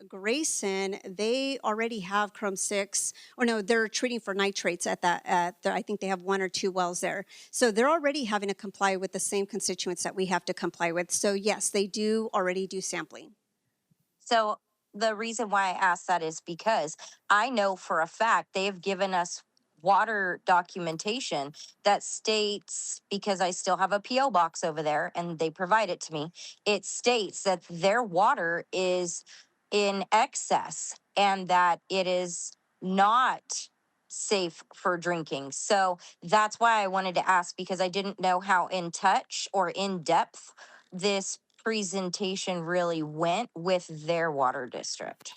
Grayson, they already have Crum 6, or no, they're treating for nitrates at that. I think they have 1 or 2 wells there. So they're already having to comply with the same constituents that we have to comply with. So yes, they do already do sampling. So the reason why I asked that is because I know for a fact they've given us water documentation that states, because I still have a PO box over there and they provide it to me, it states that their water is in excess and that it is not safe for drinking. So that's why I wanted to ask, because I didn't know how in touch or in depth this presentation really went with their water district.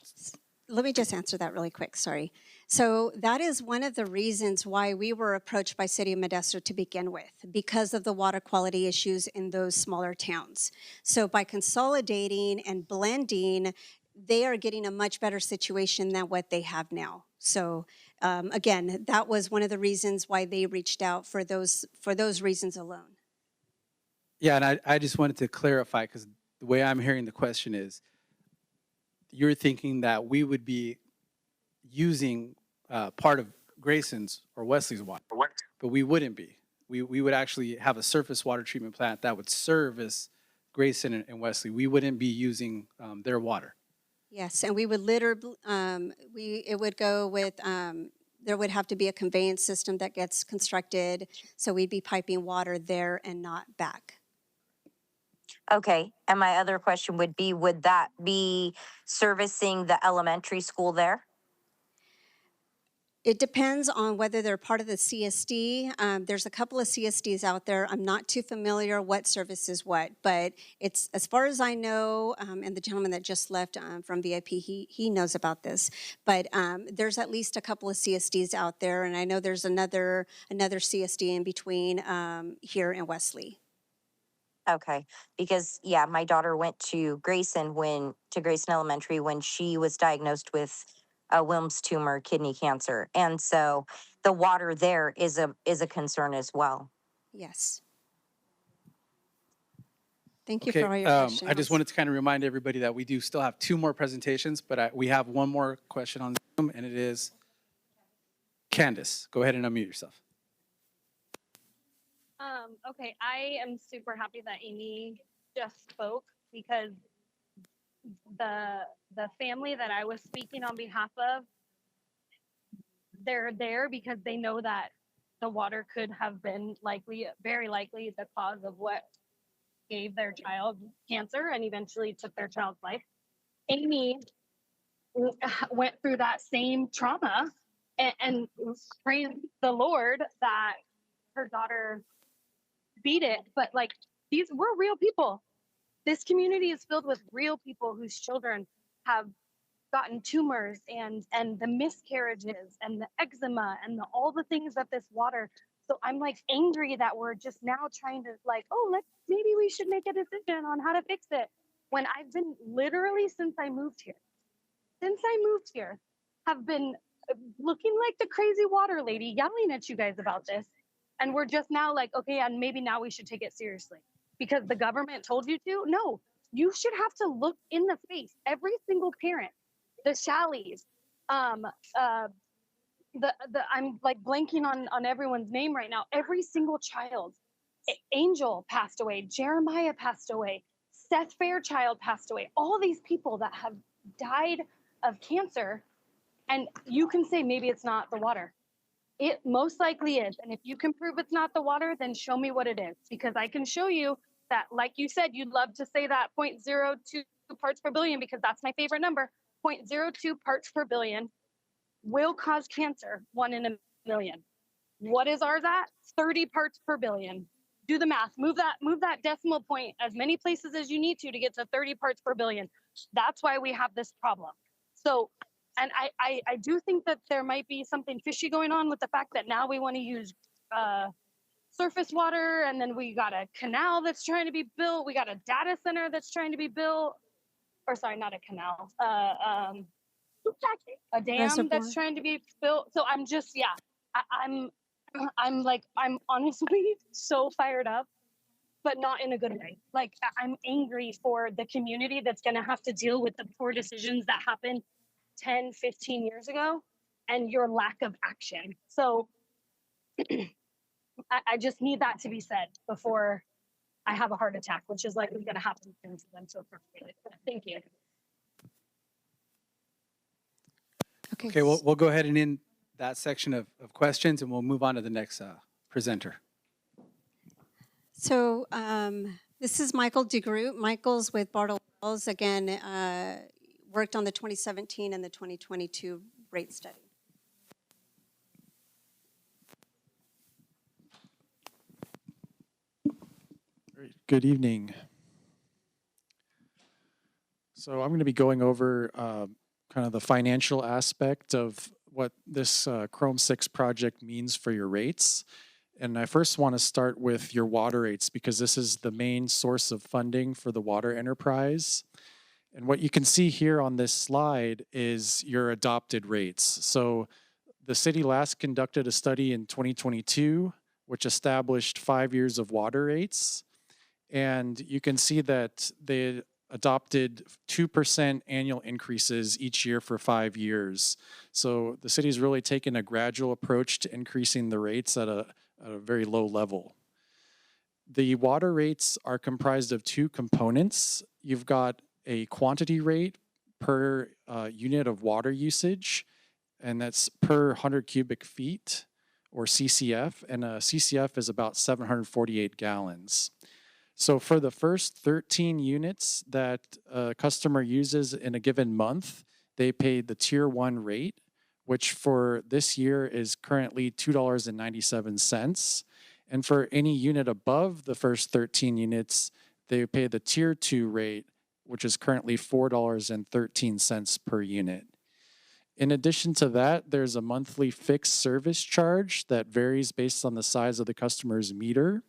Let me just answer that really quick, sorry. So that is one of the reasons why we were approached by City of Modesto to begin with, because of the water quality issues in those smaller towns. So by consolidating and blending, they are getting a much better situation than what they have now. So again, that was one of the reasons why they reached out for those reasons alone. Yeah, and I just wanted to clarify, because the way I'm hearing the question is, you're thinking that we would be using part of Grayson's or Wesley's water, but we wouldn't be. We would actually have a surface water treatment plant that would service Grayson and Wesley. We wouldn't be using their water. Yes, and we would literally, it would go with, there would have to be a conveyance system that gets constructed, so we'd be piping water there and not back. Okay, and my other question would be, would that be servicing the elementary school there? It depends on whether they're part of the CSD. There's a couple of CSDs out there. I'm not too familiar what services what, but it's, as far as I know, and the gentleman that just left from VIP, he knows about this, but there's at least a couple of CSDs out there, and I know there's another CSD in between here in Wesley. Okay, because yeah, my daughter went to Grayson Elementary when she was diagnosed with a Wilms tumor, kidney cancer, and so the water there is a concern as well. Yes. Thank you Okay, for all your questions. I just wanted to kind of remind everybody that we do still have 2 more presentations, but we have one more question on Zoom, and it is Candace. Go ahead and unmute yourself. Okay, I am super happy that Amy just spoke because the family that I was speaking on behalf of, they're there because they know that the water could have been very likely the cause of what gave their child cancer and eventually took their child's life. Amy went through that same trauma and praise the Lord that her daughter beat it. But like we're real people. This community is filled with real people whose children have gotten tumors and the miscarriages and the eczema and all the things that this water. So I'm like angry that we're just now trying to maybe we should make a decision on how to fix it. When I've been literally since I moved here, have been looking like the crazy water lady yelling at you guys about this. And we're just now like, okay, and maybe now we should take it seriously because the government told you to. No, you should have to look in the face every single parent, the Shalleys, I'm like blanking on everyone's name right now. Every single child. Angel passed away. Jeremiah passed away. Seth Fairchild passed away. All these people that have died of cancer. And you can say maybe it's not the water. It most likely is. And if you can prove it's not the water, then show me what it is. Because I can show you that, like you said, you'd love to say that 0.02 parts per billion because that's my favorite number. 0.02 parts per billion will cause cancer, 1 in a million. What is ours at? 30 parts per billion. Do the math. Move that decimal point as many places as you need to get to 30 parts per billion. That's why we have this problem. So, and I do think that there might be something fishy going on with the fact that now we want to use surface water, and then we got a canal that's trying to be built. We got a data center that's trying to be built. Or sorry, not a canal. A dam Reservoir. that's trying to be built. So I'm just, I'm honestly so fired up, but not in a good way. Like I'm angry for the community that's going to have to deal with the poor decisions that happened 10, 15 years ago and your lack of action. So I just need that to be said before I have a heart attack, which is likely going to happen soon to them. So frustrated. Thank you. Okay, we'll go ahead and end that section of questions, and we'll move on to the next presenter. So this is Michael DeGroot. Michael's with Bartle Wells, again, worked on the 2017 and the 2022 rate study. Great. Good evening. So I'm going to be going over kind of the financial aspect of what this Chrome 6 project means for your rates. And I first want to start with your water rates because this is the main source of funding for the water enterprise. And what you can see here on this slide is your adopted rates. So the city last conducted a study in 2022, which established 5 years of water rates. And you can see that they adopted 2% annual increases each year for 5 years. So the city's really taken a gradual approach to increasing the rates at a very low level. The water rates are comprised of 2 components. You've got a quantity rate per unit of water usage, and that's per 100 cubic feet, or CCF, and a CCF is about 748 gallons. So for the first 13 units that a customer uses in a given month, they pay the Tier 1 rate, which for this year is currently $2.97. And for any unit above the first 13 units, they pay the Tier 2 rate, which is currently $4.13 per unit. In addition to that, there's a monthly fixed service charge that varies based on the size of the customer's meter.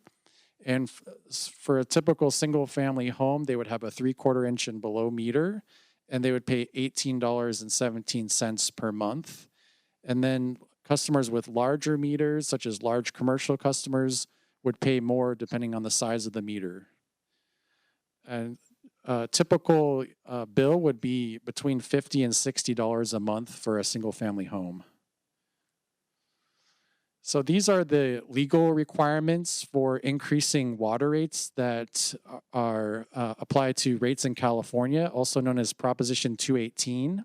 And for a typical single-family home, they would have a 3/4 inch and below meter, and they would pay $18.17 per month. And then customers with larger meters, such as large commercial customers, would pay more depending on the size of the meter. And a typical bill would be between $50 and $60 a month for a single family home. So these are the legal requirements for increasing water rates that are applied to rates in California, also known as Proposition 218.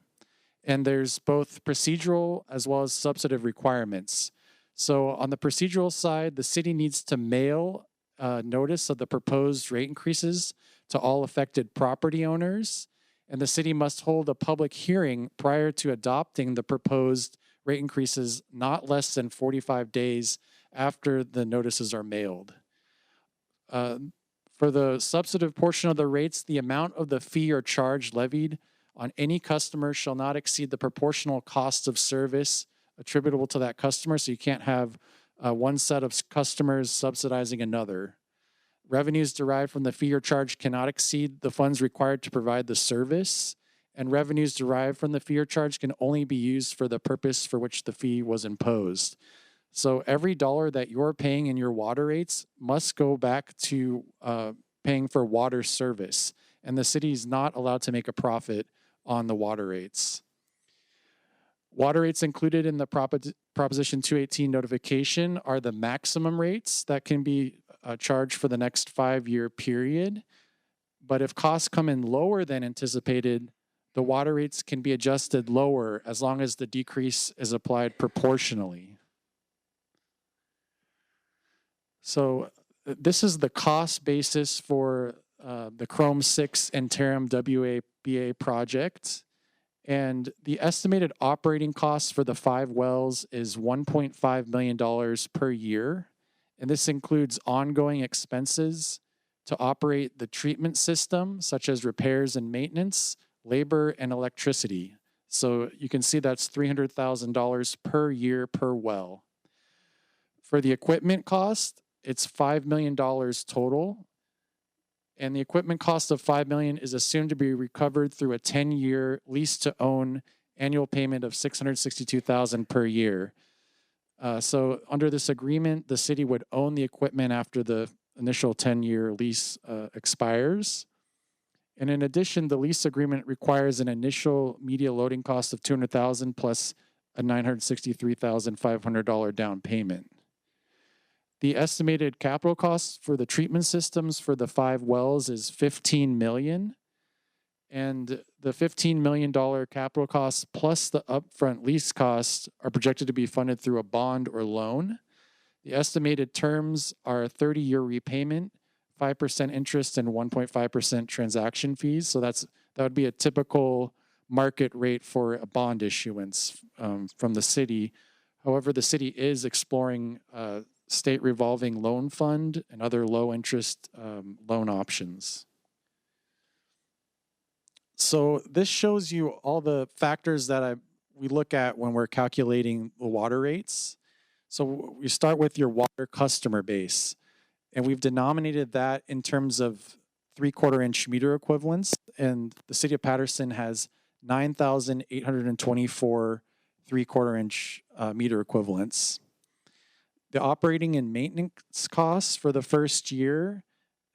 And there's both procedural as well as substantive requirements. So on the procedural side, the city needs to mail notice of the proposed rate increases to all affected property owners, and the city must hold a public hearing prior to adopting the proposed rate increases not less than 45 days after the notices are mailed. For the substantive portion of the rates, the amount of the fee or charge levied on any customer shall not exceed the proportional cost of service attributable to that customer. So you can't have one set of customers subsidizing another. Revenues derived from the fee or charge cannot exceed the funds required to provide the service, and revenues derived from the fee or charge can only be used for the purpose for which the fee was imposed. So every dollar that you're paying in your water rates must go back to paying for water service, and the city is not allowed to make a profit on the water rates. Water rates included in the Proposition 218 notification are the maximum rates that can be charged for the next 5-year period. But if costs come in lower than anticipated, the water rates can be adjusted lower as long as the decrease is applied proportionally. So this is the cost basis for the Chrome 6 Interim WABA project. And the estimated operating costs for the 5 wells is $1.5 million per year. And this includes ongoing expenses to operate the treatment system, such as repairs and maintenance, labor, and electricity. So you can see that's $300,000 per year per well. For the equipment cost, it's $5 million total. And the equipment cost of $5 million is assumed to be recovered through a 10-year lease to own annual payment of $662,000 per year. So under this agreement, the city would own the equipment after the initial 10-year lease expires. And in addition, the lease agreement requires an initial media loading cost of $200,000 plus a $963,500 down payment. The estimated capital cost for the treatment systems for the 5 wells is $15 million. And the $15 million capital costs plus the upfront lease costs are projected to be funded through a bond or loan. The estimated terms are a 30-year repayment, 5% interest, and 1.5% transaction fees. So that would be a typical market rate for a bond issuance from the city. However, the city is exploring state revolving loan fund and other low interest loan options. So this shows you all the factors that we look at when we're calculating the water rates. So we start with your water customer base, and we've denominated that in terms of 3/4-inch meter equivalents, and the city of Patterson has 9,824 3/4-inch meter equivalents. The operating and maintenance costs for the first year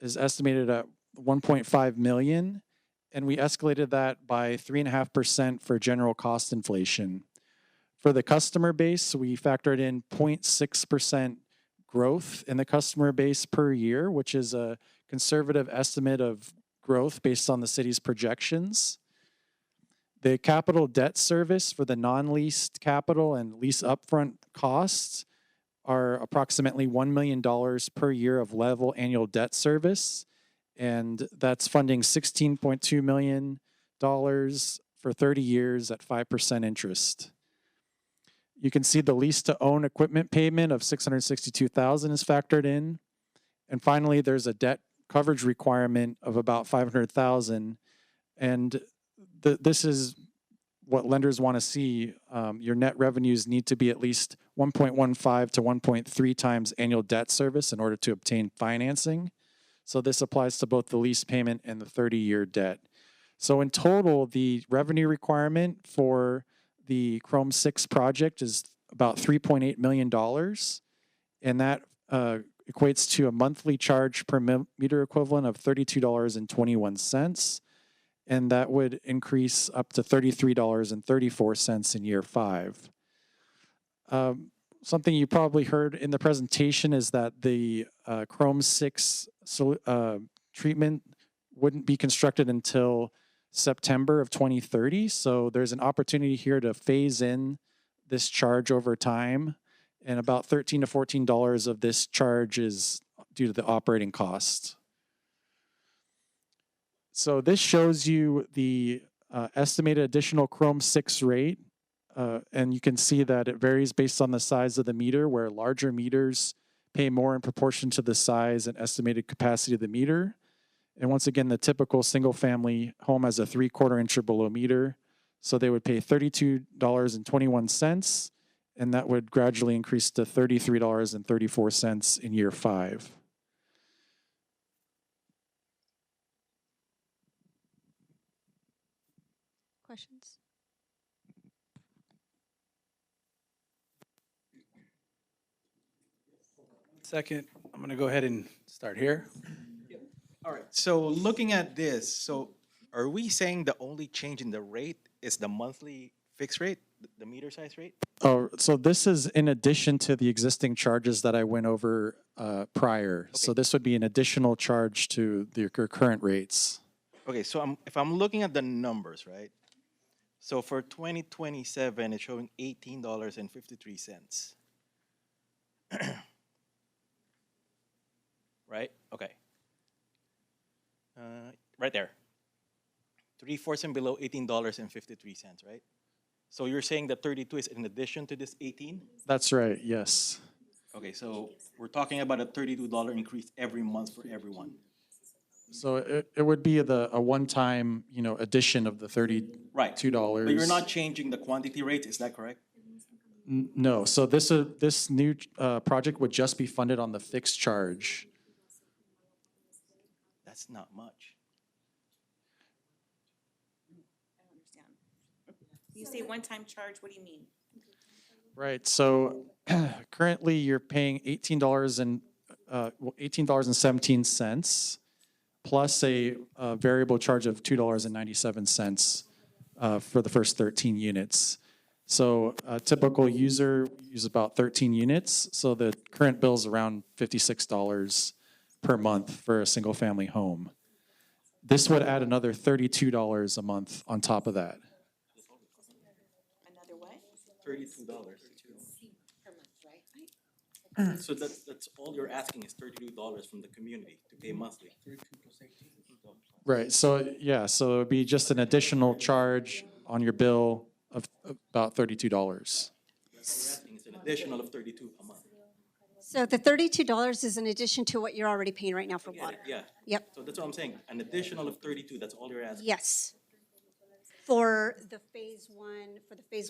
is estimated at $1.5 million, and we escalated that by 3.5% for general cost inflation. For the customer base, we factored in 0.6% growth in the customer base per year, which is a conservative estimate of growth based on the city's projections. The capital debt service for the non-leased capital and lease upfront costs are approximately $1 million per year of level annual debt service. And that's funding $16.2 million for 30 years at 5% interest. You can see the lease to own equipment payment of $662,000 is factored in. And finally, there's a debt coverage requirement of about $500,000. And this is what lenders want to see. Your net revenues need to be at least 1.15 to 1.3 times annual debt service in order to obtain financing. So this applies to both the lease payment and the 30-year debt. So in total, the revenue requirement for the Chrome 6 project is about $3.8 million. And that equates to a monthly charge per meter equivalent of $32.21. And that would increase up to $33.34 in year 5. Something you probably heard in the presentation is that the Chrome 6 treatment wouldn't be constructed until September of 2030. So there's an opportunity here to phase in this charge over time. And about $13 to $14 of this charge is due to the operating cost. So this shows you the estimated additional Chrome 6 rate. And you can see that it varies based on the size of the meter, where larger meters pay more in proportion to the size and estimated capacity of the meter. And once again, the typical single-family home has a 3/4 inch or below meter. So they would pay $32.21, and that would gradually increase to $33.34 in year 5. Questions? Second, I'm going to go ahead and start here. All right, so looking at this, so are we saying the only change in the rate is the monthly fixed rate, the meter size rate? Oh, so this is in addition to the existing charges that I went over prior. So this would be an additional charge to your current rates. Okay, so if I'm looking at the numbers, right? So for 2027, it's showing $18.53. Right? Okay. Right there. 3/4 and below $18.53, right? So you're saying that 32 is in addition to this 18? That's right, yes. Okay, so we're talking about a $32 increase every month for everyone. So it would be a one-time, addition of the $32. Right. But you're not changing the quantity rates, is that correct? No, so this new project would just be funded on the fixed charge. That's not much. You say one-time charge, what do you mean? Right, so currently you're paying $18.17 plus a variable charge of $2.97 for the first 13 units. So a typical user uses about 13 units, so the current bill is around $56 per month for a single-family home. This would add another $32 a month on top of that. Another what? $32. So that's all you're asking is $32 from the community to pay monthly. Right, so yeah, so it would be just an additional charge on your bill of about $32. It's an additional of $32 a month. So the $32 is in addition to what you're already paying right now for water? Yeah. Yep. So that's what I'm saying, an additional of 32, that's all you're asking? Yes. For the phase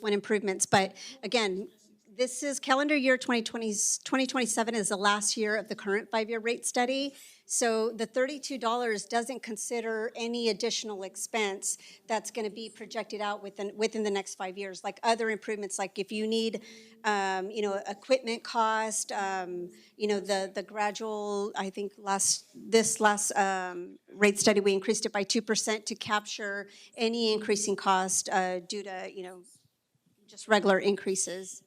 one improvements. But again, this is calendar year 2027 is the last year of the current 5-year rate study. So the $32 doesn't consider any additional expense that's going to be projected out within the next 5 years, like other improvements, like if you need, equipment cost, the gradual, I think this last rate study, we increased it by 2% to capture any increasing cost due to, just regular increases.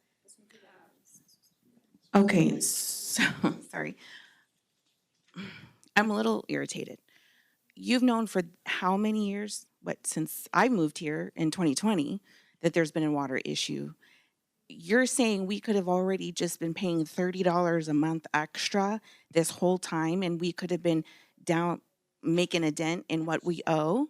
Okay, so, sorry. I'm a little irritated. You've known for how many years, since I moved here in 2020, that there's been a water issue. You're saying we could have already just been paying $30 a month extra this whole time, and we could have been down, making a dent in what we owe?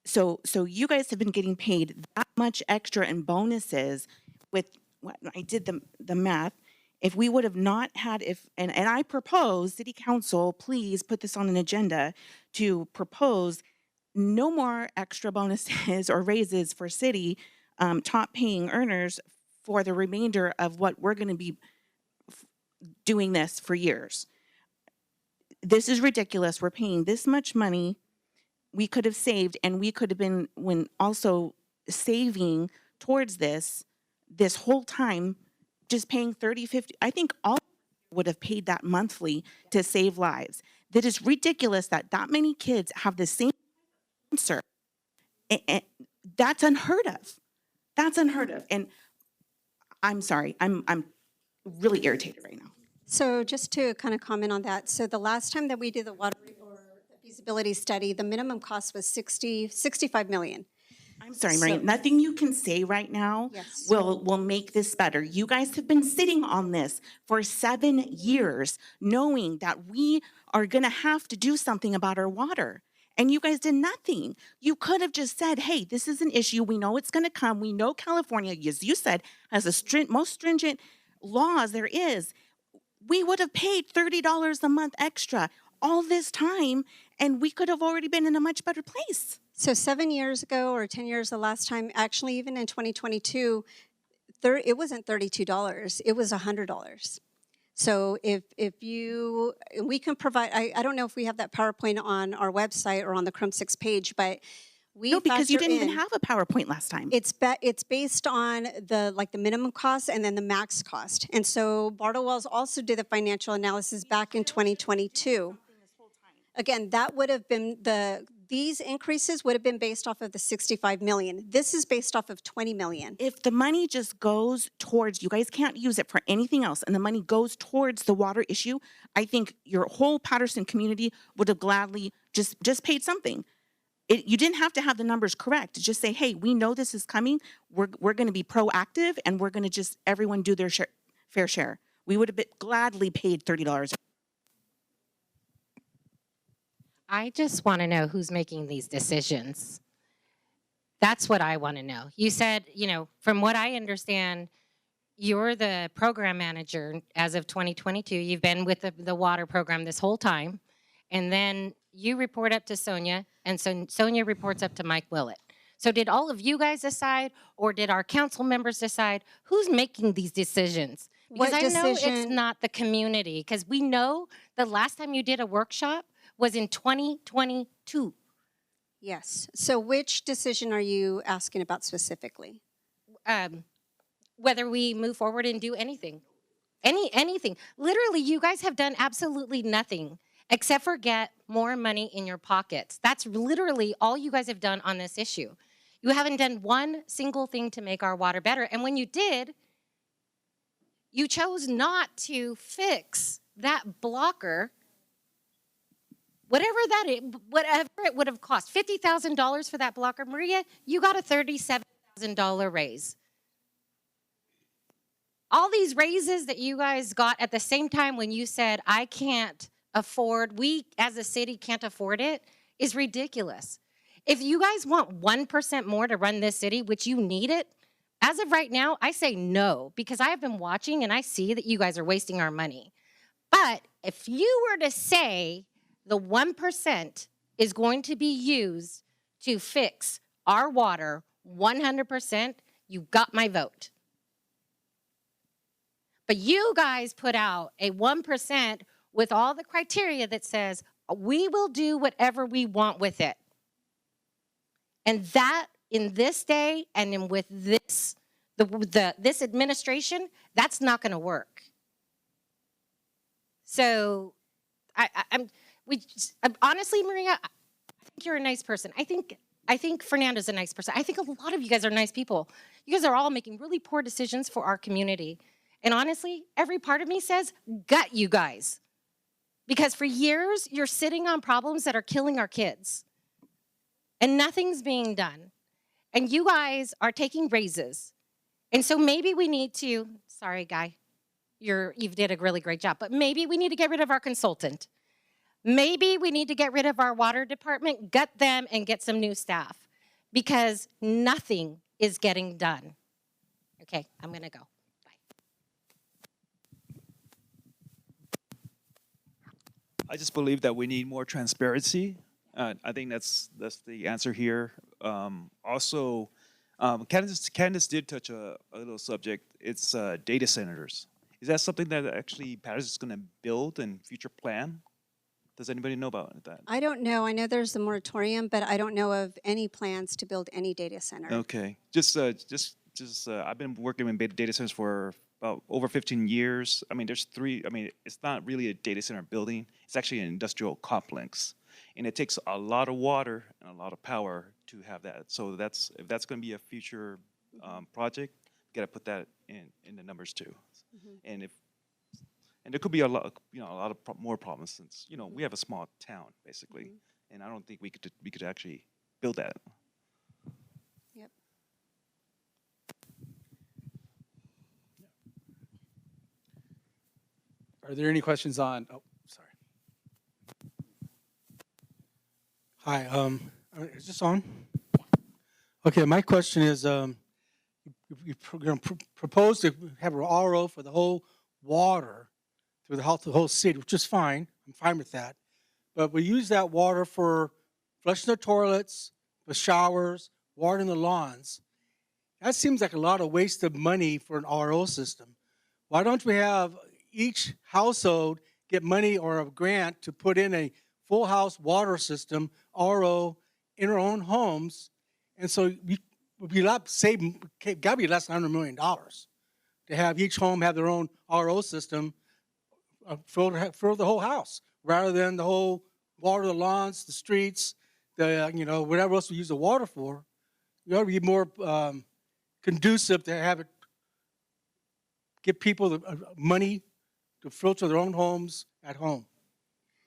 So you guys have been getting paid that much extra in bonuses with, what I did the math. If we would have not had, and I propose, City Council, please put this on an agenda to propose no more extra bonuses or raises for city top paying earners for the remainder of what we're going to be doing this for years. This is ridiculous. We're paying this much money. We could have saved, and we could have been also saving towards this whole time, just paying 30, 50. I think all would have paid that monthly to save lives. That is ridiculous that that many kids have the same cancer. And that's unheard of. That's unheard of. And I'm sorry, I'm really irritated right now. So just to kind of comment on that, so the last time that we did the water or feasibility study, the minimum cost was 65 million. I'm sorry, Maria, nothing you can say right now will make this better. You guys have been sitting on this for 7 years, knowing that we are gonna have to do something about our water. And you guys did nothing. You could have just said, hey, this is an issue. We know it's gonna come. We know California, as you said, has the most stringent laws there is. We would have paid $30 a month extra all this time, and we could have already been in a much better place. So 7 years ago or 10 years the last time, actually even in 2022, it wasn't $32, it was $100. So if you, we can provide, I don't know if we have that PowerPoint on our website or on the Chrome 6 page, but we No, because you factor didn't even in- have a PowerPoint last time. It's based on the minimum cost and then the max cost. And so Bartle Wells also did the financial analysis back in 2022. Again, that would have been these increases would have been based off of the 65 million. This is based off of 20 million. If the money just goes towards, you guys can't use it for anything else, and the money goes towards the water issue, I think your whole Patterson community would have gladly just paid something. You didn't have to have the numbers correct. Just say, hey, we know this is coming. We're going to be proactive, and we're going to just everyone do their fair share. We would have gladly paid $30. I just want to know who's making these decisions. That's what I want to know. You said, from what I understand, you're the program manager as of 2022. You've been with the water program this whole time. And then you report up to Sonia, and so Sonia reports up to Mike Willett. So did all of you guys decide, or did our council members decide who's making these decisions? Because I know it's not the community, because we know the last time you did a workshop was in 2022. Yes. So which decision are you asking about specifically? Whether we move forward and do anything. Anything. Literally, you guys have done absolutely nothing except for get more money in your pockets. That's literally all you guys have done on this issue. You haven't done one single thing to make our water better. And when you did, you chose not to fix that blocker, whatever it would have cost. $50,000 for that blocker. Maria, you got a $37,000 raise. All these raises that you guys got at the same time when you said, I can't afford, we as a city can't afford it, is ridiculous. If you guys want 1% more to run this city, which you need it, as of right now, I say no, because I have been watching and I see that you guys are wasting our money. But if you were to say the 1% is going to be used to fix our water 100%, you got my vote. But you guys put out a 1% with all the criteria that says we will do whatever we want with it. And that in this day and with this this administration, that's not going to work. So honestly, Maria, I think you're a nice person. I think Fernando's a nice person. I think a lot of you guys are nice people. You guys are all making really poor decisions for our community. And honestly, every part of me says, gut you guys. Because for years, you're sitting on problems that are killing our kids. And nothing's being done. And you guys are taking raises. And so maybe we need to, sorry, Guy, you did a really great job, but maybe we need to get rid of our consultant. Maybe we need to get rid of our water department, gut them, and get some new staff. Because nothing is getting done. Okay, I'm going to go. I just believe that we need more transparency. I think that's the answer here. Also, Candace did touch a little subject. It's data centers. Is that something that actually Patterson is going to build and future plan? Does anybody know about that? I don't know. I know there's a moratorium, but I don't know of any plans to build any data center. Okay, just just I've been working in data centers for about over 15 years. I mean, there's three. I mean, it's not really a data center building. It's actually an industrial complex, and it takes a lot of water and a lot of power to have that. So that's if that's going to be a future project, got to put that in the numbers too. And if and there could be a lot, a lot of more problems since we have a small town basically, and I don't think we could actually build that. Yep. Are there any questions on, oh, sorry. Hi, is this on? Okay, my question is, you're going to propose to have an RO for the whole water through the whole city, which is fine. I'm fine with that. But we use that water for flushing the toilets, the showers, watering the lawns. That seems like a lot of waste of money for an RO system. Why don't we have each household get money or a grant to put in a full house water system, RO, in our own homes? And so got to be less than $100 million to have each home have their own RO system for the whole house, rather than the whole water, the lawns, the streets, whatever else we use the water for. You ought to be more conducive to have it give people the money to filter their own homes at home.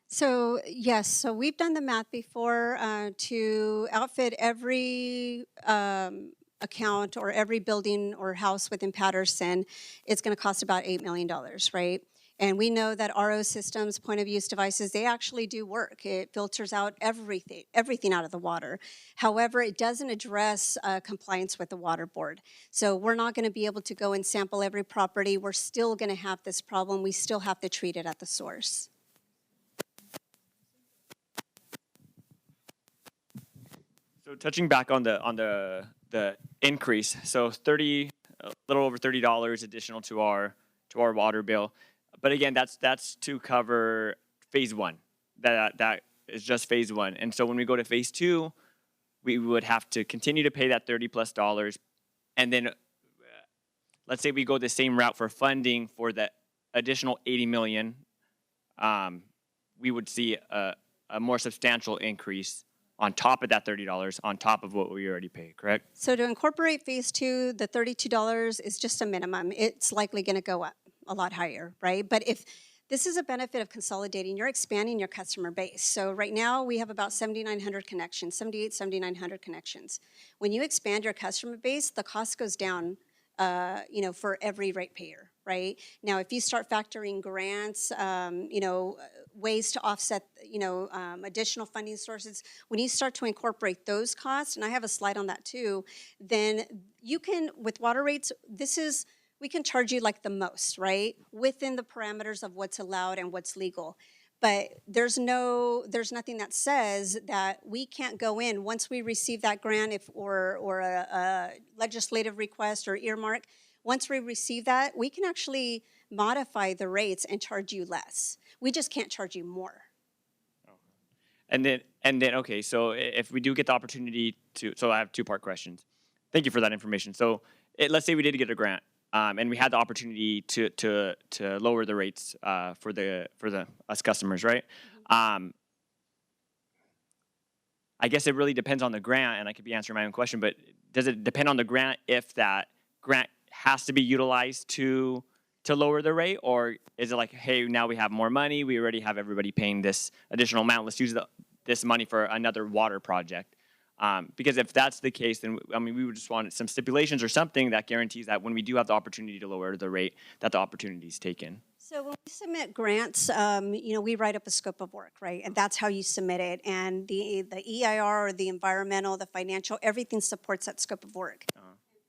So yes, so we've done the math before to outfit every account or every building or house within Patterson. It's going to cost about $8 million, right? And we know that RO systems, point of use devices, they actually do work. It filters out everything out of the water. However, it doesn't address compliance with the water board. So we're not going to be able to go and sample every property. We're still going to have this problem. We still have to treat it at the source. So touching back on the increase, so a little over $30 additional to our water bill. But again, that's to cover phase one. That is just phase one. And so when we go to phase two, we would have to continue to pay that $30+. And then let's say we go the same route for funding for the additional $80 million, we would see a more substantial increase on top of that $30, on top of what we already pay, correct? So to incorporate phase two, the $32 is just a minimum. It's likely going to go up a lot higher, right? But if this is a benefit of consolidating, you're expanding your customer base. So right now we have about 7,900 connections, 7,900 connections. When you expand your customer base, the cost goes down, for every ratepayer, right? Now, if you start factoring grants, ways to offset, additional funding sources, when you start to incorporate those costs, and I have a slide on that too, then you can, with water rates, we can charge you like the most, right? Within the parameters of what's allowed and what's legal. But there's nothing that says that we can't go in once we receive that grant or a legislative request or earmark. Once we receive that, we can actually modify the rates and charge you less. We just can't charge you more. And then okay, so if we do get the opportunity so I have two-part questions. Thank you for that information. So let's say we did get a grant. And we had the opportunity to lower the rates for us customers, right? I guess it really depends on the grant, and I could be answering my own question, but does it depend on the grant if that grant has to be utilized to lower the rate, or is it like, hey, now we have more money, we already have everybody paying this additional amount, let's use this money for another water project? Because if that's the case, then we would just want some stipulations or something that guarantees that when we do have the opportunity to lower the rate, that the opportunity is taken. So when we submit grants, we write up a scope of work, right? And that's how you submit it. And the EIR or the environmental, the financial, everything supports that scope of work.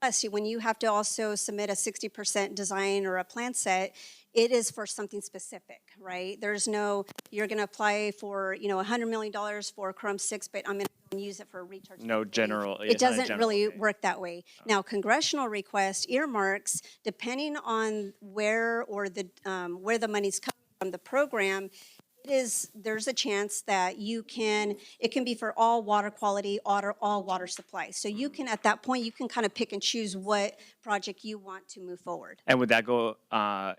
Plus, when you have to also submit a 60% design or a plan set, it is for something specific, right? There's no, you're going to apply for, $100 million for Chrome 6, but I'm going to use it for a recharge. No general. It doesn't really work that way. Now, congressional request earmarks, depending on where the money's coming from the program, There's a chance that it can be for all water quality, all water supplies. So you can, at that point, you can kind of pick and choose what project you want to move forward. And would that go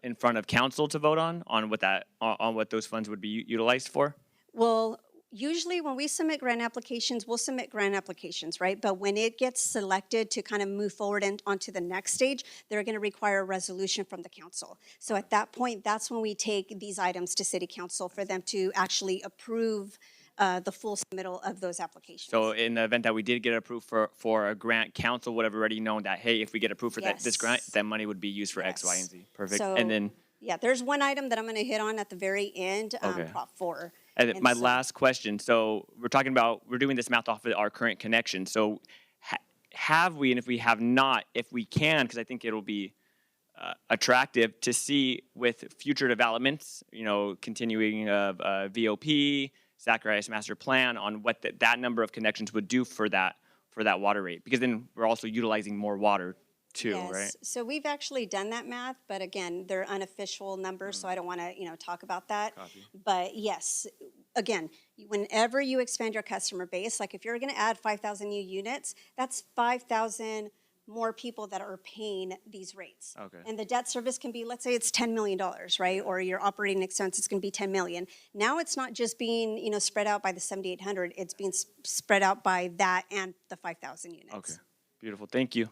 in front of council to vote on what those funds would be utilized for? Well, usually when we submit grant applications, we'll submit grant applications, right? But when it gets selected to kind of move forward and onto the next stage, they're going to require a resolution from the council. So at that point, that's when we take these items to city council for them to actually approve the full submittal of those applications. So in the event that we did get approved for a grant, council would have already known that, hey, if we get approved for this grant, that money would be used for X, Y, and Z. Perfect. So, and then yeah, there's one item that I'm going to hit on at the very end, Okay. Prop 4. And And my so- last question, so we're doing this math off of our current connection. So have we, and if we have not, if we can, because I think it'll be attractive to see with future developments, continuing of VOP, Zacharias Master Plan on what that number of connections would do for that water rate. Because then we're also utilizing more water too, Yes. right? So we've actually done that math, but again, they're unofficial numbers, so I don't want to, talk about that. Copy. But yes, again, whenever you expand your customer base, like if you're going to add 5,000 new units, that's 5,000 more people that are paying these rates. Okay. And the debt service can be, let's say it's $10 million, right? Or your operating expense is going to be 10 million. Now it's not just being, spread out by the 7,800, it's being spread out by that and the 5,000 units. Okay. Beautiful. Thank you.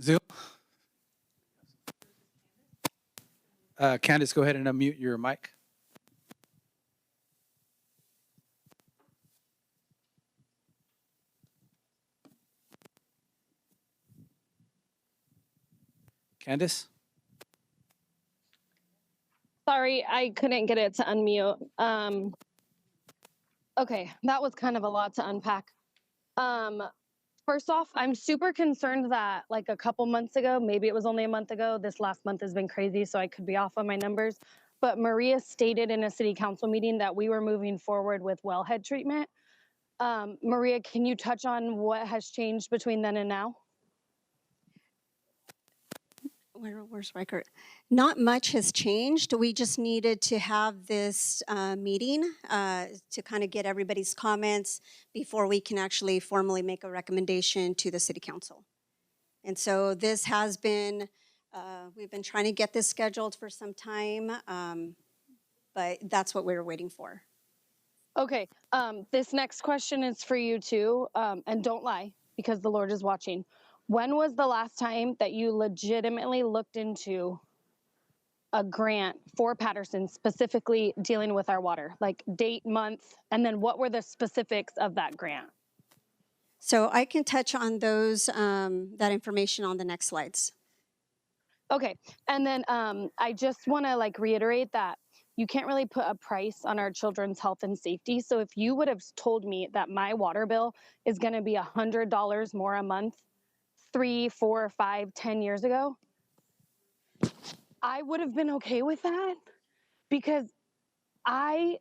Zil? Candace, go ahead and unmute your mic. Candace? Sorry, I couldn't get it to unmute. Okay, that was kind of a lot to unpack. First off, I'm super concerned that like a couple months ago, maybe it was only a month ago, this last month has been crazy, so I could be off on my numbers, but Maria stated in a city council meeting that we were moving forward with wellhead treatment. Maria, can you touch on what has changed between then and now? Where's Riker? Not much has changed. We just needed to have this meeting to kind of get everybody's comments before we can actually formally make a recommendation to the city council. And so this has been, we've been trying to get this scheduled for some time, but that's what we were waiting for. Okay, this next question is for you too, and don't lie because the Lord is watching. When was the last time that you legitimately looked into a grant for Patterson specifically dealing with our water? Like date, month, and then what were the specifics of that grant? So I can touch on those, that information on the next slides. Okay, and then I just want to like reiterate that you can't really put a price on our children's health and safety. So if you would have told me that my water bill is going to be $100 more a month 3, 4, 5, 10 years ago, I would have been okay with that because I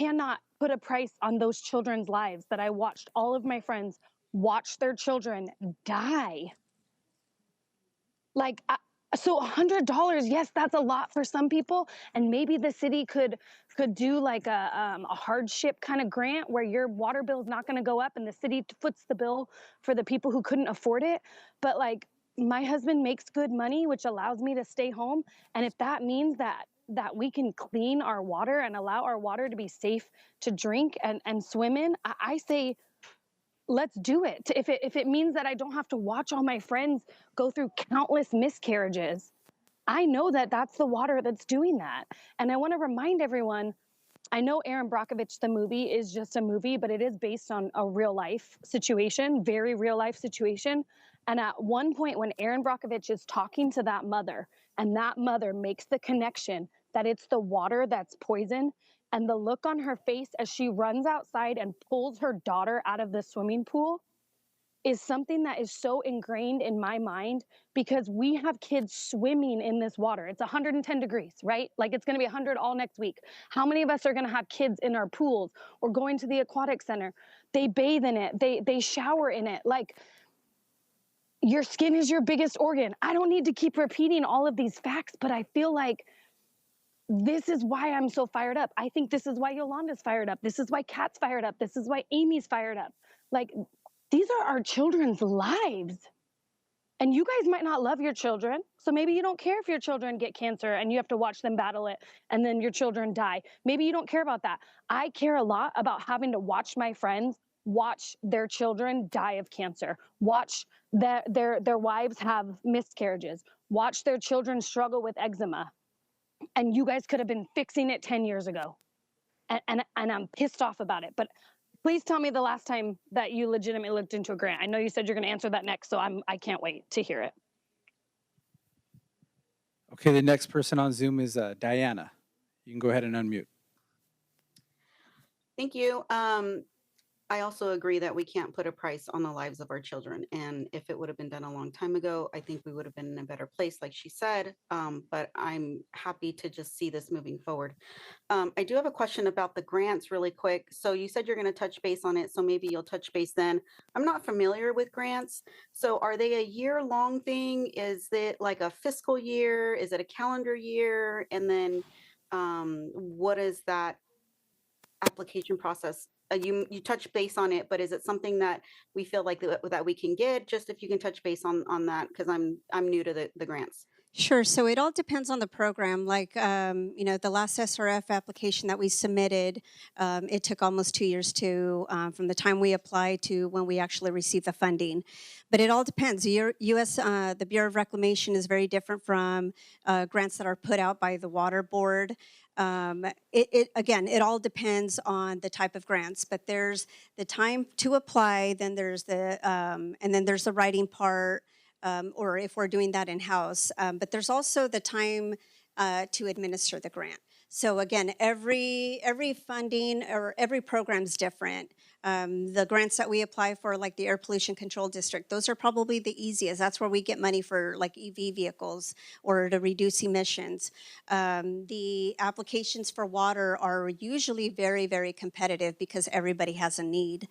cannot put a price on those children's lives that I watched all of my friends watch their children die. Like, so $100, yes, that's a lot for some people, and maybe the city could do like a hardship kind of grant where your water bill is not going to go up and the city foots the bill for the people who couldn't afford it. But like, my husband makes good money, which allows me to stay home, and if that means that we can clean our water and allow our water to be safe to drink and swim in, I say, let's do it. If it means that I don't have to watch all my friends go through countless miscarriages, I know that that's the water that's doing that. And I want to remind everyone, I know Aaron Brockovich, the movie, is just a movie, but it is based on a real life situation, very real life situation. And at one point when Aaron Brockovich is talking to that mother, and that mother makes the connection that it's the water that's poison, and the look on her face as she runs outside and pulls her daughter out of the swimming pool is something that is so ingrained in my mind because we have kids swimming in this water. It's 110 degrees, right? Like it's gonna be 100 all next week. How many of us are gonna have kids in our pools or going to the aquatic center? They bathe in it, they shower in it. Like, your skin is your biggest organ. I don't need to keep repeating all of these facts, but I feel like this is why I'm so fired up. I think this is why Yolanda's fired up. This is why Kat's fired up. This is why Amy's fired up. Like, these are our children's lives. And you guys might not love your children, so maybe you don't care if your children get cancer and you have to watch them battle it and then your children die. Maybe you don't care about that. I care a lot about having to watch my friends watch their children die of cancer, watch their wives have miscarriages, watch their children struggle with eczema. And you guys could have been fixing it 10 years ago. And I'm pissed off about it. But please tell me the last time that you legitimately looked into a grant. I know you said you're going to answer that next, so I can't wait to hear it. Okay, the next person on Zoom is Diana. You can go ahead and unmute. Thank you. I also agree that we can't put a price on the lives of our children. And if it would have been done a long time ago, I think we would have been in a better place, like she said. But I'm happy to just see this moving forward. I do have a question about the grants really quick. So you said you're going to touch base on it. So maybe you'll touch base then. I'm not familiar with grants. So are they a year-long thing? Is it like a fiscal year? Is it a calendar year? And then what is that application process? You touch base on it, but is it something that we feel like that we can get? Just if you can touch base on that, because I'm new to the grants. Sure. So it all depends on the program. Like, you know, the last SRF application that we submitted, it took almost 2 years to, from the time we applied to when we actually received the funding. But it all depends. The Bureau of Reclamation is very different from grants that are put out by the Water Board. Again, it all depends on the type of grants, but there's the time to apply, then there's the, and then there's the writing part, or if we're doing that in-house. But there's also the time to administer the grant. So again, every funding or every program is different. The grants that we apply for, like the Air Pollution Control District, those are probably the easiest. That's where we get money for like EV vehicles or to reduce emissions. The applications for water are usually very, very competitive because everybody has a need.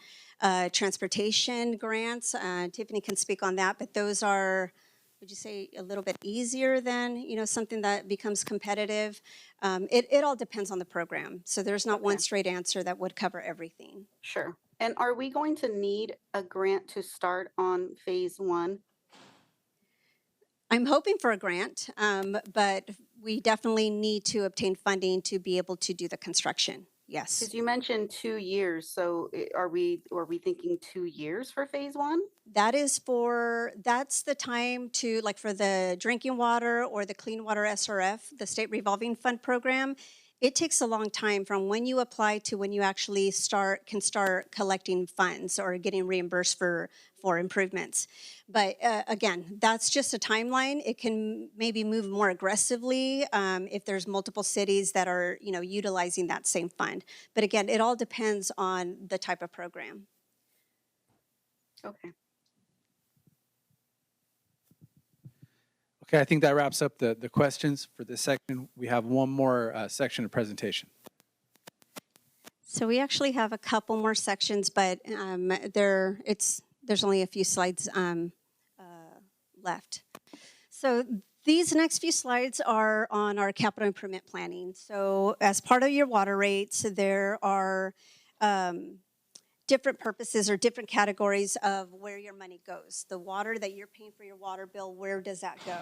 Transportation grants, Tiffany can speak on that, but those are, would you say, a little bit easier than, you know, something that becomes competitive? It all depends on the program. So there's not one straight answer that would cover everything. Sure. And are we going to need a grant to start on phase 1? I'm hoping for a grant, but we definitely need to obtain funding to be able to do the construction. Yes. Because you mentioned 2 years, so are we thinking 2 years for phase 1? That's the time to, like for the drinking water or the clean water SRF, the State Revolving Fund program, it takes a long time from when you apply to when you actually can start collecting funds or getting reimbursed for improvements. But again, that's just a timeline. It can maybe move more aggressively if there's multiple cities that are, you know, utilizing that same fund. But again, it all depends on the type of program. Okay. Okay, I think that wraps up the questions for this section. We have one more section of presentation. So we actually have a couple more sections, but there's only a few slides left. So these next few slides are on our capital improvement planning. So as part of your water rates, there are different purposes or different categories of where your money goes. The water that you're paying for your water bill, where does that go?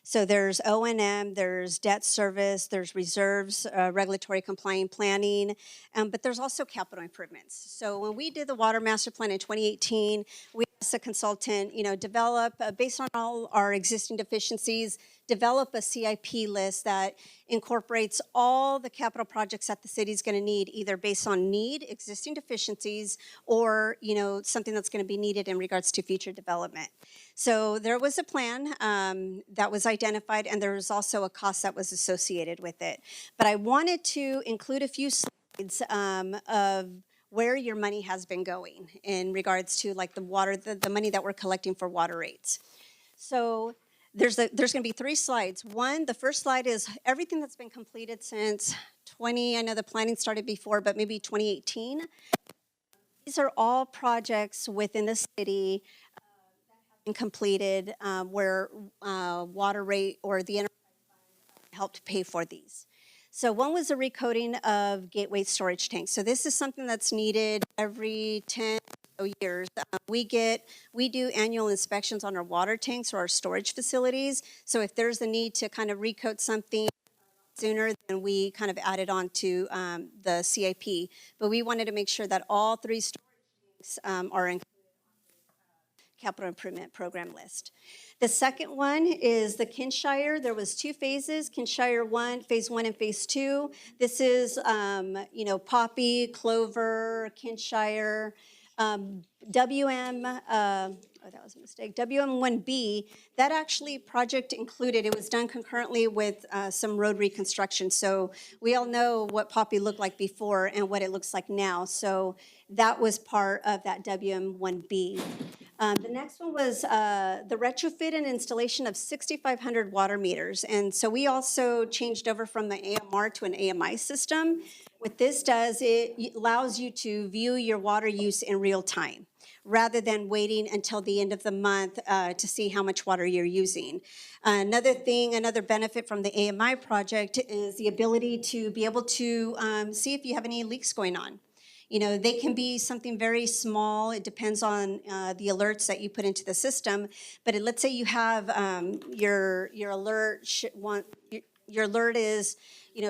So there's O&M, there's debt service, there's reserves, regulatory compliant planning, but there's also capital improvements. So when we did the water master plan in 2018, we asked a consultant, you know, develop, based on all our existing deficiencies, develop a CIP list that incorporates all the capital projects that the city's going to need, either based on need, existing deficiencies, or, you know, something that's going to be needed in regards to future development. So there was a plan that was identified, and there was also a cost that was associated with it. But I wanted to include a few slides of where your money has been going in regards to like the water, the money that we're collecting for water rates. So there's going to be 3 slides. The first slide is everything that's been completed since I know the planning started before, but maybe 2018. These are all projects within the city that have been completed where water rate or the enterprise helped pay for these. So one was a recoating of gateway storage tanks. So this is something that's needed every 10 years. We do annual inspections on our water tanks or our storage facilities. So if there's a need to kind of recoat something sooner, then we kind of add it on to the CIP. But we wanted to make sure that all 3 storage tanks are included capital improvement program list. The second one is the Kinshire. There was 2 phases, Kinshire 1, phase 1 and phase 2. This is, poppy, clover, Kinshire, WM, that was a mistake, WM1B, that actually project included, it was done concurrently with some road reconstruction. So we all know what poppy looked like before and what it looks like now. So that was part of that WM1B. The next one was the retrofit and installation of 6,500 water meters. And so we also changed over from the AMR to an AMI system. What this does, it allows you to view your water use in real time, rather than waiting until the end of the month to see how much water you're using. Another benefit from the AMI project is the ability to be able to see if you have any leaks going on. They can be something very small. It depends on the alerts that you put into the system. But let's say you have your alert. Your alert is,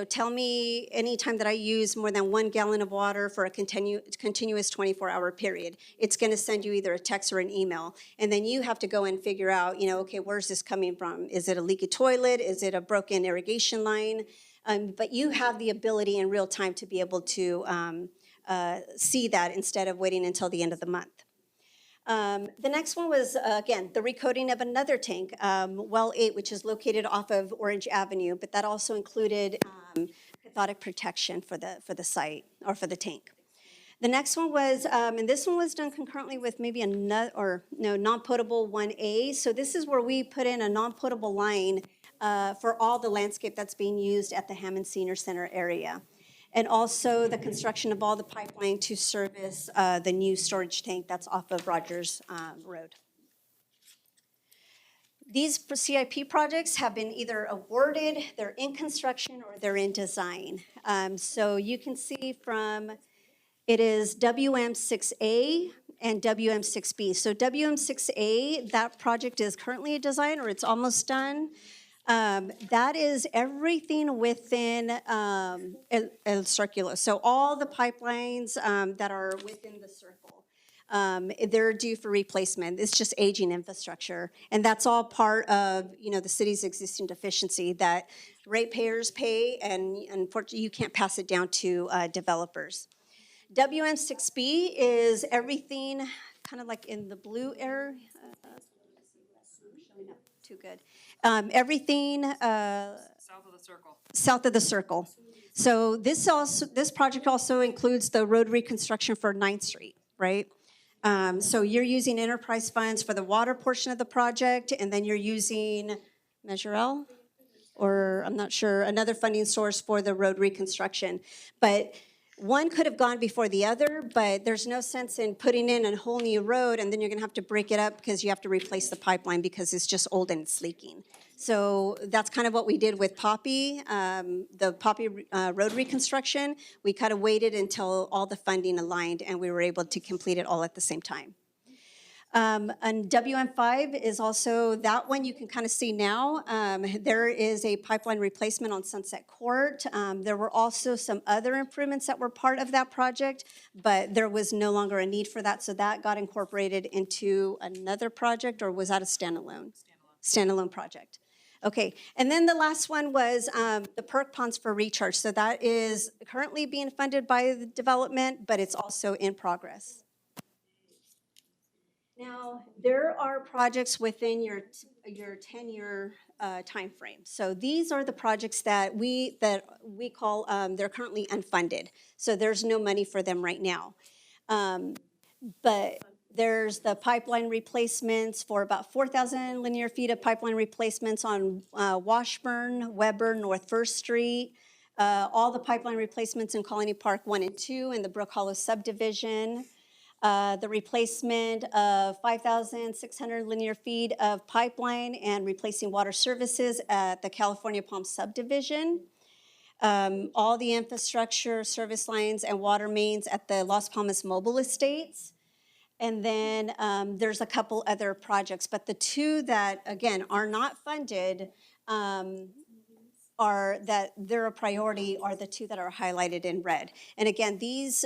tell me anytime that I use more than 1 gallon of water for a continuous 24-hour period. It's going to send you either a text or an email. And then you have to go and figure out, okay, where's this coming from? Is it a leaky toilet? Is it a broken irrigation line? But you have the ability in real time to be able to see that instead of waiting until the end of the month. The next one was, again, the recoating of another tank, well 8, which is located off of Orange Avenue, but that also included cathodic protection for the site or for the tank. The next one was, and this one was done concurrently with maybe non-potable 1A. So this is where we put in a non-potable line for all the landscape that's being used at the Hammond Senior Center area. And also the construction of all the pipeline to service the new storage tank that's off of Rogers Road. These CIP projects have been either awarded, they're in construction, or they're in design. So you can see it is WM6A and WM6B. So WM6A, that project is currently in design, or it's almost done. That is everything within El Circulo. So all the pipelines that are within the circle, they're due for replacement. It's just aging infrastructure. And that's all part of, the city's existing deficiency that ratepayers pay, and unfortunately you can't pass it down to developers. WM6B is everything kind of like in the blue area. Showing up too good. Everything south of the circle. South of the circle. So this project also includes the road reconstruction for 9th Street, right? So you're using enterprise funds for the water portion of the project, and then you're using Measure L, or I'm not sure, another funding source for the road reconstruction. But one could have gone before the other, but there's no sense in putting in a whole new road and then you're gonna have to break it up because you have to replace the pipeline because it's just old and it's leaking. So that's kind of what we did with Poppy, the Poppy road reconstruction. We kind of waited until all the funding aligned and we were able to complete it all at the same time. And WM5 is also, that one you can kind of see now. There is a pipeline replacement on Sunset Court. There were also some other improvements that were part of that project, but there was no longer a need for that, so that got incorporated into another project, or was that a standalone? Standalone project. Okay, and then the last one was the perk ponds for recharge. So that is currently being funded by the development, but it's also in progress. Now, there are projects within your 10-year time frame. So these are the projects that we call, they're currently unfunded. So there's no money for them right now. But there's the pipeline replacements for about 4,000 linear feet of pipeline replacements on Washburn, Weber, North 1st Street. All the pipeline replacements in Colony Park 1 and 2 and the Brook Hollow subdivision. the replacement of 5,600 linear feet of pipeline and replacing water services at the California Palm subdivision. All the infrastructure, service lines, and water mains at the Las Palmas Mobile Estates. And then there's a couple other projects, but the two that, again, are not funded are that they're a priority are the two that are highlighted in red. And again, these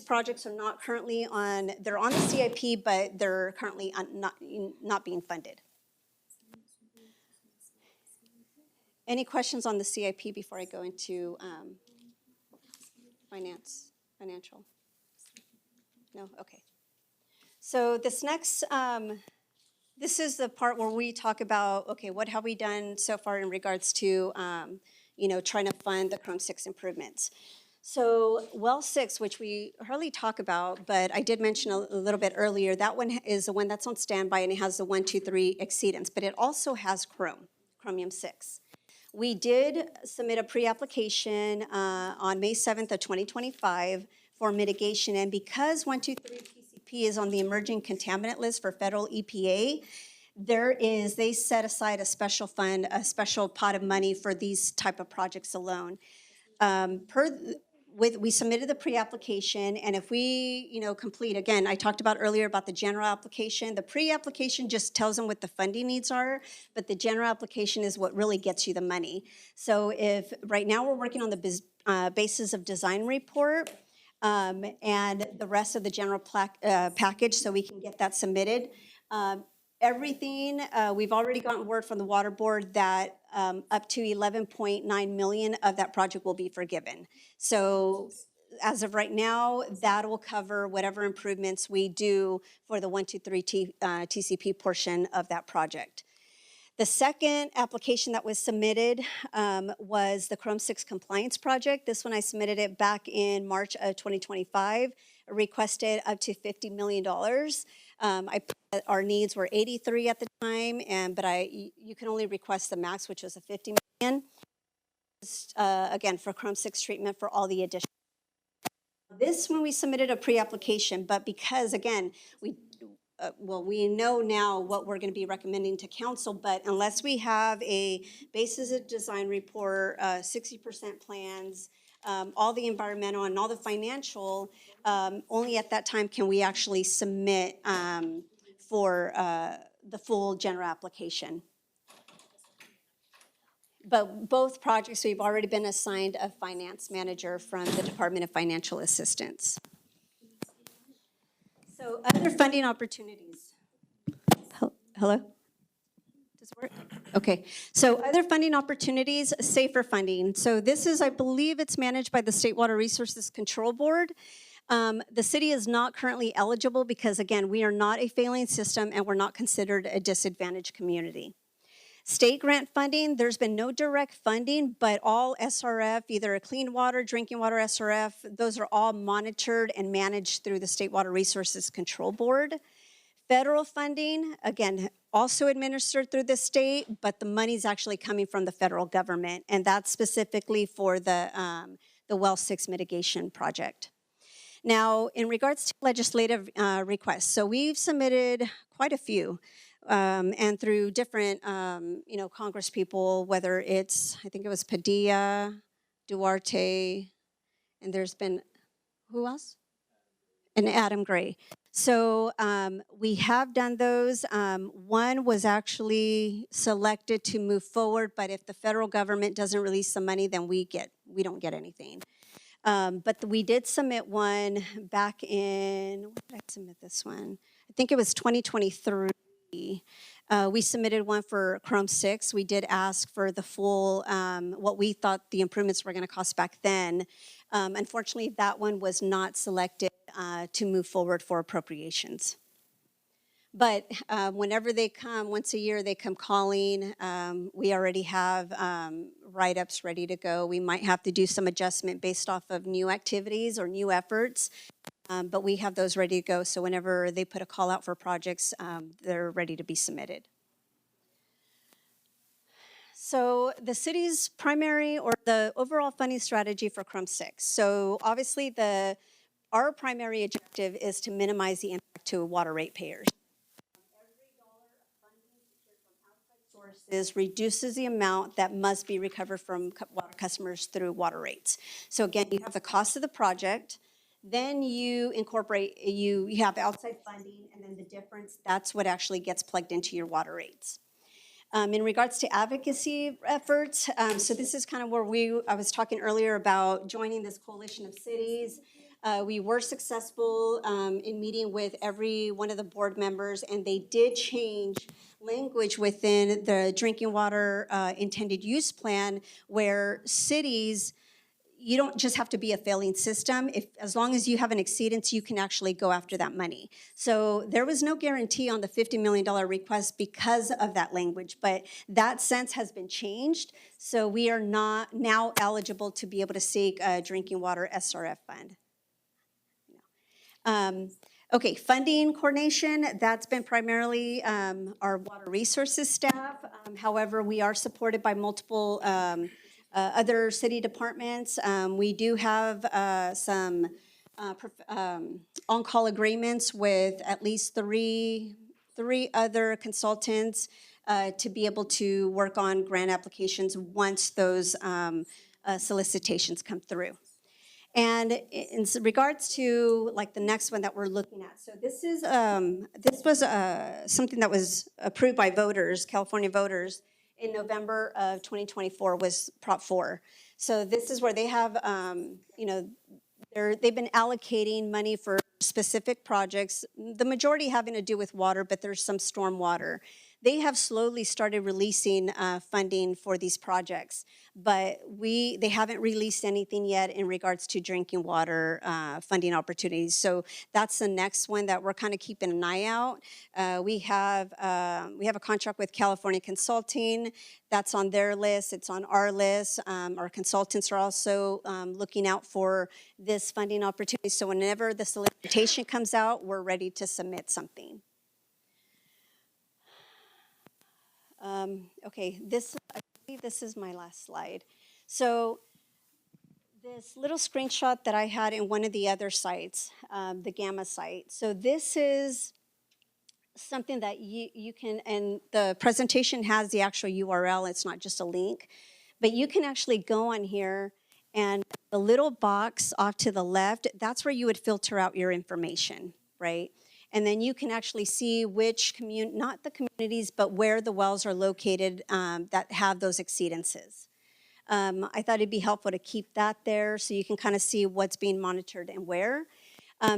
projects are not currently on, they're on the CIP, but they're currently not being funded. Any questions on the CIP before I go into financial? No? Okay. So this next, this is the part where we talk about, okay, what have we done so far in regards to, trying to fund the Chrome 6 improvements. So well 6, which we hardly talk about, but I did mention a little bit earlier, that one is the one that's on standby and it has the 1, 2, 3 exceedance, but it also has Chromium 6. We did submit a pre-application on May 7th of 2025 for mitigation, and because 1, 2, 3 PCP is on the emerging contaminant list for federal EPA, they set aside a special fund, a special pot of money for these type of projects alone. We submitted the pre-application, and if we, complete, again, I talked about earlier about the general application. The pre-application just tells them what the funding needs are, but the general application is what really gets you the money. So if, right now we're working on the basis of design report, and the rest of the general package so we can get that submitted. Everything, we've already gotten word from the Water Board that up to 11.9 million of that project will be forgiven. So as of right now, that will cover whatever improvements we do for the 1, 2, 3 TCP portion of that project. The second application that was submitted was the Chrome 6 compliance project. This one I submitted it back in March of 2025, requested up to $50 million. Our needs were 83 at the time, but you can only request the max, which was a 50 million. Again, for Chrome 6 treatment for all the additional. This one we submitted a pre-application, but because again, we know now what we're going to be recommending to council, but unless we have a basis of design report, 60% plans, all the environmental and all the financial, only at that time can we actually submit for the full general application. But both projects, we've already been assigned a finance manager from the Department of Financial Assistance. So other funding opportunities. Hello? Does it work? Okay. So other funding opportunities, safer funding. So this is, I believe it's managed by the State Water Resources Control Board. The city is not currently eligible because, again, we are not a failing system and we're not considered a disadvantaged community. State grant funding, there's been no direct funding, but all SRF, either a clean water, drinking water SRF, those are all monitored and managed through the State Water Resources Control Board. Federal funding, again, also administered through the state, but the money's actually coming from the federal government, and that's specifically for the Well 6 mitigation project. Now, in regards to legislative requests, so we've submitted quite a few. And through different, Congress people, whether it's, I think it was Padilla, Duarte, and there's been, who else? And Adam Gray. So we have done those. One was actually selected to move forward, but if the federal government doesn't release the money, then we don't get anything. But we did submit one back in, when did I submit this one? I think it was 2023. We submitted one for Chrome 6. We did ask for the full, what we thought the improvements were going to cost back then. Unfortunately, that one was not selected to move forward for appropriations. But whenever they come, once a year, they come calling. We already have write-ups ready to go. We might have to do some adjustment based off of new activities or new efforts. But we have those ready to go, so whenever they put a call out for projects, they're ready to be submitted. So the city's primary or the overall funding strategy for Chrome 6. So obviously our primary objective is to minimize the impact to water ratepayers. Sources reduces the amount that must be recovered from water customers through water rates. So again, you have the cost of the project, then you incorporate, you have outside funding, and then the difference, that's what actually gets plugged into your water rates. In regards to advocacy efforts, so this is kind of where I was talking earlier about joining this coalition of cities. We were successful in meeting with every one of the board members, and they did change language within the drinking water intended use plan where cities, you don't just have to be a failing system. As long as you have an exceedance, you can actually go after that money. So there was no guarantee on the $50 million request because of that language, but that sense has been changed. So we are not now eligible to be able to seek a drinking water SRF fund. Okay, funding coordination, that's been primarily our water resources staff. However, we are supported by multiple other city departments. We do have some on-call agreements with at least three other consultants to be able to work on grant applications once those solicitations come through. And in regards to like the next one that we're looking at, so this was something that was approved by voters, California voters, in November of 2024 was Prop 4. So this is where they have, they've been allocating money for specific projects, the majority having to do with water, but there's some storm water. They have slowly started releasing funding for these projects, but they haven't released anything yet in regards to drinking water funding opportunities. So that's the next one that we're kind of keeping an eye out. We have a contract with California Consulting. That's on their list. It's on our list. Our consultants are also looking out for this funding opportunity. So whenever the solicitation comes out, we're ready to submit something. Okay, I believe this is my last slide. So this little screenshot that I had in one of the other sites, the Gamma site. So this is something that you can, and the presentation has the actual URL, it's not just a link, but you can actually go on here and the little box off to the left, that's where you would filter out your information, right? And then you can actually see which not the communities, but where the wells are located that have those exceedances. I thought it'd be helpful to keep that there so you can kind of see what's being monitored and where.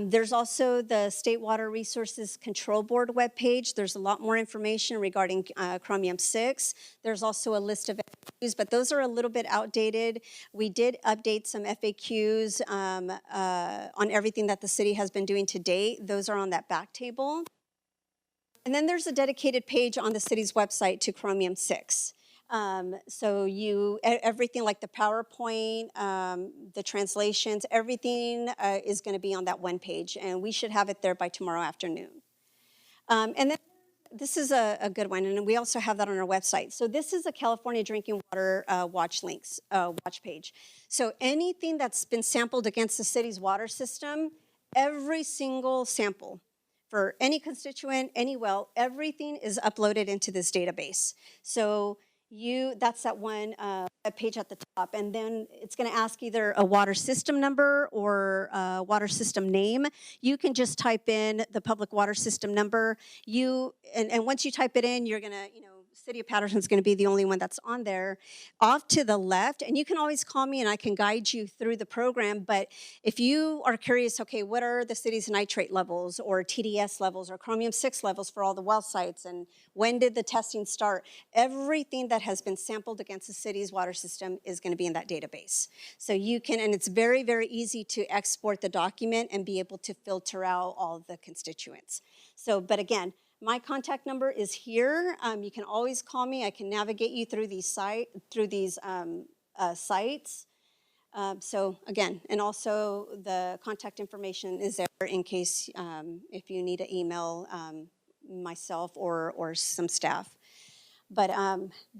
There's also the State Water Resources Control Board webpage. There's a lot more information regarding Chromium 6. There's also a list of FAQs, but those are a little bit outdated. We did update some FAQs on everything that the city has been doing to date. Those are on that back table. And then there's a dedicated page on the city's website to Chromium 6. So everything like the PowerPoint, the translations, everything is going to be on that one page, and we should have it there by tomorrow afternoon. And then this is a good one, and we also have that on our website. So this is a California Drinking Water watch page. So anything that's been sampled against the city's water system, every single sample for any constituent, any well, everything is uploaded into this database. So that's that one page at the top, and then it's going to ask either a water system number or a water system name. You can just type in the public water system number. And once you type it in, you're going to, City of Patterson is going to be the only one that's on there. Off to the left, and you can always call me and I can guide you through the program, but if you are curious, okay, what are the city's nitrate levels or TDS levels or Chromium 6 levels for all the well sites, and when did the testing start? Everything that has been sampled against the city's water system is going to be in that database. So you can, and it's very, very easy to export the document and be able to filter out all the constituents. So, but again, my contact number is here. You can always call me. I can navigate you through these sites. So again, and also the contact information is there in case if you need to email myself or some staff. But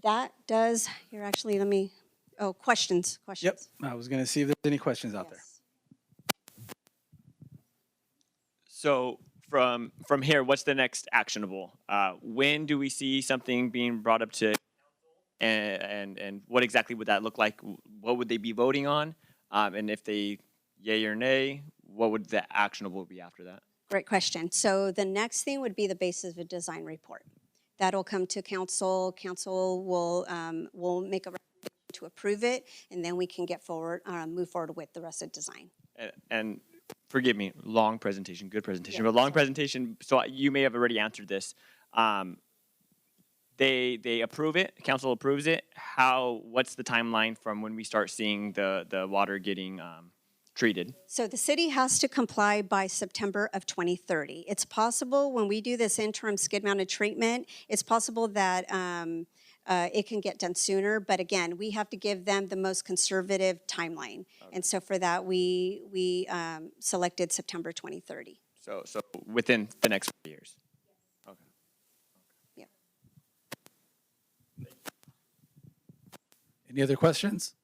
that does, here actually, questions. Yep, I was gonna see if there's any questions out there. So from here, what's the next actionable? When do we see something being brought up to, and what exactly would that look like? What would they be voting on? And if they yay or nay, what would the actionable be after that? Great question. So the next thing would be the basis of a design report. That'll come to council. Council will make a recommendation to approve it, and then we can move forward with the rest of design. And forgive me, long presentation, good presentation, but long presentation. So you may have already answered this. They approve it. Council approves it. What's the timeline from when we start seeing the water getting treated? So the city has to comply by September of 2030. It's possible when we do this interim skid mounted treatment, it's possible that it can get done sooner. But again, we have to give them the most conservative timeline. Okay. And so for that, we selected September 2030. So within the next 4 years. Okay. Yep. Any other questions?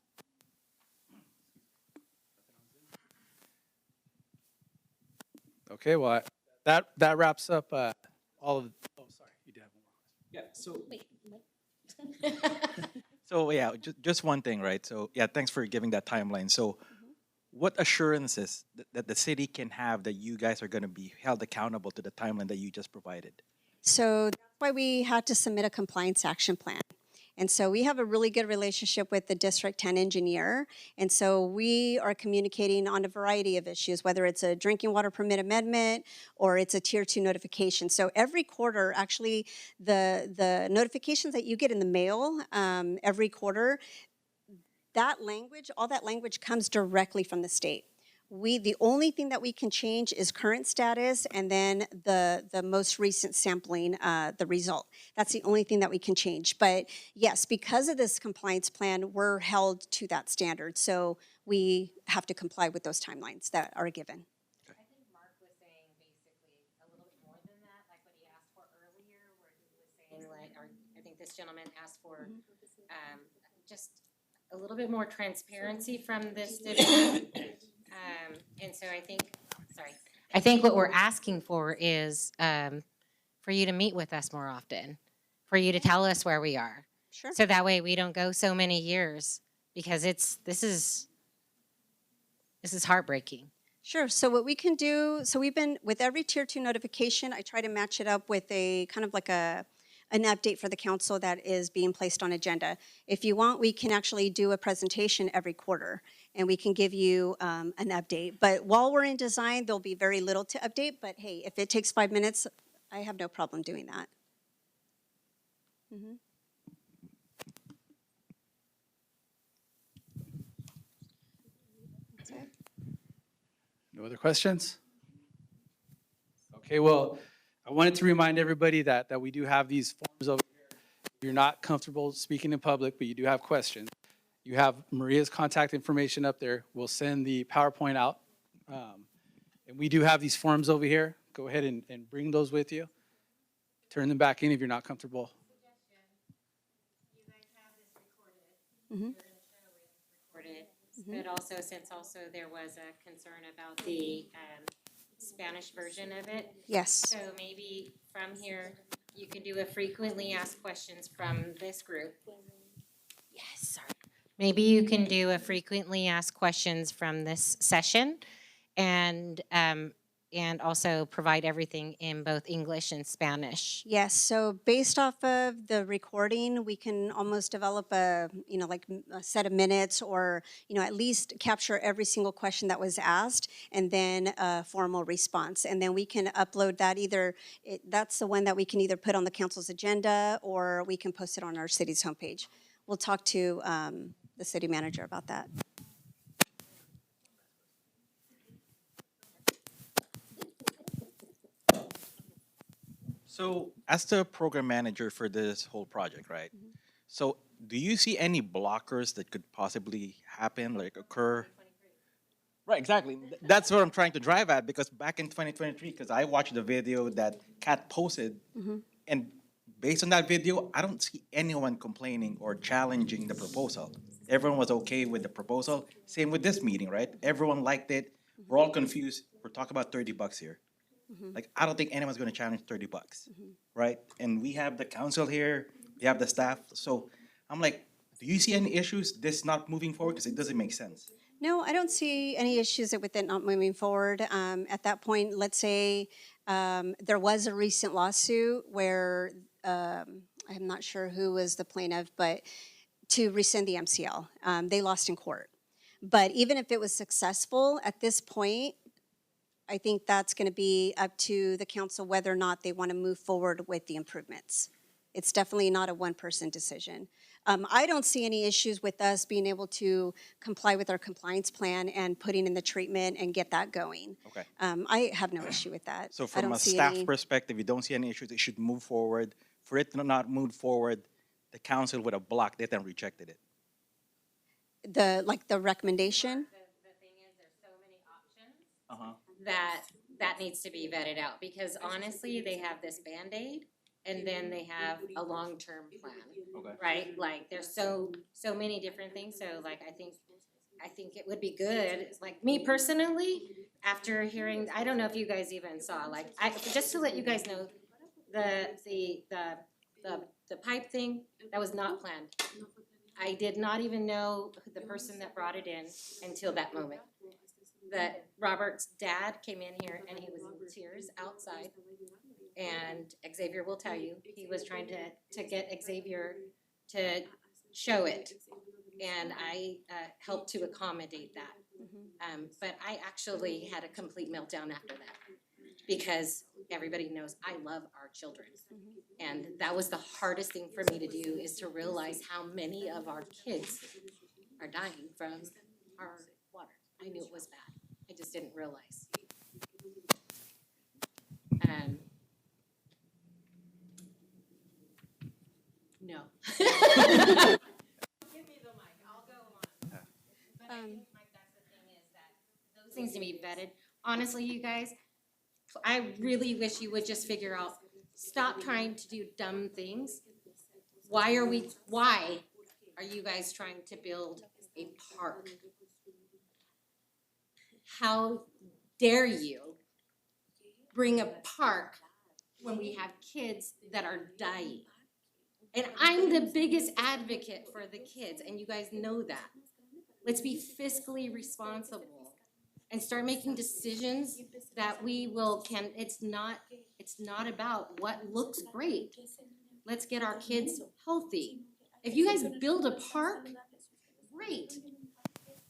Okay, well, that wraps up all of, oh, sorry, you did have one more. Yeah, so yeah, just one thing, right? So yeah, thanks for giving that timeline. So what assurances that the city can have that you guys are going to be held accountable to the timeline that you just provided? So that's why we had to submit a compliance action plan. And so we have a really good relationship with the District 10 engineer. And so we are communicating on a variety of issues, whether it's a drinking water permit amendment or it's a tier 2 notification. So every quarter, actually, the notifications that you get in the mail every quarter, that language, all that language comes directly from the state. The only thing that we can change is current status and then the most recent sampling, the result. That's the only thing that we can change. But yes, because of this compliance plan, we're held to that standard. So we have to comply with those timelines that are given. I think Mark was saying basically a little bit more than that, like what he asked for earlier, where he was saying like, or I think this gentleman asked for just a little bit more transparency from this division. And so I think what we're asking for is for you to meet with us more often, for you to tell us where we are. Sure. So that way we don't go so many years because this is heartbreaking. Sure. So what we can do, so we've been, with every tier 2 notification, I try to match it up with a kind of like an update for the council that is being placed on agenda. If you want, we can actually do a presentation every quarter and we can give you an update. But while we're in design, there'll be very little to update. But hey, if it takes 5 minutes, I have no problem doing that. Mm-hmm. No other questions? Okay, well, I wanted to remind everybody that we do have these forms over here. If you're not comfortable speaking in public, but you do have questions, you have Maria's contact information up there. We'll send the PowerPoint out. And we do have these forms over here. Go ahead and bring those with you. Turn them back in if you're not comfortable. You guys have this recorded. Mm-hmm. You're going to show it recorded. But also, since there was a concern about the Spanish version of it. Yes. So maybe from here, you can do a frequently asked questions from this group. Yes, sorry. Maybe you can do a frequently asked questions from this session and also provide everything in both English and Spanish. Yes, so based off of the recording, we can almost develop a set of minutes or, at least capture every single question that was asked and then a formal response. And then we can upload that that's the one that we can either put on the council's agenda or we can post it on our city's homepage. We'll talk to the city manager about that. So as the program manager for this whole project, right? So do you see any blockers that could possibly happen, like occur? Right, exactly. That's what I'm trying to drive at, because back in 2023, because I watched the video that Kat posted, and based on that video, I don't see anyone complaining or challenging the proposal. Everyone was okay with the proposal. Same with this meeting, right? Everyone liked it. We're all confused. We're talking about $30 here. Mhm. I don't think anyone's gonna challenge $30, Mhm. right? And we have the council here, we have the staff, so I'm like, do you see any issues this not moving forward? Because it doesn't make sense. No, I don't see any issues with it not moving forward. At that point, let's say there was a recent lawsuit where I'm not sure who was the plaintiff, but to rescind the MCL. They lost in court. But even if it was successful at this point, I think that's going to be up to the council whether or not they want to move forward with the improvements. It's definitely not a one-person decision. I don't see any issues with us being able to comply with our compliance plan and putting in the treatment and get that going. Okay. I have no issue with that. So I from don't a see staff any- perspective, you don't see any issues, it should move forward. For it to not move forward, the council would have blocked it and rejected it. the recommendation. Uh-huh. That needs to be vetted out, because honestly, they have this Band-Aid, and then they have a long-term plan, Okay. right? Like, there's so many different things, so like, I think it would be good, like, me personally, after hearing, I don't know if you guys even saw, like, just to let you guys know, the pipe thing, that was not planned. I did not even know the person that brought it in until that moment. That Robert's dad came in here and he was in tears outside. And Xavier will tell you, he was trying to get Xavier to show it. And I helped to accommodate that. But I actually had a complete meltdown after that. Because everybody knows I love our children. And that was the hardest thing for me to do, is to realize how many of our kids are dying from our water. I knew it was bad. I just didn't realize. No. Give me the mic, I'll go on. But I think, Mike, that's the thing, is that those things to be vetted. Honestly, you guys, I really wish you would just figure out, stop trying to do dumb things. Why are you guys trying to build a park? How dare you bring a park when we have kids that are dying? And I'm the biggest advocate for the kids, and you guys know that. Let's be fiscally responsible and start making decisions that it's not about what looks great. Let's get our kids healthy. If you guys build a park, great.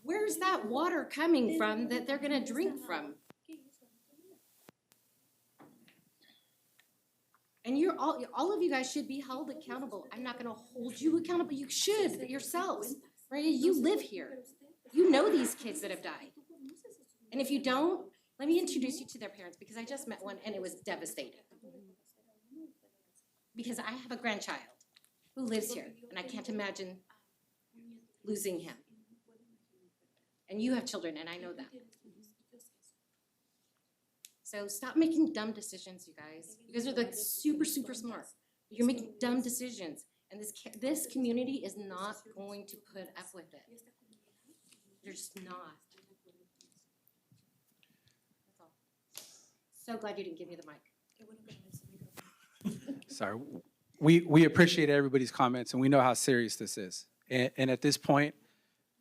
Where's that water coming from that they're gonna drink from? And all of you guys should be held accountable. I'm not gonna hold you accountable. You should yourselves, right? You live here. You know these kids that have died. And if you don't, let me introduce you to their parents, because I just met one and it was devastating. Because I have a grandchild who lives here, and I can't imagine losing him. And you have children, and I know that. So stop making dumb decisions, you guys. You guys are like super, super smart. You're making dumb decisions, and this community is not going to put up with it. They're just not. That's all. So glad you didn't give me the mic. Sorry. We appreciate everybody's comments, and we know how serious this is. And at this point,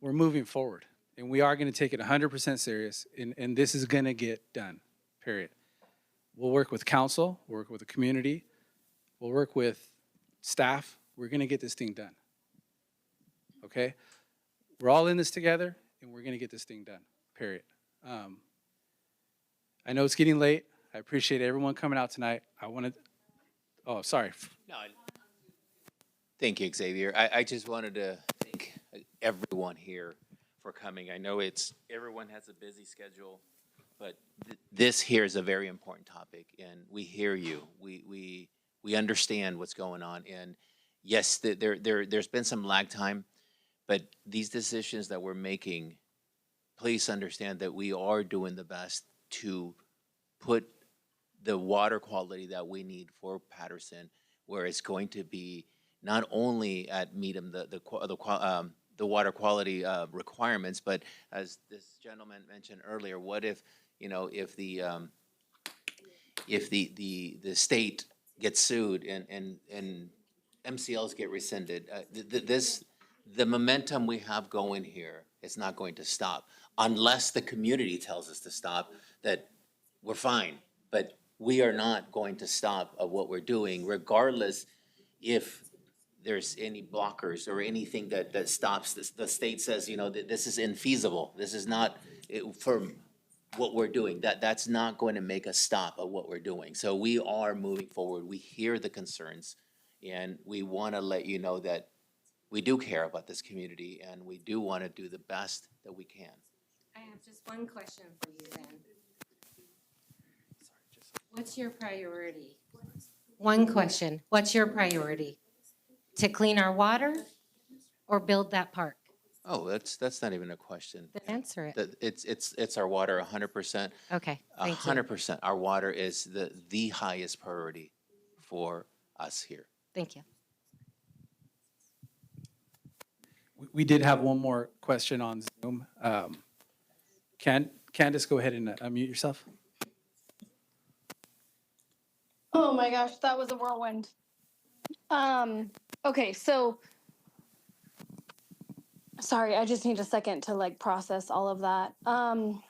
we're moving forward, and we are going to take it 100% serious, and this is going to get done, period. We'll work with council, we'll work with the community, we'll work with staff. We're going to get this thing done, okay? We're all in this together, and we're going to get this thing done, period. I know it's getting late. I appreciate everyone coming out tonight. Oh, sorry. No, thank you, Xavier. I just wanted to thank everyone here for coming. I know everyone has a busy schedule, but this here is a very important topic, and we hear you. We understand what's going on, and yes, there's been some lag time, but these decisions that we're making, please understand that we are doing the best to put the water quality that we need for Patterson, where it's going to be not only at meeting the water quality requirements, but as this gentleman mentioned earlier, what if, if if the state gets sued and MCLs get rescinded, the momentum we have going here is not going to stop unless the community tells us to stop, that we're fine. But we are not going to stop of what we're doing, regardless if there's any blockers or anything that stops this. The state says, you know, that this is infeasible. This is not for what we're doing. That's not going to make us stop at what we're doing. So we are moving forward. We hear the concerns, and we want to let you know that we do care about this community, and we do want to do the best that we can. I have just one question for you then. What's your priority? One question. What's your priority? To clean our water or build that park? Oh, that's not even a question. Then answer it. It's our water 100%. Okay, thank you. 100%. Our water is the highest priority for us here. Thank you. We did have one more question on Zoom. Candace, go ahead and unmute yourself. Oh my gosh, that was a whirlwind. Okay, so sorry, I just need a second to like process all of that. I'm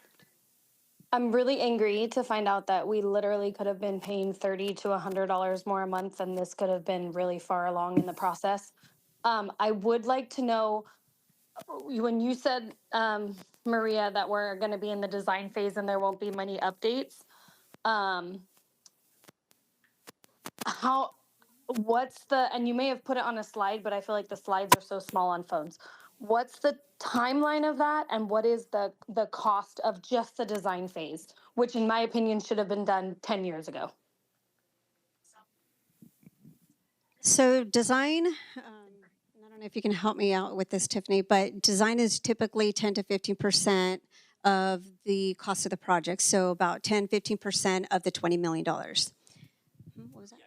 really angry to find out that we literally could have been paying $30 to $100 more a month, and this could have been really far along in the process. I would like to know, when you said, Maria, that we're going to be in the design phase and there won't be many updates. And you may have put it on a slide, but I feel like the slides are so small on phones. What's the timeline of that, and what is the cost of just the design phase, which in my opinion should have been done 10 years ago? So design, I don't know if you can help me out with this, Tiffany, but design is typically 10 to 15% of the cost of the project. So about 10, 15% of the $20 million. What was that?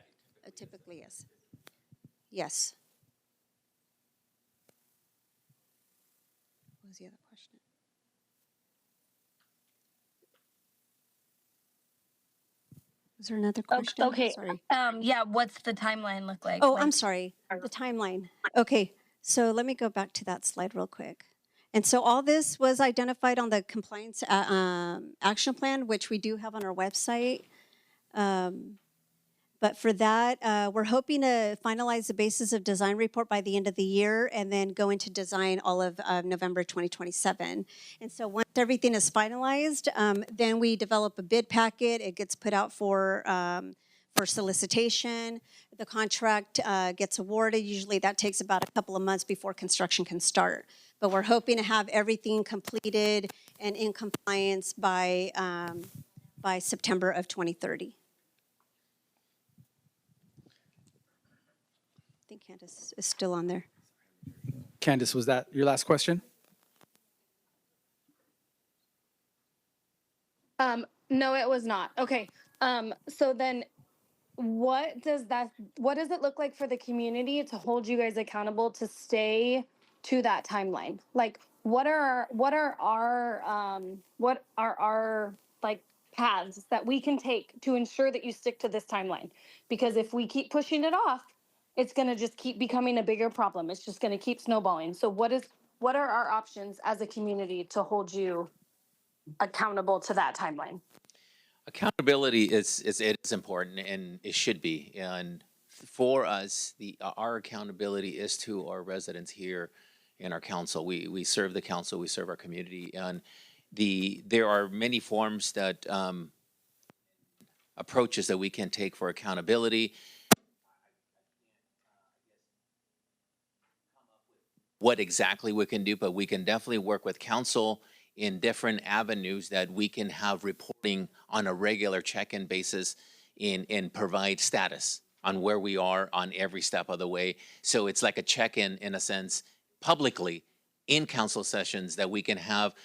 Typically, yes. Yes. What was the other question? Was there another question? Okay. Sorry. Yeah, what's the timeline look like? Oh, Like- I'm sorry. The timeline. Okay, so let me go back to that slide real quick. And so all this was identified on the compliance action plan, which we do have on our website. But for that, we're hoping to finalize the basis of design report by the end of the year and then go into design all of November 2027. And so once everything is finalized, then we develop a bid packet. It gets put out for solicitation. The contract gets awarded. Usually that takes about a couple of months before construction can start. But we're hoping to have everything completed and in compliance by September of 2030. I think Candace is still on there. Candace, was that your last question? No, it was not. Okay. So then what does it look like for the community to hold you guys accountable to stay to that timeline? Like, what are our like paths that we can take to ensure that you stick to this timeline? Because if we keep pushing it off, it's going to just keep becoming a bigger problem. It's just going to keep snowballing. So what are our options as a community to hold you accountable to that timeline? Accountability is important, and it should be. And for us, our accountability is to our residents here in our council. We serve the council, we serve our community, and there are many forms that approaches that we can take for accountability. What exactly we can do, but we can definitely work with council in different avenues that we can have reporting on a regular check-in basis and provide status on where we are on every step of the way. So it's like a check-in, in a sense, publicly in council sessions that we can have.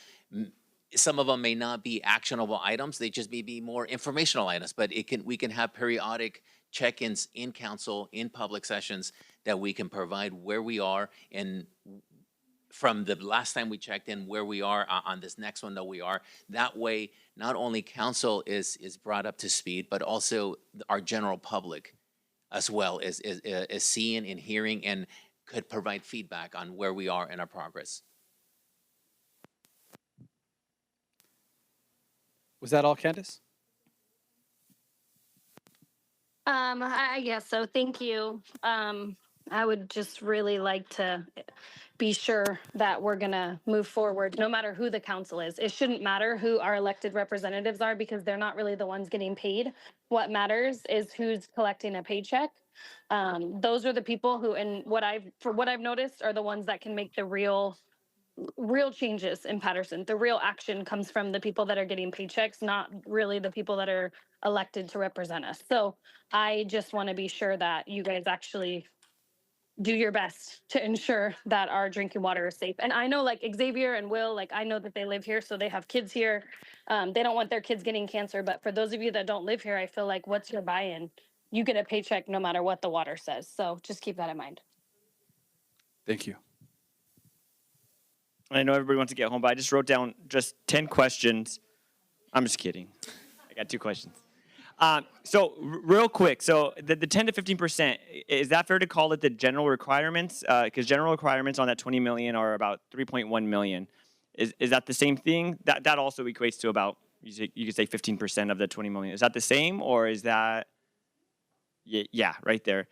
Some of them may not be actionable items, they just may be more informational items, but we can have periodic check-ins in council, in public sessions, that we can provide where we are and from the last time we checked in where we are on this next one that we are. That way, not only council is brought up to speed, but also our general public as well is seeing and hearing and could provide feedback on where we are in our progress. Was that all, Candace? I guess so. Thank you. I would just really like to be sure that we're gonna move forward, no matter who the council is. It shouldn't matter who our elected representatives are because they're not really the ones getting paid. What matters is who's collecting a paycheck. Those are the people who, and what I've noticed, are the ones that can make the real changes in Patterson. The real action comes from the people that are getting paychecks, not really the people that are elected to represent us. So I just want to be sure that you guys actually do your best to ensure that our drinking water is safe. And I know like Xavier and Will, like I know that they live here, so they have kids here. They don't want their kids getting cancer, but for those of you that don't live here, I feel like what's your buy-in? You get a paycheck no matter what the water says. So just keep that in mind. Thank you. I know everybody wants to get home, but I just wrote down just 10 questions. I'm just kidding. I got 2 questions. So real quick, so the 10 to 15%, is that fair to call it the general requirements? Because general requirements on that 20 million are about 3.1 million. Is that the same thing? That also equates to about, you could say 15% of the 20 million. Is that the same, or is that, yeah, right there.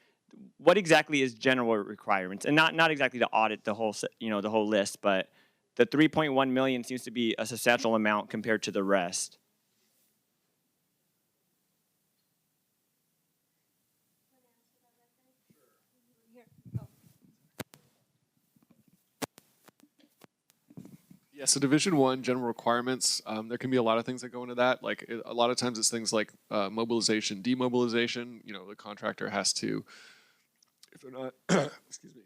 What exactly is general requirements? And not exactly to audit the whole, the whole list, but the 3.1 million seems to be a substantial amount compared to the rest. Yeah, so Division 1, general requirements, there can be a lot of things that go into that. Like a lot of times it's things like mobilization, demobilization. The contractor has to, if they're not, excuse me,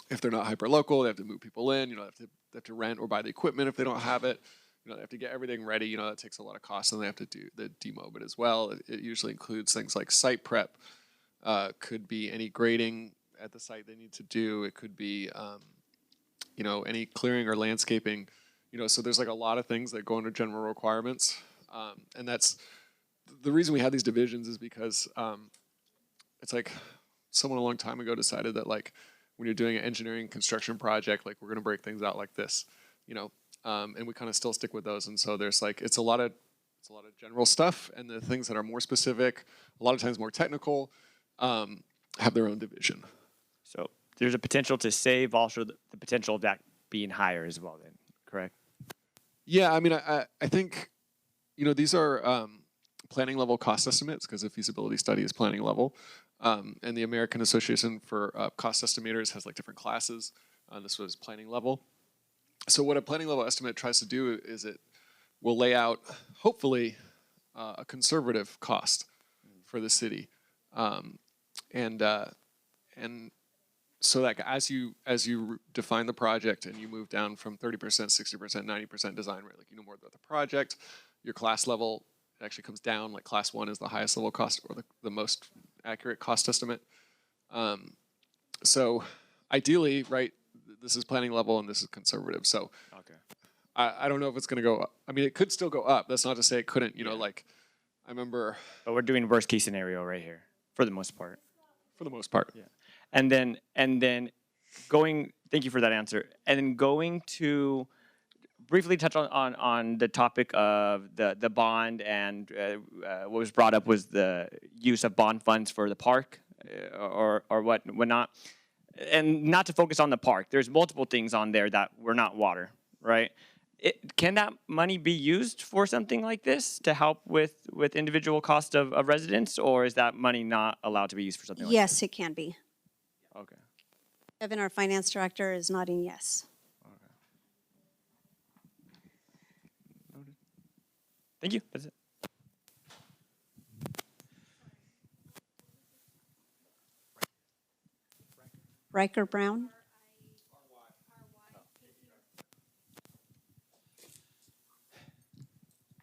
if they're not hyper-local, they have to move people in, they have to rent or buy the equipment if they don't have it. They have to get everything ready, that takes a lot of cost, and they have to do the demob as well. It usually includes things like site prep, could be any grading at the site they need to do. It could be, any clearing or landscaping, so there's like a lot of things that go under general requirements. And that's the reason we have these divisions is because it's like someone a long time ago decided that like when you're doing an engineering construction project, like we're going to break things out like this, and we kind of still stick with those. And so there's like, it's a lot of general stuff, and the things that are more specific, a lot of times more technical, have their own division. So there's a potential to save, also the potential of that being higher as well then, correct? Yeah, I mean, I think, these are planning level cost estimates because the feasibility study is planning level. And the American Association for Cost Estimators has like different classes. This was planning level. So what a planning level estimate tries to do is it will lay out, hopefully, a conservative cost for the city. And so like as you define the project and you move down from 30%, 60%, 90% design rate, like you know more about the project, your class level actually comes down. Like class 1 is the highest level cost or the most accurate cost estimate. So ideally, right, this is planning level and this is conservative. So okay. I don't know if it's going to go up. I mean, it could still go up. That's not to say it couldn't, like I remember. But we're doing worst case scenario right here for the most part. For the most part. Yeah. And then going, thank you for that answer. And then going to briefly touch on the topic of the bond, and what was brought up was the use of bond funds for the park or whatnot. And not to focus on the park. There's multiple things on there that were not water, right? Can that money be used for something like this to help with individual cost of residents, or is that money not allowed to be used for something like this? Yes, it can be. Okay. Kevin, our finance director, is nodding yes. Thank you. That's it. Riker Brown?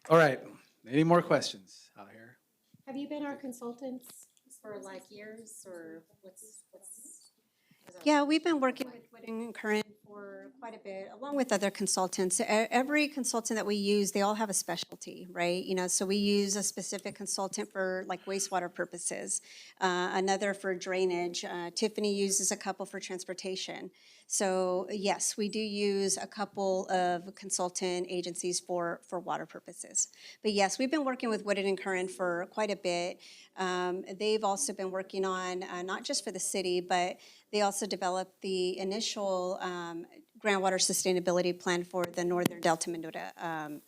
All right. Any more questions out here? Have you been our consultants for like years, or what's Yeah, we've been working with Wood and Current for quite a bit, along with other consultants. Every consultant that we use, they all have a specialty, right? You know, so we use a specific consultant for like wastewater purposes, another for drainage. Tiffany uses a couple for transportation. So yes, we do use a couple of consultant agencies for water purposes. But yes, we've been working with Wooded and Curran for quite a bit. They've also been working on, not just for the city, but they also developed the initial groundwater sustainability plan for the Northern Delta Minota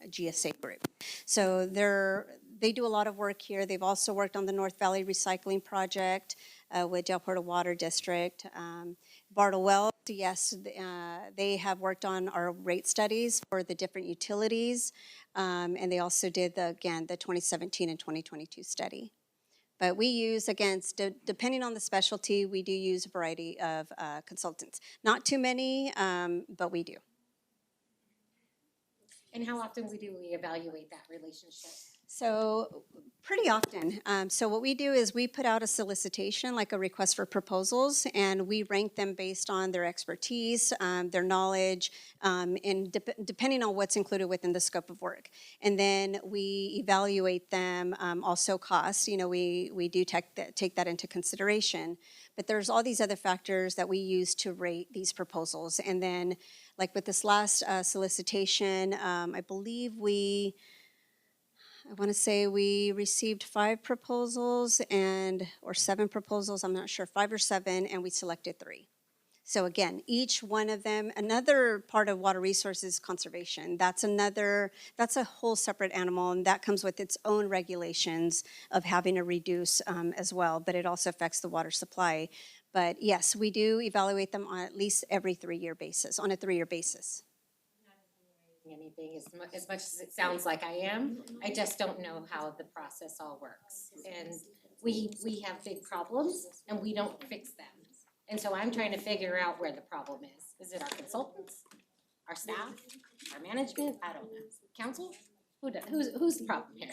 GSA group. So they do a lot of work here. They've also worked on the North Valley Recycling Project with Del Puerto Water District. Bartle Wells, yes, they have worked on our rate studies for the different utilities. And they also did, the 2017 and 2022 study. But we use, again, depending on the specialty, we do use a variety of consultants. Not too many, but we do. And how often do we evaluate that relationship? So pretty often. So what we do is we put out a solicitation, like a request for proposals, and we rank them based on their expertise, their knowledge, and depending on what's included within the scope of work. And then we evaluate them, also costs. You know, we do take that into consideration. But there's all these other factors that we use to rate these proposals. And then, like with this last solicitation, I believe I want to say we received 5 proposals or 7 proposals, I'm not sure, 5 or 7, and we selected 3. So again, each one of them, another part of water resources conservation, that's a whole separate animal, and that comes with its own regulations of having to reduce as well, but it also affects the water supply. But yes, we do evaluate them on at least every 3-year basis, on a 3-year basis. Anything as much as it sounds like I am. I just don't know how the process all works. And we have big problems and we don't fix them. And so I'm trying to figure out where the problem is. Is it our consultants, our staff, our management? I don't know. Council? Who's the problem here?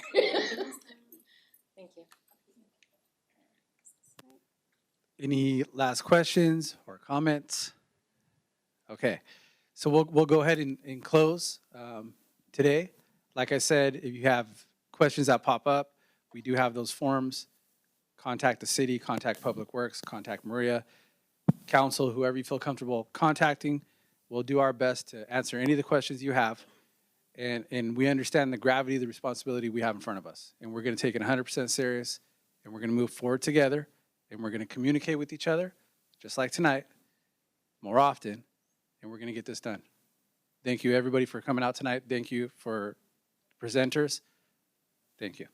Thank you. Any last questions or comments? Okay. So we'll go ahead and close today. Like I said, if you have questions that pop up, we do have those forms. Contact the city, contact Public Works, contact Maria, council, whoever you feel comfortable contacting. We'll do our best to answer any of the questions you have. And we understand the gravity of the responsibility we have in front of us. And we're going to take it 100% serious, and we're going to move forward together, and we're going to communicate with each other, just like tonight, more often. And we're going to get this done. Thank you, everybody, for coming out tonight. Thank you for presenters. Thank you.